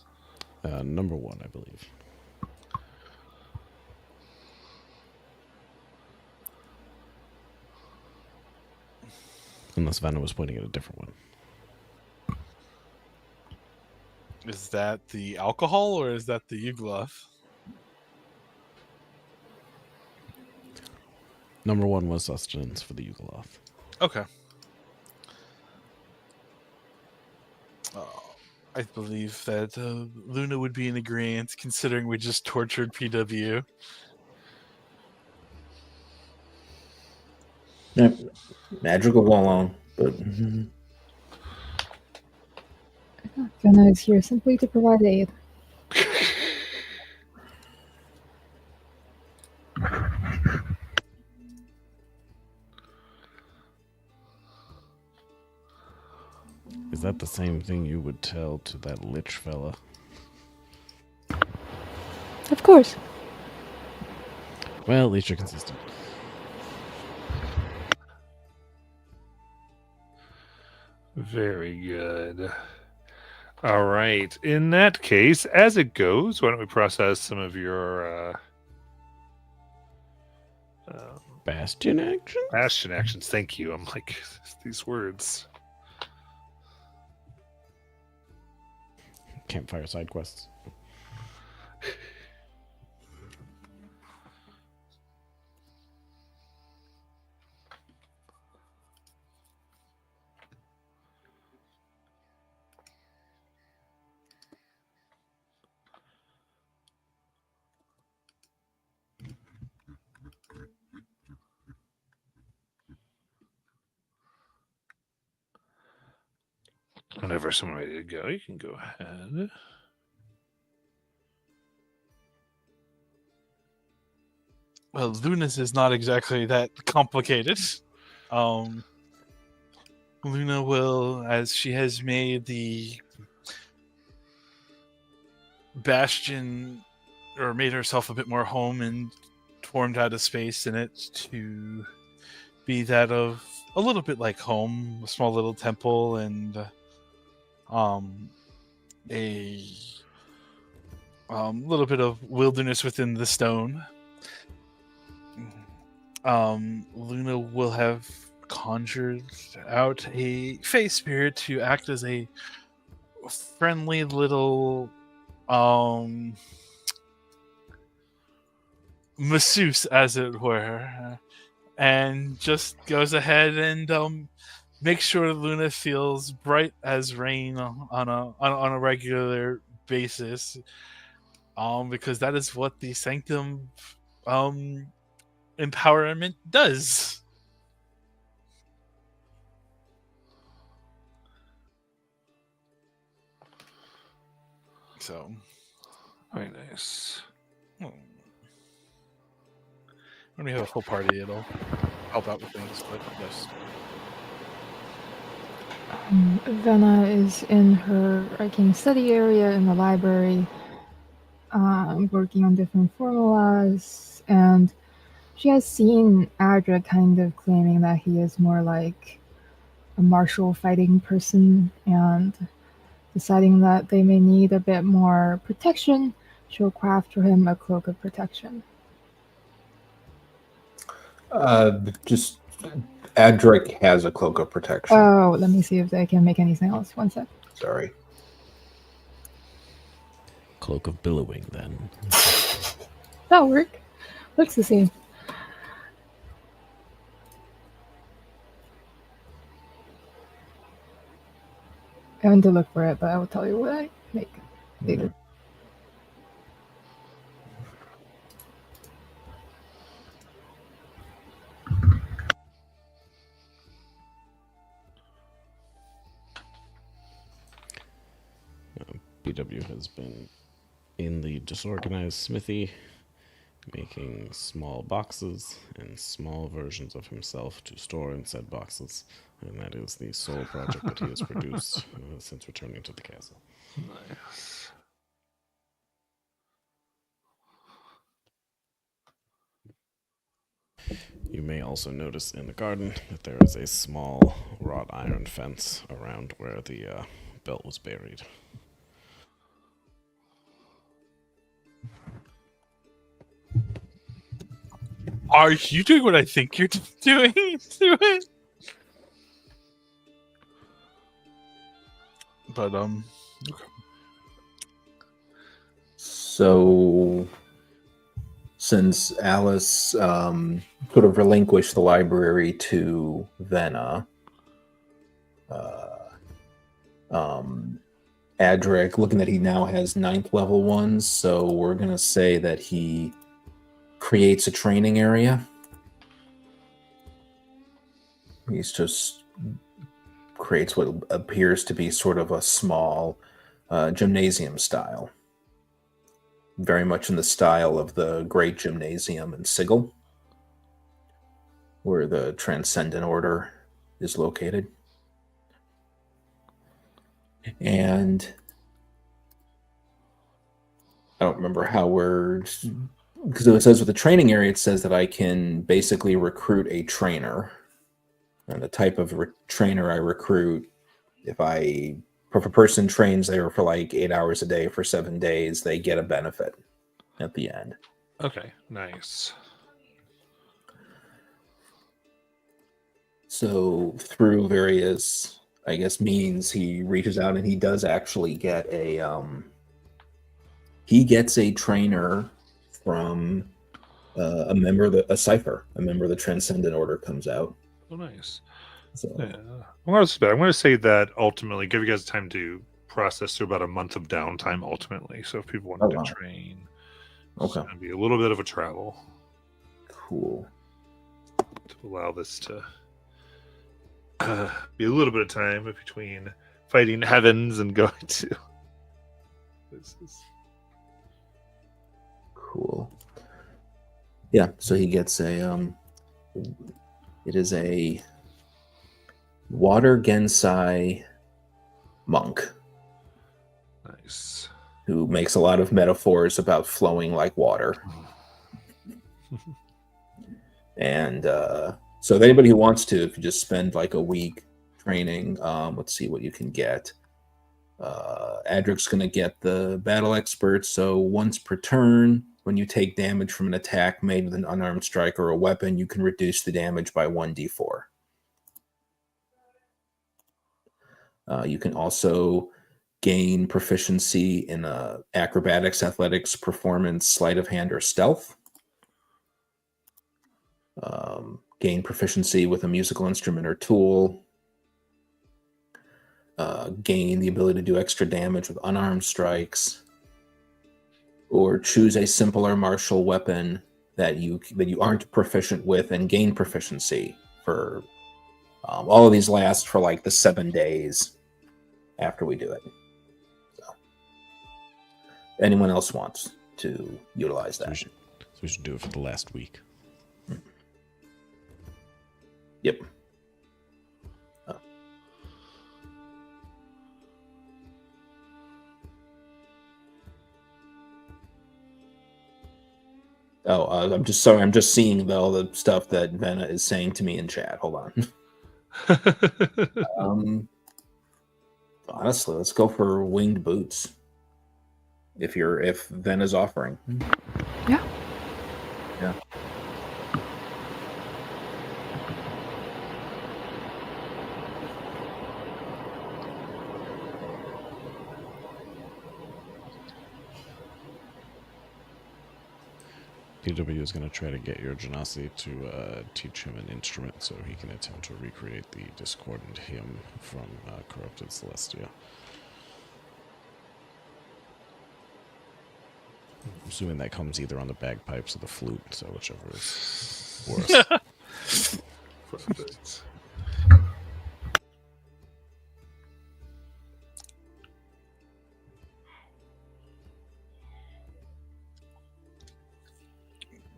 Number 1, I believe. Unless Venna was pointing at a different one. Is that the alcohol or is that the Yugloth? Number 1 was sustenance for the Yugoloth. Okay. I believe that Luna would be in agreement, considering we just tortured PW. Magic will go along, but Venna is here simply to provide aid. Is that the same thing you would tell to that lich fella? Of course. Well, at least you're consistent. Very good. All right. In that case, as it goes, why don't we process some of your Bastion action? bastion actions? Thank you. I'm like, these words. Campfire side quests. Whenever someone ready to go, you can go ahead. Well, Luna's is not exactly that complicated. Luna will, as she has made the bastion, or made herself a bit more home and formed out of space in it to be that of a little bit like home, a small little temple, and a little bit of wilderness within the stone. Luna will have conjured out a face spirit to act as a friendly little masseuse, as it were, and just goes ahead and makes sure Luna feels bright as rain on a regular basis, because that is what the Sanctum empowerment does. So, Very nice. when we have a full party, it'll help out with things, but yes. Venna is in her writing study area in the library, working on different formulas, and she has seen Adra kind of claiming that he is more like a martial fighting person, and deciding that they may need a bit more protection, she'll craft for him a cloak of protection. Just Adric has a cloak of protection. Oh, let me see if they can make any sounds. One sec. Sorry. Cloak of billowing, then. That'll work. Looks the same. I haven't to look for it, but I will tell you what I make later. BW has been in the disorganized smithy, making small boxes and small versions of himself to store in said boxes. And that is the sole project that he has produced since returning to the castle. Nice. You may also notice in the garden that there is a small wrought iron fence around where the belt was buried. Are you doing what I think you're doing to it? But okay. So, since Alice sort of relinquished the library to Venna, Adric, looking that he now has 9th level ones, so we're going to say that he creates a training area. He's just creates what appears to be sort of a small gymnasium style. Very much in the style of the Great Gymnasium in Sigil, where the Transcendent Order is located. And I don't remember how because it says with the training area, it says that I can basically recruit a trainer. And the type of trainer I recruit, if a person trains there for like 8 hours a day for 7 days, they get a benefit at the end. Okay, nice. So through various, I guess, means, he reaches out and he does actually get he gets a trainer from a member of a cipher. A member of the Transcendent Order comes out. Oh, nice. So, Yeah. I'm going to say that ultimately, give you guys time to process through about a month of downtime ultimately. So if people wanted to train, it's going to be a little bit of a travel. Cool. To allow this to be a little bit of time between fighting heavens and going to. This is... Cool. Yeah, so he gets a it is a water Gensai monk Nice. who makes a lot of metaphors about flowing like water. And so if anybody who wants to, if you just spend like a week training, let's see what you can get. Adric's going to get the battle expert, so once per turn, when you take damage from an attack made with an unarmed strike or a weapon, you can reduce the damage by 1d4. You can also gain proficiency in acrobatics, athletics, performance, sleight of hand, or stealth. Gain proficiency with a musical instrument or tool. Gain the ability to do extra damage with unarmed strikes. Or choose a simpler martial weapon that you aren't proficient with and gain proficiency for. All of these last for like the 7 days after we do it. So, anyone else wants to utilize that? So we should do it for the last week. Yep. I'm just sorry. I'm just seeing all the stuff that Venna is saying to me in chat. Hold on. Honestly, let's go for winged boots. If Venna's offering. Yeah. Yeah. PW is going to try to get your Genasi to teach him an instrument so he can attempt to recreate the discordant hymn from Corrupted Celestia. I'm assuming that comes either on the bagpipes or the flute, so whichever is worse. Perfect.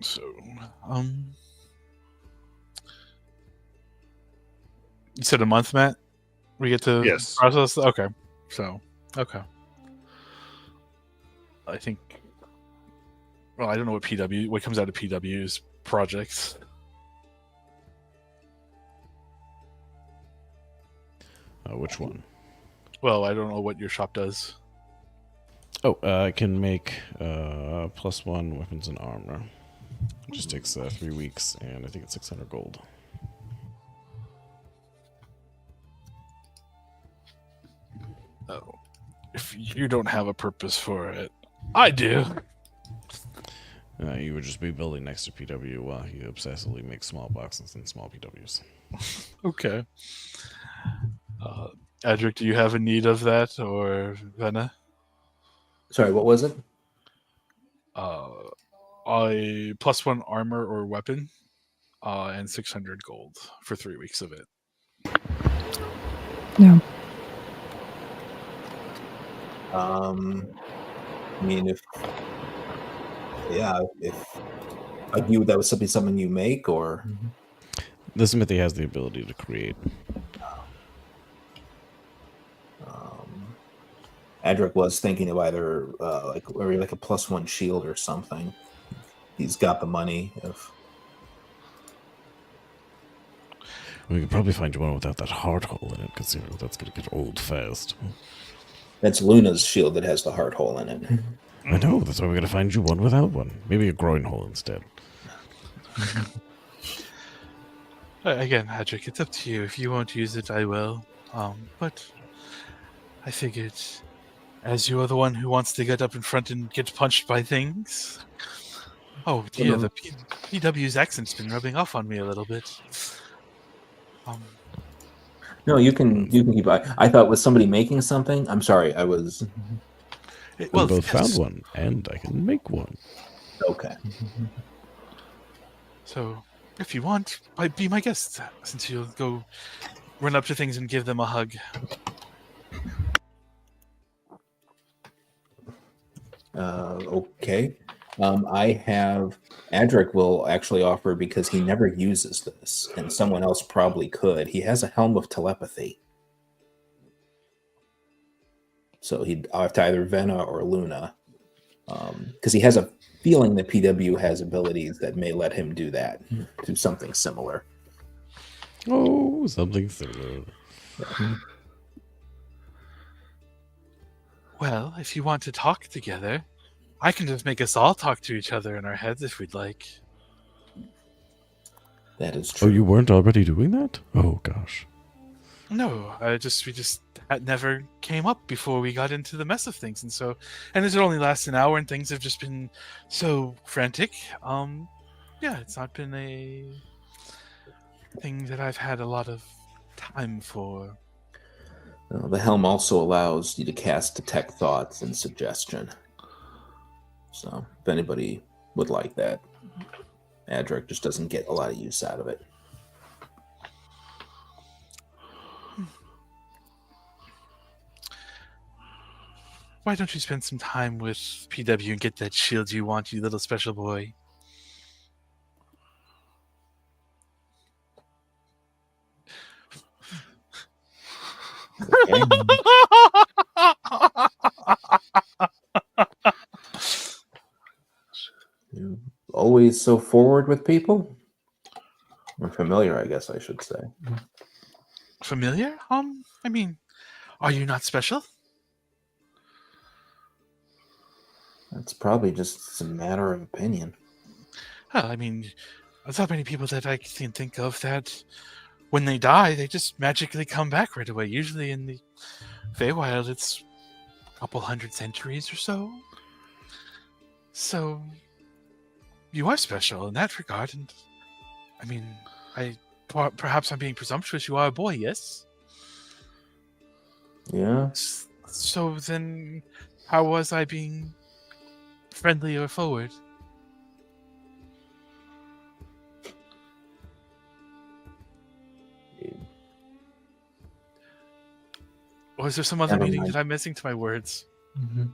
So, you said a month, Matt? We get to Yes. process? Okay. So, okay. I think, well, I don't know what comes out of PW's projects. Which one? Well, I don't know what your shop does. Oh, I can make +1 weapons and armor. It just takes 3 weeks, and I think it's 600 gold. Oh, if you don't have a purpose for it, I do. You would just be building next to PW while he obsessively makes small boxes and small PWs. Okay. Edric, do you have a need of that, or Venna? Sorry, what was it? A +1 armor or weapon, and 600 gold for 3 weeks of it. No. I mean, if that was something you make, or The smithy has the ability to create. Adric was thinking of either like a +1 shield or something. He's got the money. We could probably find you one without that heart hole in it, because that's going to get old fast. That's Luna's shield that has the heart hole in it. I know, that's why we're going to find you one without one. Maybe a groin hole instead. Again, Edric, it's up to you. If you won't use it, I will. But I figured, as you are the one who wants to get up in front and get punched by things. Oh dear, the PW's accent's been rubbing off on me a little bit. No, you can keep. I thought, was somebody making something? I'm sorry, I was. We both found one, and I can make one. Okay. So, if you want, be my guest, since you'll go run up to things and give them a hug. Okay. I have Adric will actually offer because he never uses this, and someone else probably could. He has a helm of telepathy. So he'd have to either Vena or Luna. Because he has a feeling that PW has abilities that may let him do that, do something similar. Oh, something similar. Well, if you want to talk together, I can just make us all talk to each other in our heads if we'd like. That is Oh, true. you weren't already doing that? Oh gosh. No, we just that never came up before we got into the mess of things, and as it only lasts an hour and things have just been so frantic. Yeah, it's not been a thing that I've had a lot of time for. The helm also allows you to cast detect thoughts and suggestion. So if anybody would like that, Adric just doesn't get a lot of use out of it. Why don't you spend some time with PW and get that shield you want, you little special boy? Okay. You're always so forward with people? Or familiar, I guess I should say. Familiar? I mean, are you not special? That's probably just a matter of opinion. Well, I mean, there's not many people that I can think of that when they die, they just magically come back right away. Usually in the Feywild, it's a couple hundred centuries or so. So, you are special in that regard. And, I mean, perhaps I'm being presumptuous. You are a boy, yes? Yeah. So then, how was I being friendly or forward? Or is there some other Never meaning mind. that I'm missing to my words? Mm-hmm.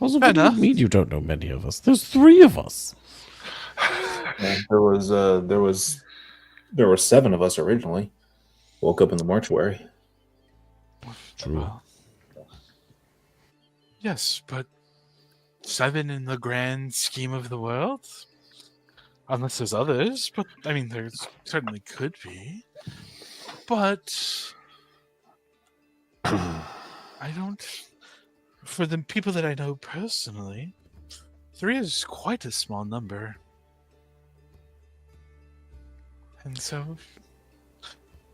Also, Fair what do you enough. mean you don't know many of us? There's 3 of us. Yeah, there were 7 of us originally. Woke up in the mortuary. True. Well, yes, but 7 in the grand scheme of the world? Unless there's others, but I mean, there certainly could be. But I don't. For the people that I know personally, 3 is quite a small number. And so,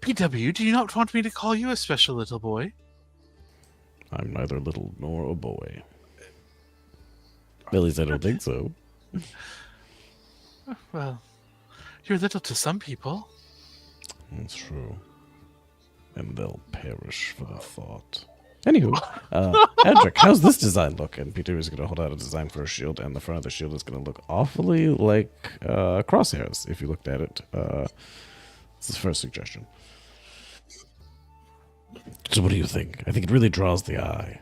PW, do you not want me to call you a special little boy? I'm neither little nor a boy. At least I don't think so. Well, you're little to some people. That's true. And they'll perish for the thought. Anywho, Edric, how's this design look? And Peter is going to hold out a design for a shield, and the front of the shield is going to look awfully like crosshairs, if you looked at it. This is the first suggestion. So what do you think? I think it really draws the eye.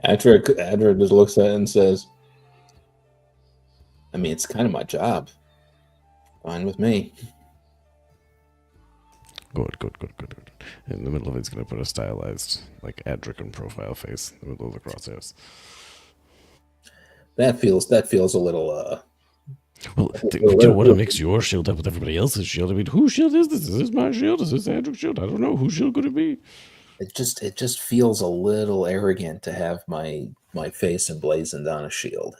Adric just looks at it and says, I mean, it's kind of my job. Fine with me. Good. In the middle of it, he's going to put a stylized, like, Adrican profile face in the middle of the crosshairs. That feels a little Well, you don't want to mix your shield up with everybody else's shield. I mean, whose shield is this? Is this my shield? Is this Adric's shield? I don't know. Whose shield could it be? it just feels a little arrogant to have my face emblazoned on a shield.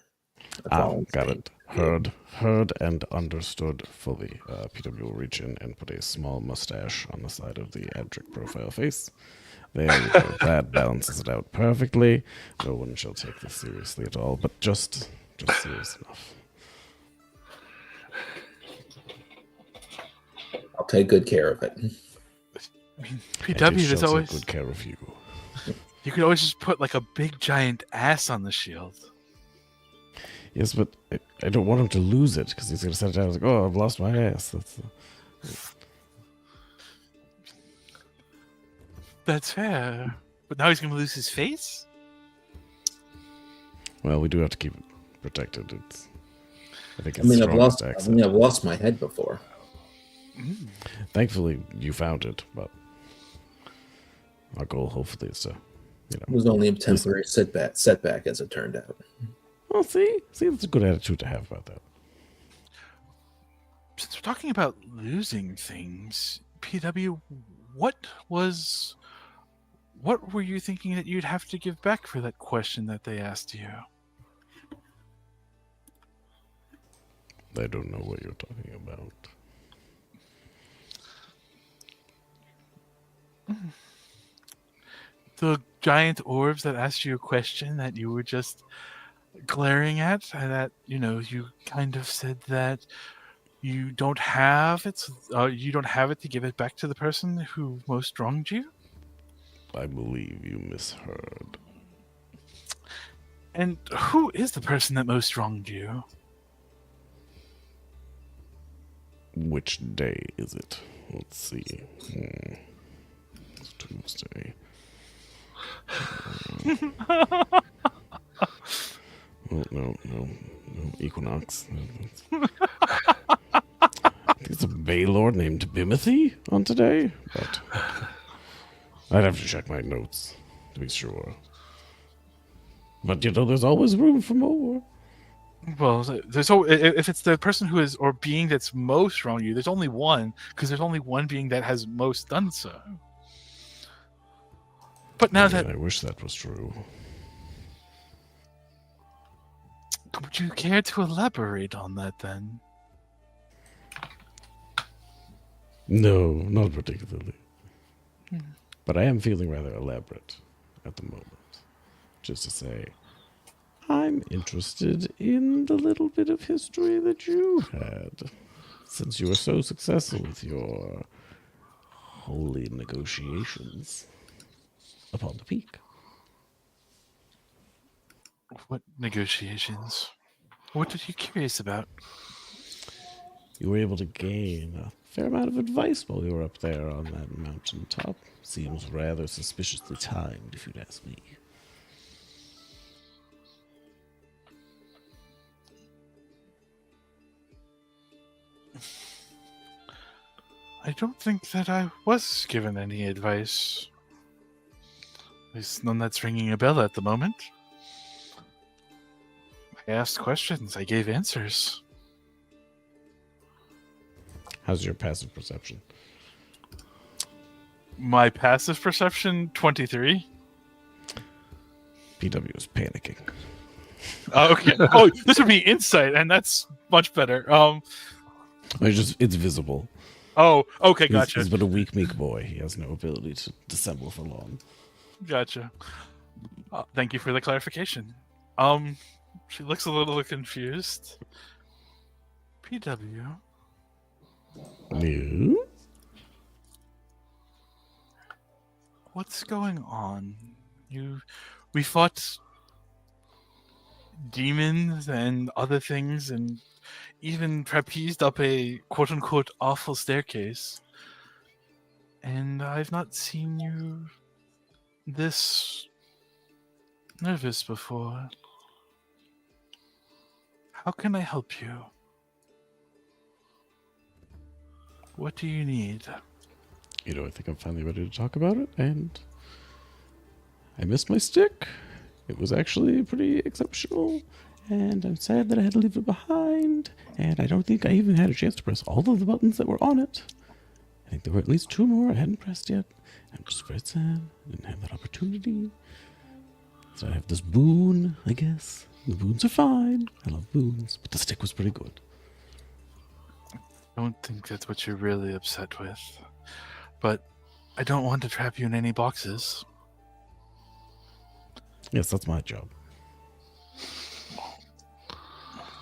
Got it. Heard and understood fully. PW will reach in and put a small mustache on the side of the Adric profile face. There we go. That balances it out perfectly. No one shall take this seriously at all, but just serious enough. I'll take good care of it. I mean, And PW, he there's shall always take good care of you. You could always just put like a big giant ass on the shield. Yes, but I don't want him to lose it because he's going to set it down. Like, oh, I've lost my ass. That's fair. But now he's going to lose his face? Well, we do have to keep it protected. I think I it's mean, the I've strongest lost. I accent. mean, I've lost my head before. Thankfully, you found it, but our goal, hopefully, is to, It was only a temporary setback, as it turned out. Well, see, that's a good attitude to have about that. Since we're talking about losing things, PW, what were you thinking that you'd have to give back for that question that they asked you? I don't know what you're talking about. The giant orbs that asked you a question that you were just glaring at, and that, you kind of said that you don't have it. You don't have it to give it back to the person who most wronged you. I believe you misheard. And who is the person that most wronged you? Which day is it? Let's see. It's Tuesday. Oh, no. Equinox. I think it's a Bay Lord named Bimothy on today, but I'd have to check my notes to be sure. But there's always room for more. Well, if it's the person who is or being that's most wronged you, there's only one, because there's only one being that has most done so. But now I wish that was true. Would you care to elaborate on that then? No, not particularly. But I am feeling rather elaborate at the moment. Just to say, I'm interested in the little bit of history that you had, since you were so successful with your holy negotiations upon the peak. What negotiations? What are you curious about? You were able to gain a fair amount of advice while you were up there on that mountain top. Seems rather suspiciously timed, if you'd ask me. I don't think that I was given any advice. There's none that's ringing a bell at the moment. I asked questions. I gave answers. How's your passive perception? My passive perception, 23. PW is panicking. Okay. Oh, this would be insight, and that's much better. It's visible. Oh, okay, gotcha. He's but a weak, meek boy. He has no ability to dissemble for long. Gotcha. Thank you for the clarification. She looks a little confused. PW. Yeah? What's going on? We fought demons and other things, and even trapezed up a quote-unquote awful staircase. And I've not seen you this nervous before. How can I help you? What do you need? I think I'm finally ready to talk about it, and I missed my stick. It was actually pretty exceptional, and I'm sad that I had to leave it behind, and I don't think I even had a chance to press all of the buttons that were on it. I think there were at least 2 more I hadn't pressed yet. I'm just very sad I didn't have that opportunity. So I have this boon, I guess. The boons are fine. I love boons, but the stick was pretty good. I don't think that's what you're really upset with. But I don't want to trap you in any boxes. Yes, that's my job.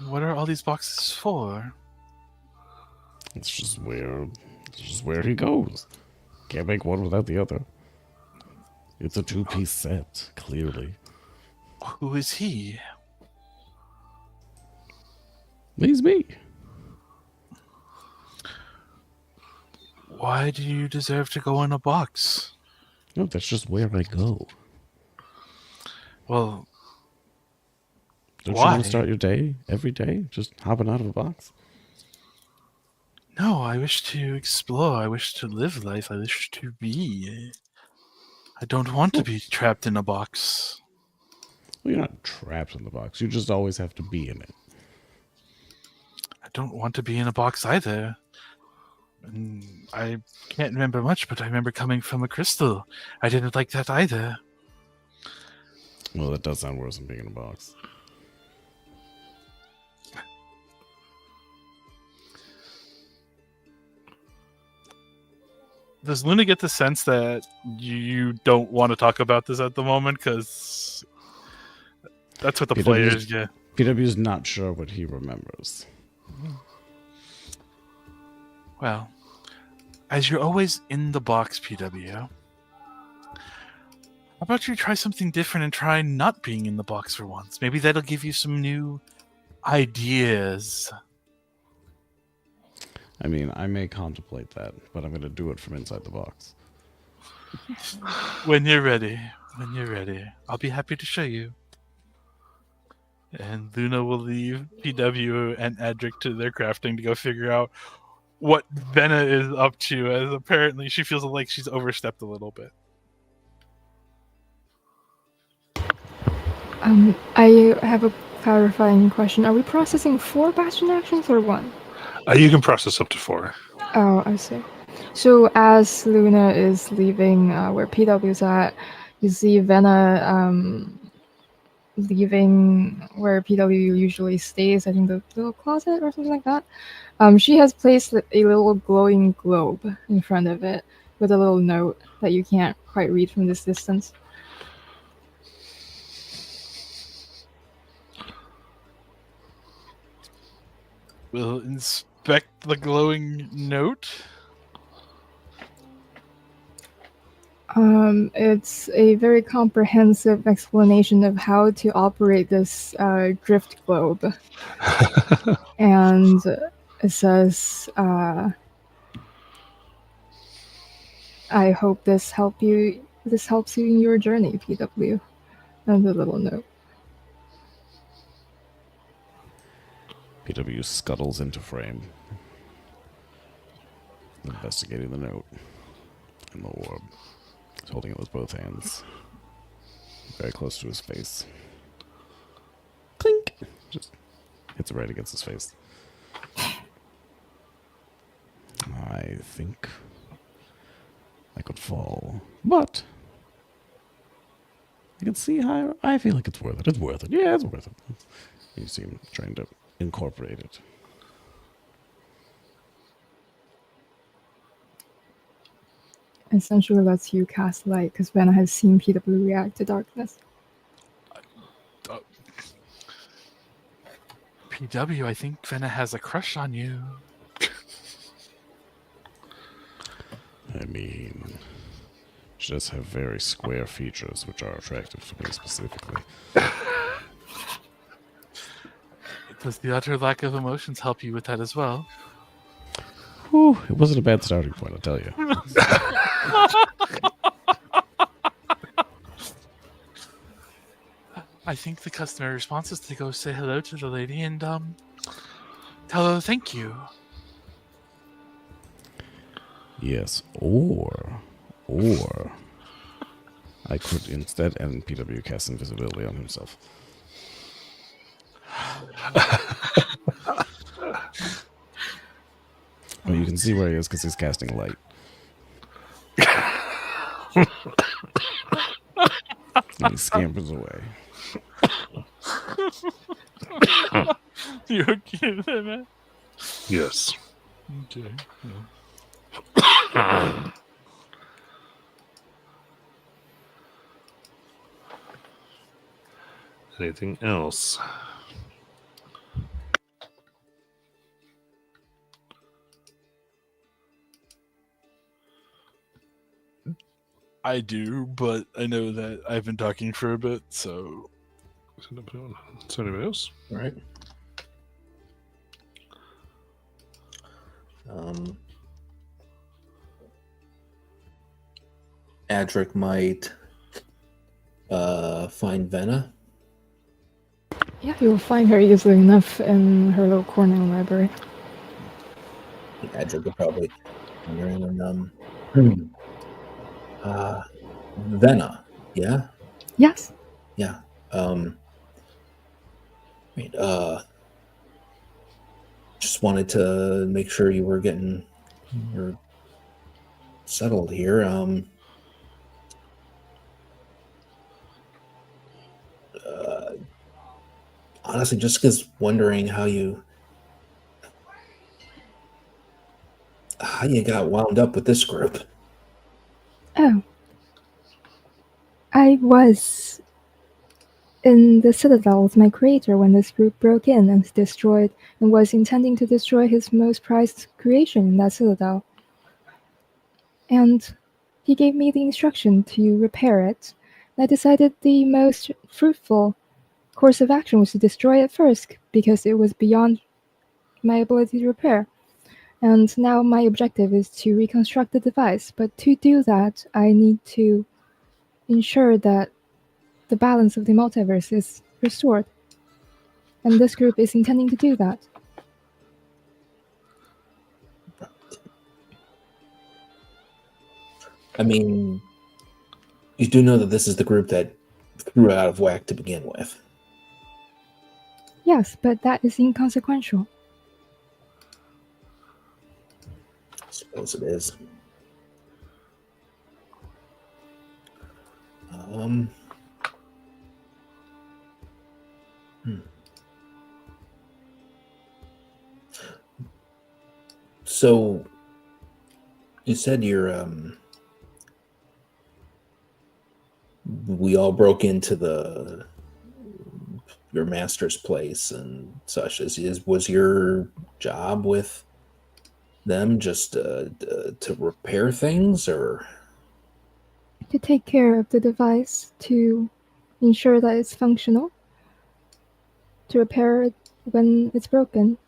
What are all these boxes for? It's just where he goes. Can't make one without the other. It's a two-piece set, clearly. Who is he? He's me. Why do you deserve to go in a box? No, that's just where I go. Well, Don't you why? want to start your day every day just hopping out of a box? No, I wish to explore. I wish to live life. I wish to be. I don't want to be trapped in a box. Well, you're not trapped in the box. You just always have to be in it. I don't want to be in a box either. I can't remember much, but I remember coming from a crystal. I didn't like that either. Well, that does sound worse than being in a box. Does Luna get the sense that you don't want to talk about this at the moment? Because that's what the players get. PW is not sure what he remembers. Well, as you're always in the box, PW, how about you try something different and try not being in the box for once? Maybe that'll give you some new ideas. I mean, I may contemplate that, but I'm going to do it from inside the box. When you're ready. When you're ready. I'll be happy to show you. And Luna will leave PW and Edric to their crafting to go figure out what Venna is up to, as apparently she feels like she's overstepped a little bit. I have a clarifying question. Are we processing 4 Bastion actions or 1? You can process up to 4. Oh, I see. So as Luna is leaving where PW's at, you see Venna leaving where PW usually stays, I think the little closet or something like that. She has placed a little glowing globe in front of it with a little note that you can't quite read from this distance. We'll inspect the glowing note. It's a very comprehensive explanation of how to operate this drift globe. And it says, I hope this helps you in your journey, PW. And a little note. PW scuttles into frame, investigating the note and the orb. He's holding it with both hands, very close to his face. Clink! Just hits it right against his face. I think I could fall, but you can see how I feel like it's worth it. It's worth it. Yeah, it's worth it. You see him trying to incorporate it. Essentially lets you cast light because Vanna has seen PW react to darkness. PW, I think Venna has a crush on you. I mean, she does have very square features, which are attractive to me specifically. Does the utter lack of emotions help you with that as well? Whew, it wasn't a bad starting point, I'll tell you. I think the customary response is to go say hello to the lady and tell her thank you. Yes, or I could instead, and PW cast invisibility on himself. Well, you can see where he is because he's casting light. And he scampers away. You okay with that, man? Yes. Okay. Anything else? I do, but I know that I've been talking for a bit, so Is anybody else? All right. Adric might find Venna. Yeah, you'll find her easily enough in her little corner library. Adric will probably wondering when Venna, yeah? Yes. Yeah. Wait, just wanted to make sure you're settled here. Honestly, just because wondering how you got wound up with this group. Oh. I was in the Citadel with my creator when this group broke in and destroyed and was intending to destroy his most prized creation in that Citadel. And he gave me the instruction to repair it. And I decided the most fruitful course of action was to destroy it first because it was beyond my ability to repair. And now my objective is to reconstruct the device, but to do that, I need to ensure that the balance of the multiverse is restored. And this group is intending to do that. I mean, you do know that this is the group that threw it out of whack to begin with. Yes, but that is inconsequential. I suppose it is. So you said we all broke into your master's place and such. Was your job with them just to repair things, or To take care of the device, to ensure that it's functional, to repair it when it's broken,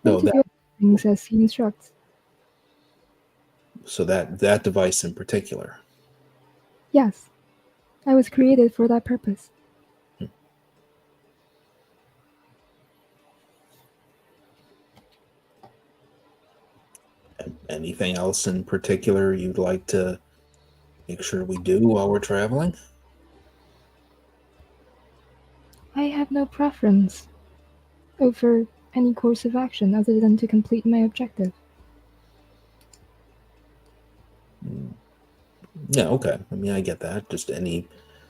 no? and to do things as he instructs. So that device in particular. Yes, I was created for that purpose. Anything else in particular you'd like to make sure we do while we're traveling? I have no preference over any course of action other than to complete my objective. Yeah, okay. I mean, I get that. Just any,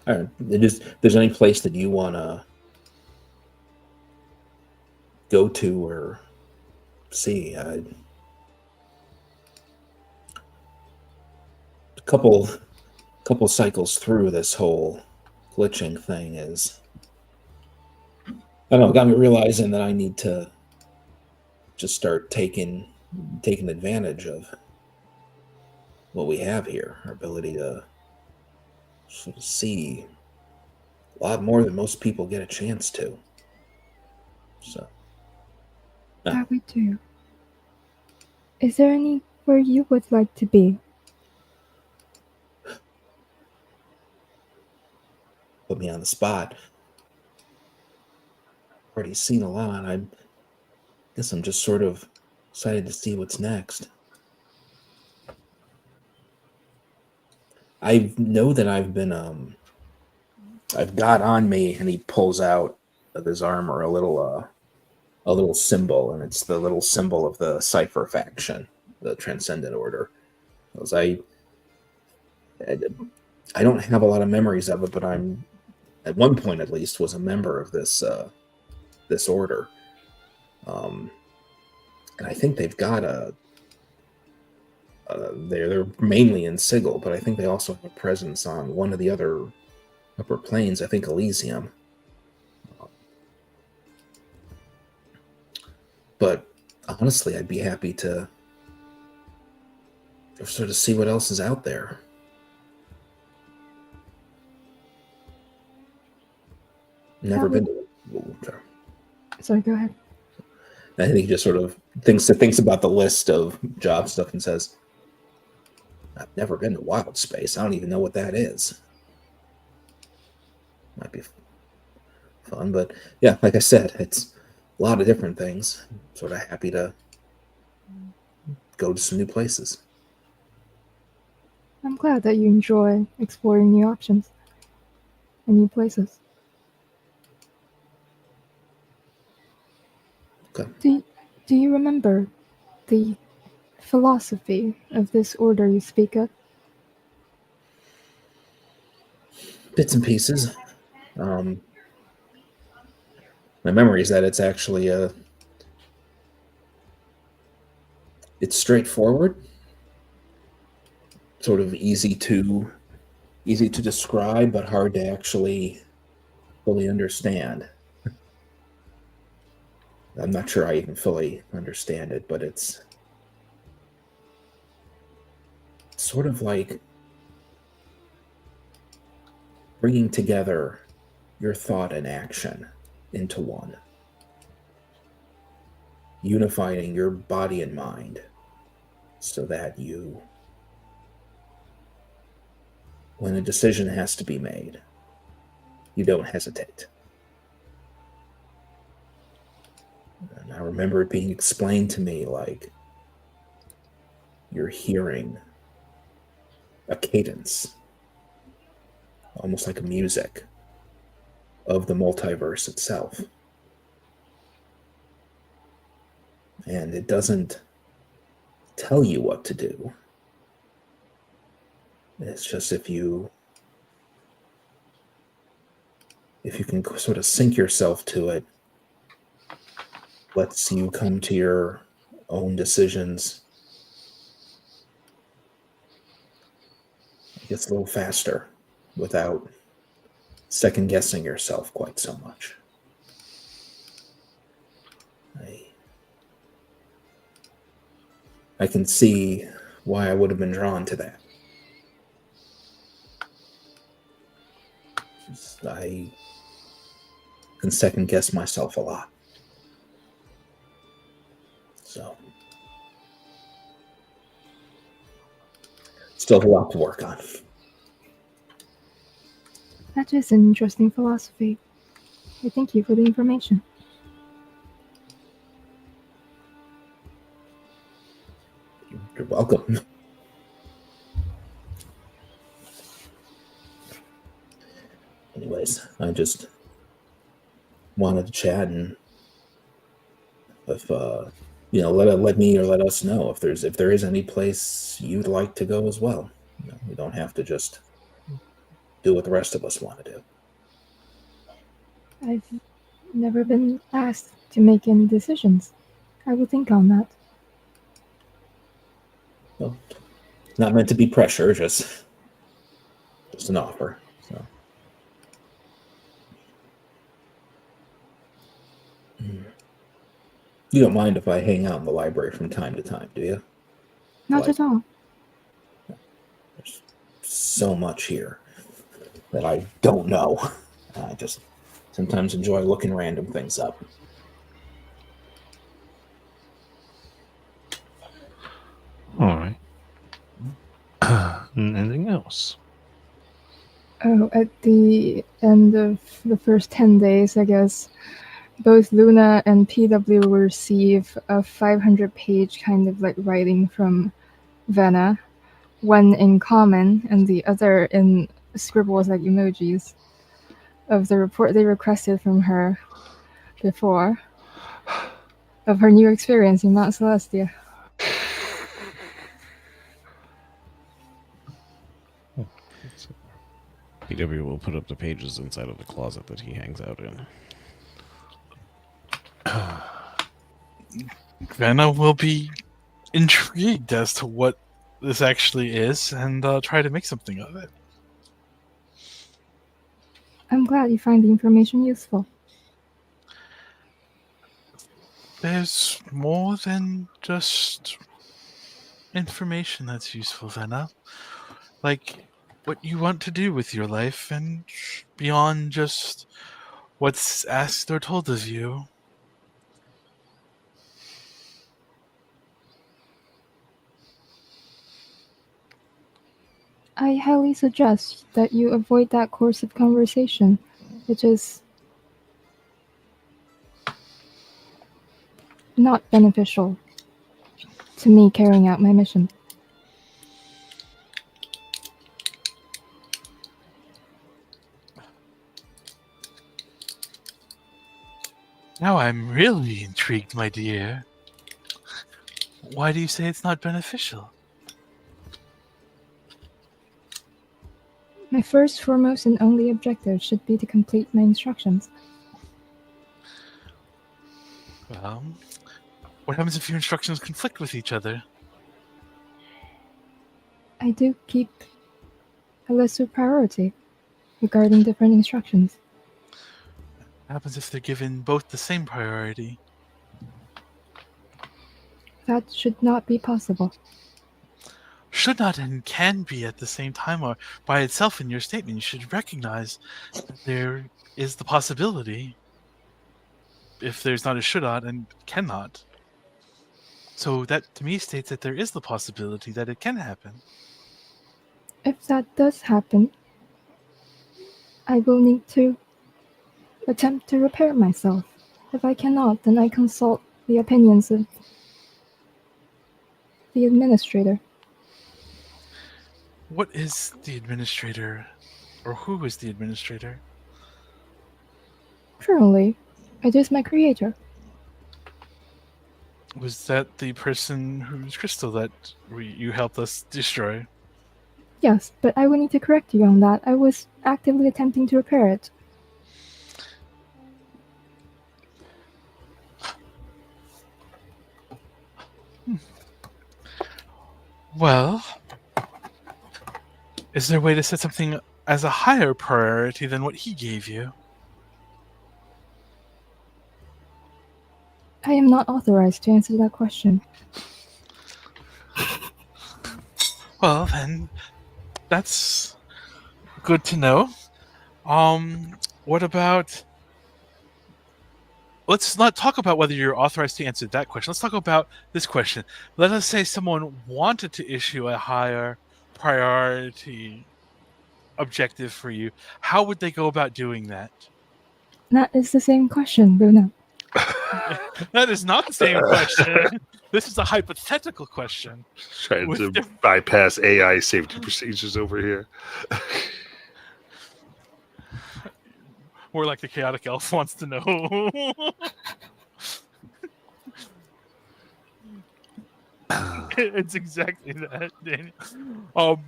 if there's any place that you want to go to or see. A couple cycles through this whole glitching thing is, I don't know, got me realizing that I need to just start taking advantage of what we have here, our ability to sort of see a lot more than most people get a chance to. So That we do. Is there anywhere you would like to be? put me on the spot. Already seen a lot. I guess I'm just sort of excited to see what's next. I know that I've got on me, and he pulls out of his armor a little symbol, and it's the little symbol of the Cipher faction, the Transcendent Order. Because I don't have a lot of memories of it, but I'm, at one point at least, was a member of this order. And I think they've got they're mainly in Sigil, but I think they also have a presence on one of the other upper planes. I think Elysium. But honestly, I'd be happy to sort of see what else is out there. Never That been to. Sorry. Sorry, go ahead. I think he just sort of thinks about the list of job stuff and says, "I've never been to wild space. I don't even know what that is." Might be fun, but yeah, like I said, it's a lot of different things. Sort of happy to go to some new places. I'm glad that you enjoy exploring new options and new places. Okay. Do you remember the philosophy of this order you speak of? Bits and pieces. My memory is that it's actually it's straightforward, sort of easy to describe, but hard to actually fully understand. I'm not sure I even fully understand it, but it's sort of like bringing together your thought and action into one, unifying your body and mind so that when a decision has to be made, you don't hesitate. And I remember it being explained to me like you're hearing a cadence, almost like a music of the multiverse itself. And it doesn't tell you what to do. It's just if you can sort of sync yourself to it, lets you come to your own decisions, I guess, a little faster without second guessing yourself quite so much. I can see why I would have been drawn to that. I can second guess myself a lot. So, still a lot to work on. That is an interesting philosophy. I thank you for the information. You're welcome. Anyways, I just wanted to chat, and if let me or let us know if there is any place you'd like to go as well. We don't have to just do what the rest of us want to do. I've never been asked to make any decisions. I will think on that. Well, not meant to be pressure, just an offer. So. You don't mind if I hang out in the library from time to time, do you? Not at all. There's so much here that I don't know. I just sometimes enjoy looking random things up. All right. Anything else? Oh, at the end of the first 10 days, I guess, both Luna and PW will receive a 500-page kind of like writing from Vanna, one in common and the other in scribbles like emojis, of the report they requested from her before, of her new experience in Mount Celestia. PW will put up the pages inside of the closet that he hangs out in. Vanna will be intrigued as to what this actually is and try to make something of it. I'm glad you find the information useful. There's more than just information that's useful, Vanna. Like what you want to do with your life and beyond just what's asked or told of you. I highly suggest that you avoid that course of conversation, which is not beneficial to me carrying out my mission. Now I'm really intrigued, my dear. Why do you say it's not beneficial? My first, foremost, and only objective should be to complete my instructions. Well, what happens if your instructions conflict with each other? I do keep a list of priority regarding different instructions. What happens if they're given both the same priority? That should not be possible. Should not and can be at the same time, or by itself in your statement. You should recognize that there is the possibility, if there's not a should not and cannot. So that to me states that there is the possibility that it can happen. If that does happen, I will need to attempt to repair myself. If I cannot, then I consult the opinions of the administrator. What is the administrator, or who is the administrator? Currently, it is my creator. Was that the person whose crystal that you helped us destroy? Yes, but I will need to correct you on that. I was actively attempting to repair it. Well, is there a way to set something as a higher priority than what he gave you? I am not authorized to answer that question. Well, then, that's good to know. What about... Let's not talk about whether you're authorized to answer that question. Let's talk about this question. Let us say someone wanted to issue a higher priority objective for you. How would they go about doing that? That is the same question, Luna. That is not the same question. This is a hypothetical question. Trying With to diff- bypass AI safety procedures over here. More like the chaotic elf wants to know. It's exactly that, Daniel.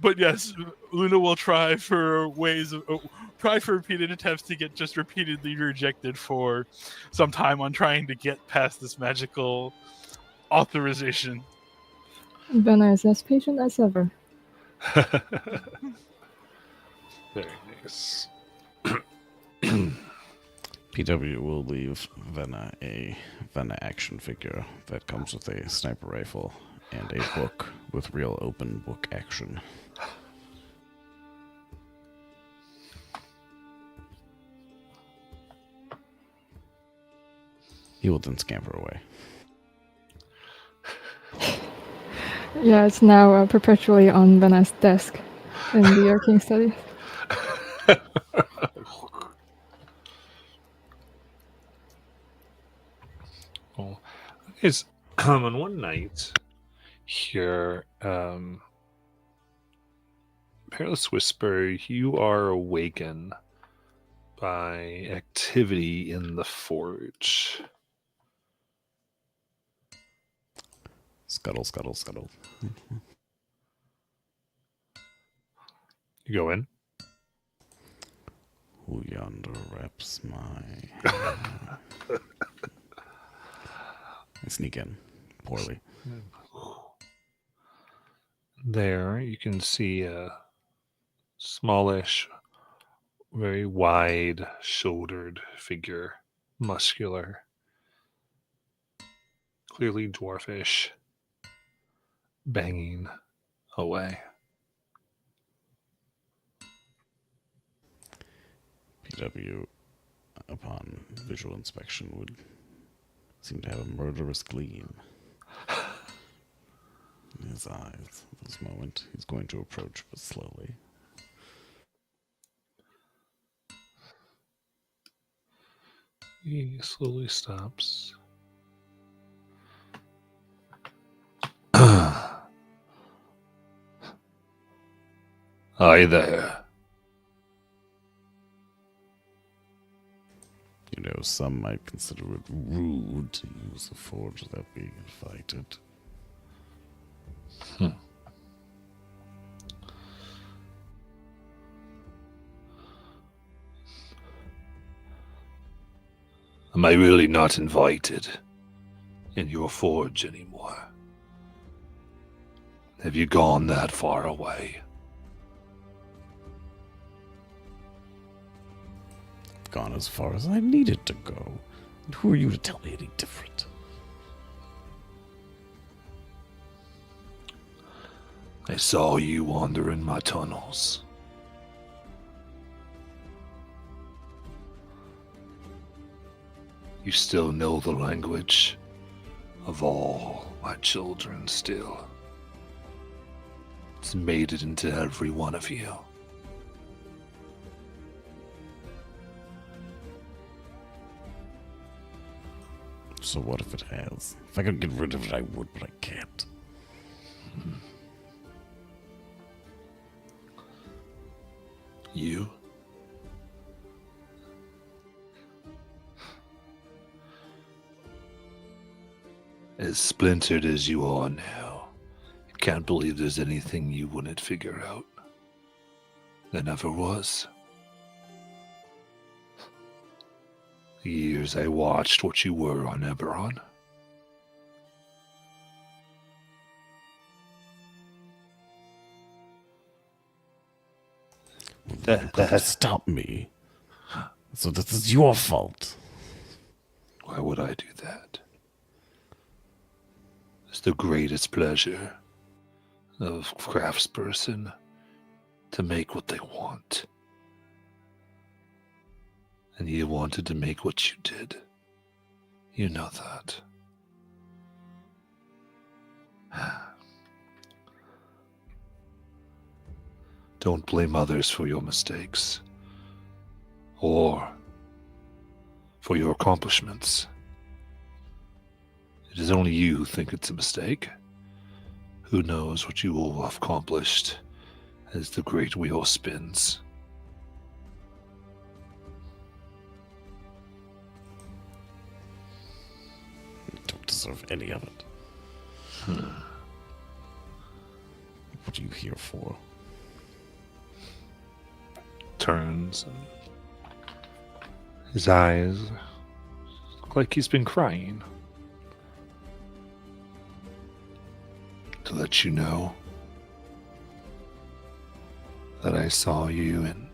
But yes, Luna will try for repeated attempts to get just repeatedly rejected for some time on trying to get past this magical authorization. Venna is as patient as ever. Very nice. PW will leave Venna a Venna action figure that comes with a sniper rifle and a book with real open book action. He will then scamper away. Yeah, it's now perpetually on Venna's desk in the arcane study. Well, is on one night here, Perilous Whisper, you are awakened by activity in the forge. Scuttle, scuttle, scuttle. You go in. Who yonder wraps my... I sneak in, poorly. There, you can see a smallish, very wide-shouldered figure, muscular, clearly dwarfish, banging away. PW upon visual inspection, would seem to have a murderous gleam in his eyes. At this moment, he's going to approach, but slowly. He slowly stops. Hi there. You know, some might consider it rude to use a forge without being invited. Am I really not invited in your forge anymore? Have you gone that far away? I've gone as far as I needed to go. And who are you to tell me any different? I saw you wander in my tunnels. You still know the language of all my children still. It's made it into every one of you. So what if it has? If I could get rid of it, I would, but I can't. You? As splintered as you are now, I can't believe there's anything you wouldn't figure out. There never was. The years I watched what you were on Eberron. That stop me. So this is your fault. Why would I do that? It's the greatest pleasure of craftsperson to make what they want. And you wanted to make what you did. You know that. Don't blame others for your mistakes or for your accomplishments. It is only you who think it's a mistake. Who knows what you will have accomplished as the great wheel spins. You don't deserve any of it. What are you here for? Turns and his eyes look like he's been crying. To let you know that I saw you and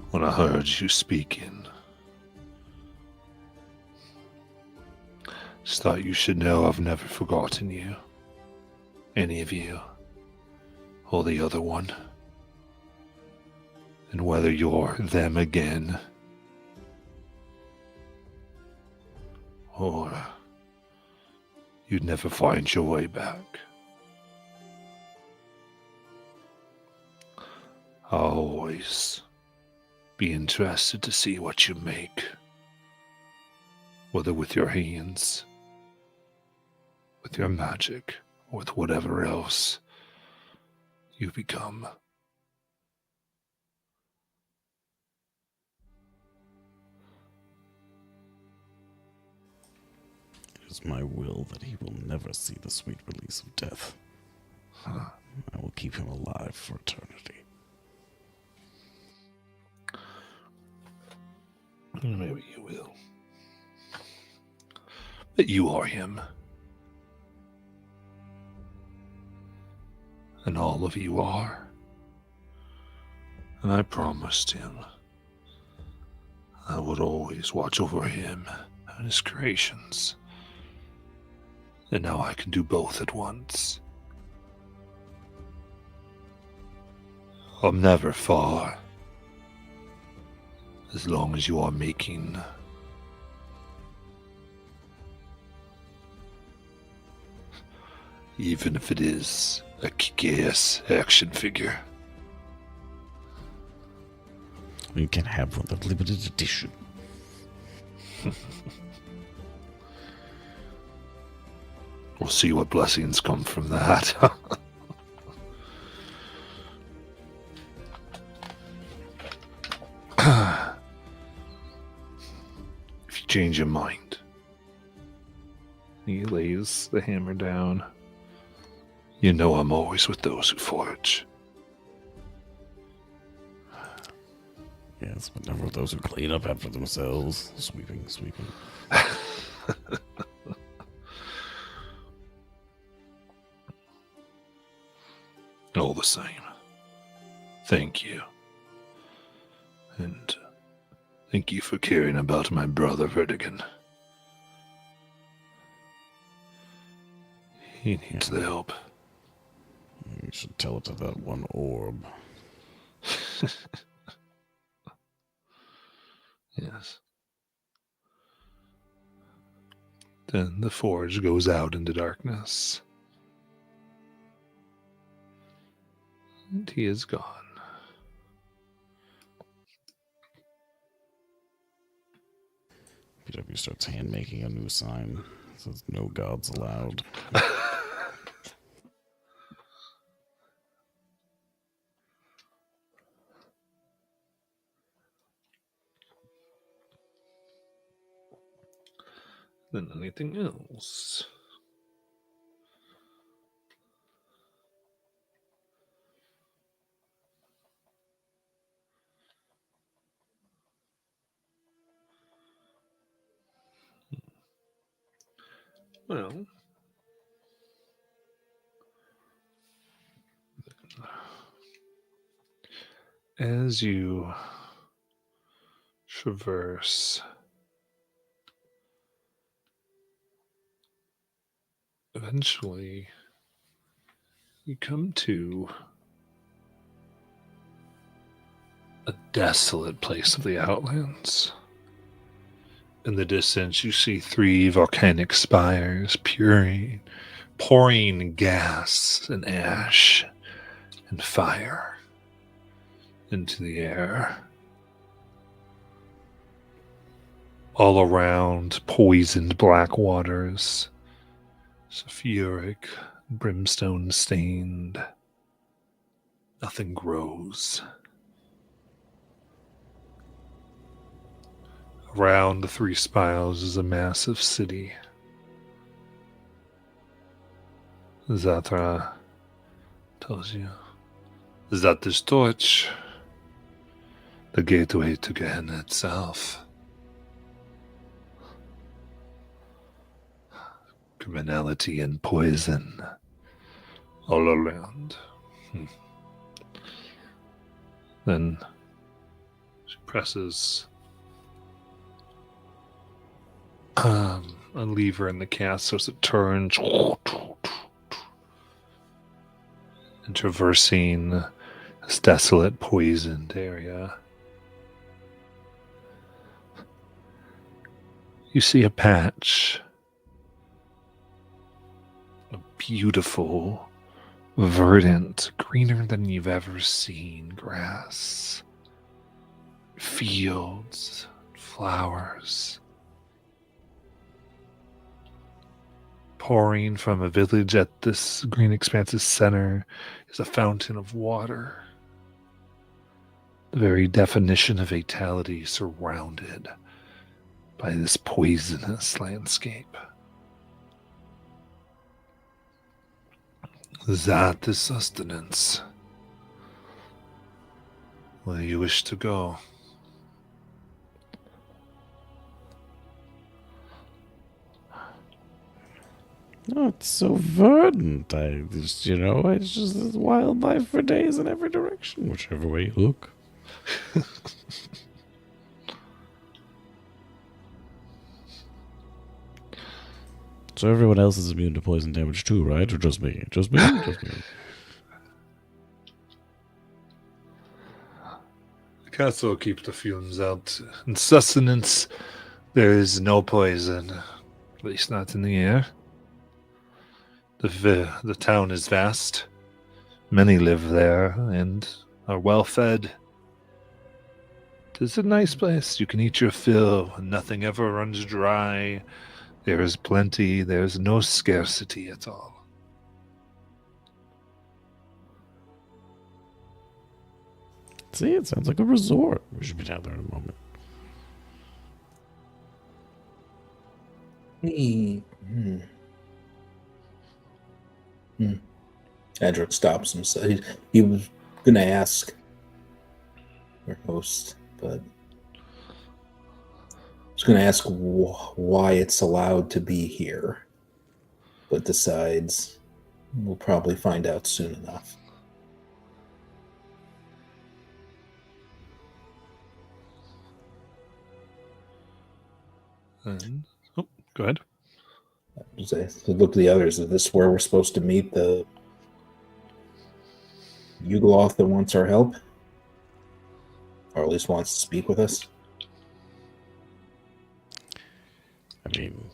when I heard you speaking, just thought you should know I've never forgotten you. Any of you. Or the other one. And whether you're them again, or you'd never find your way back. I'll always be interested to see what you make, whether with your hands, with your magic, or with whatever else you become. It is my will that he will never see the sweet release of death. I will keep him alive for eternity. Maybe you will. But you are him. And all of you are. And I promised him I would always watch over him and his creations. And now I can do both at once. I'm never far. As long as you are making even if it is a kick-ass action figure. You can have one, the limited edition. We'll see what blessings come from that. If you change your mind. He lays the hammer down. You know I'm always with those who forge. Yes, but never with those who clean up after themselves. Sweeping. All the same. Thank you. And thank you for caring about my brother Vertigan. He needs the help. You should tell it to that one orb. Yes. Then the forge goes out into darkness. And he is gone. PW starts hand making a new sign. It says no gods allowed. Then anything else? Well, as you traverse, eventually you come to a desolate place of the Outlands. In the distance, you see 3 volcanic spires pouring gas and ash and fire into the air. All around, poisoned black waters, sulfuric, brimstone stained. Nothing grows. Around the 3 spires is a massive city. Zatra tells you, that this torch, the gateway to Gehenna itself. Criminality and poison all around. Then she presses a lever in the castle as it turns and traversing this desolate, poisoned area. You see a patch of beautiful, verdant, greener than you've ever seen grass, fields, flowers. Pouring from a village at this green expanse's center is a fountain of water. The very definition of vitality surrounded by this poisonous landscape. That is sustenance. Where do you wish to go? Oh, it's so verdant. It's just wildlife for days in every direction, whichever way you look. So everyone else is immune to poison damage too, right? Or just me? Just me? Just me. castle will keep the fumes out. In sustenance, there is no poison, at least not in the air. The town is vast. Many live there and are well fed. It is a nice place. You can eat your fill, and nothing ever runs dry. There is plenty. There is no scarcity at all. See, it sounds like a resort. We should be down there in a moment. Edric stops himself. He was going to ask our host, but was going to ask why it's allowed to be here, but decides we'll probably find out soon enough. And, oh, go ahead. So look to the others. Is this where we're supposed to meet the Yugoloth that wants our help? Or at least wants to speak with us? I mean,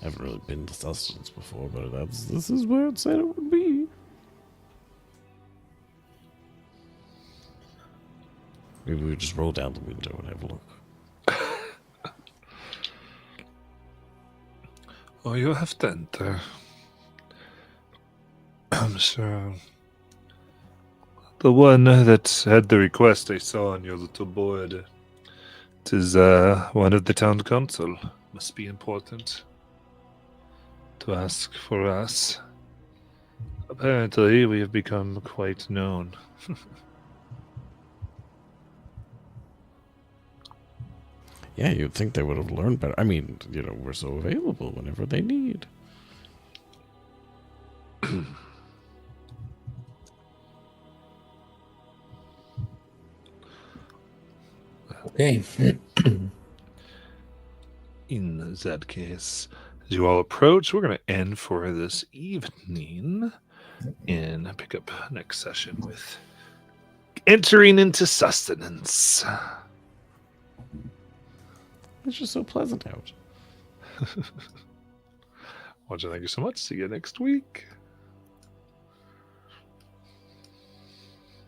I haven't really been to Sustenance before, but this is where it said it would be. Maybe we just roll down the window and have a look. Oh, you have to enter. I'm sure. The one that had the request I saw on your little board. It is one of the town council. Must be important to ask for us. Apparently, we have become quite known. Yeah, you'd think they would have learned better. I mean, we're so available whenever they need. Okay. In that case, as you all approach, we're going to end for this evening and pick up next session with entering into sustenance. It's just so pleasant out. Well, thank you so much. See you next week.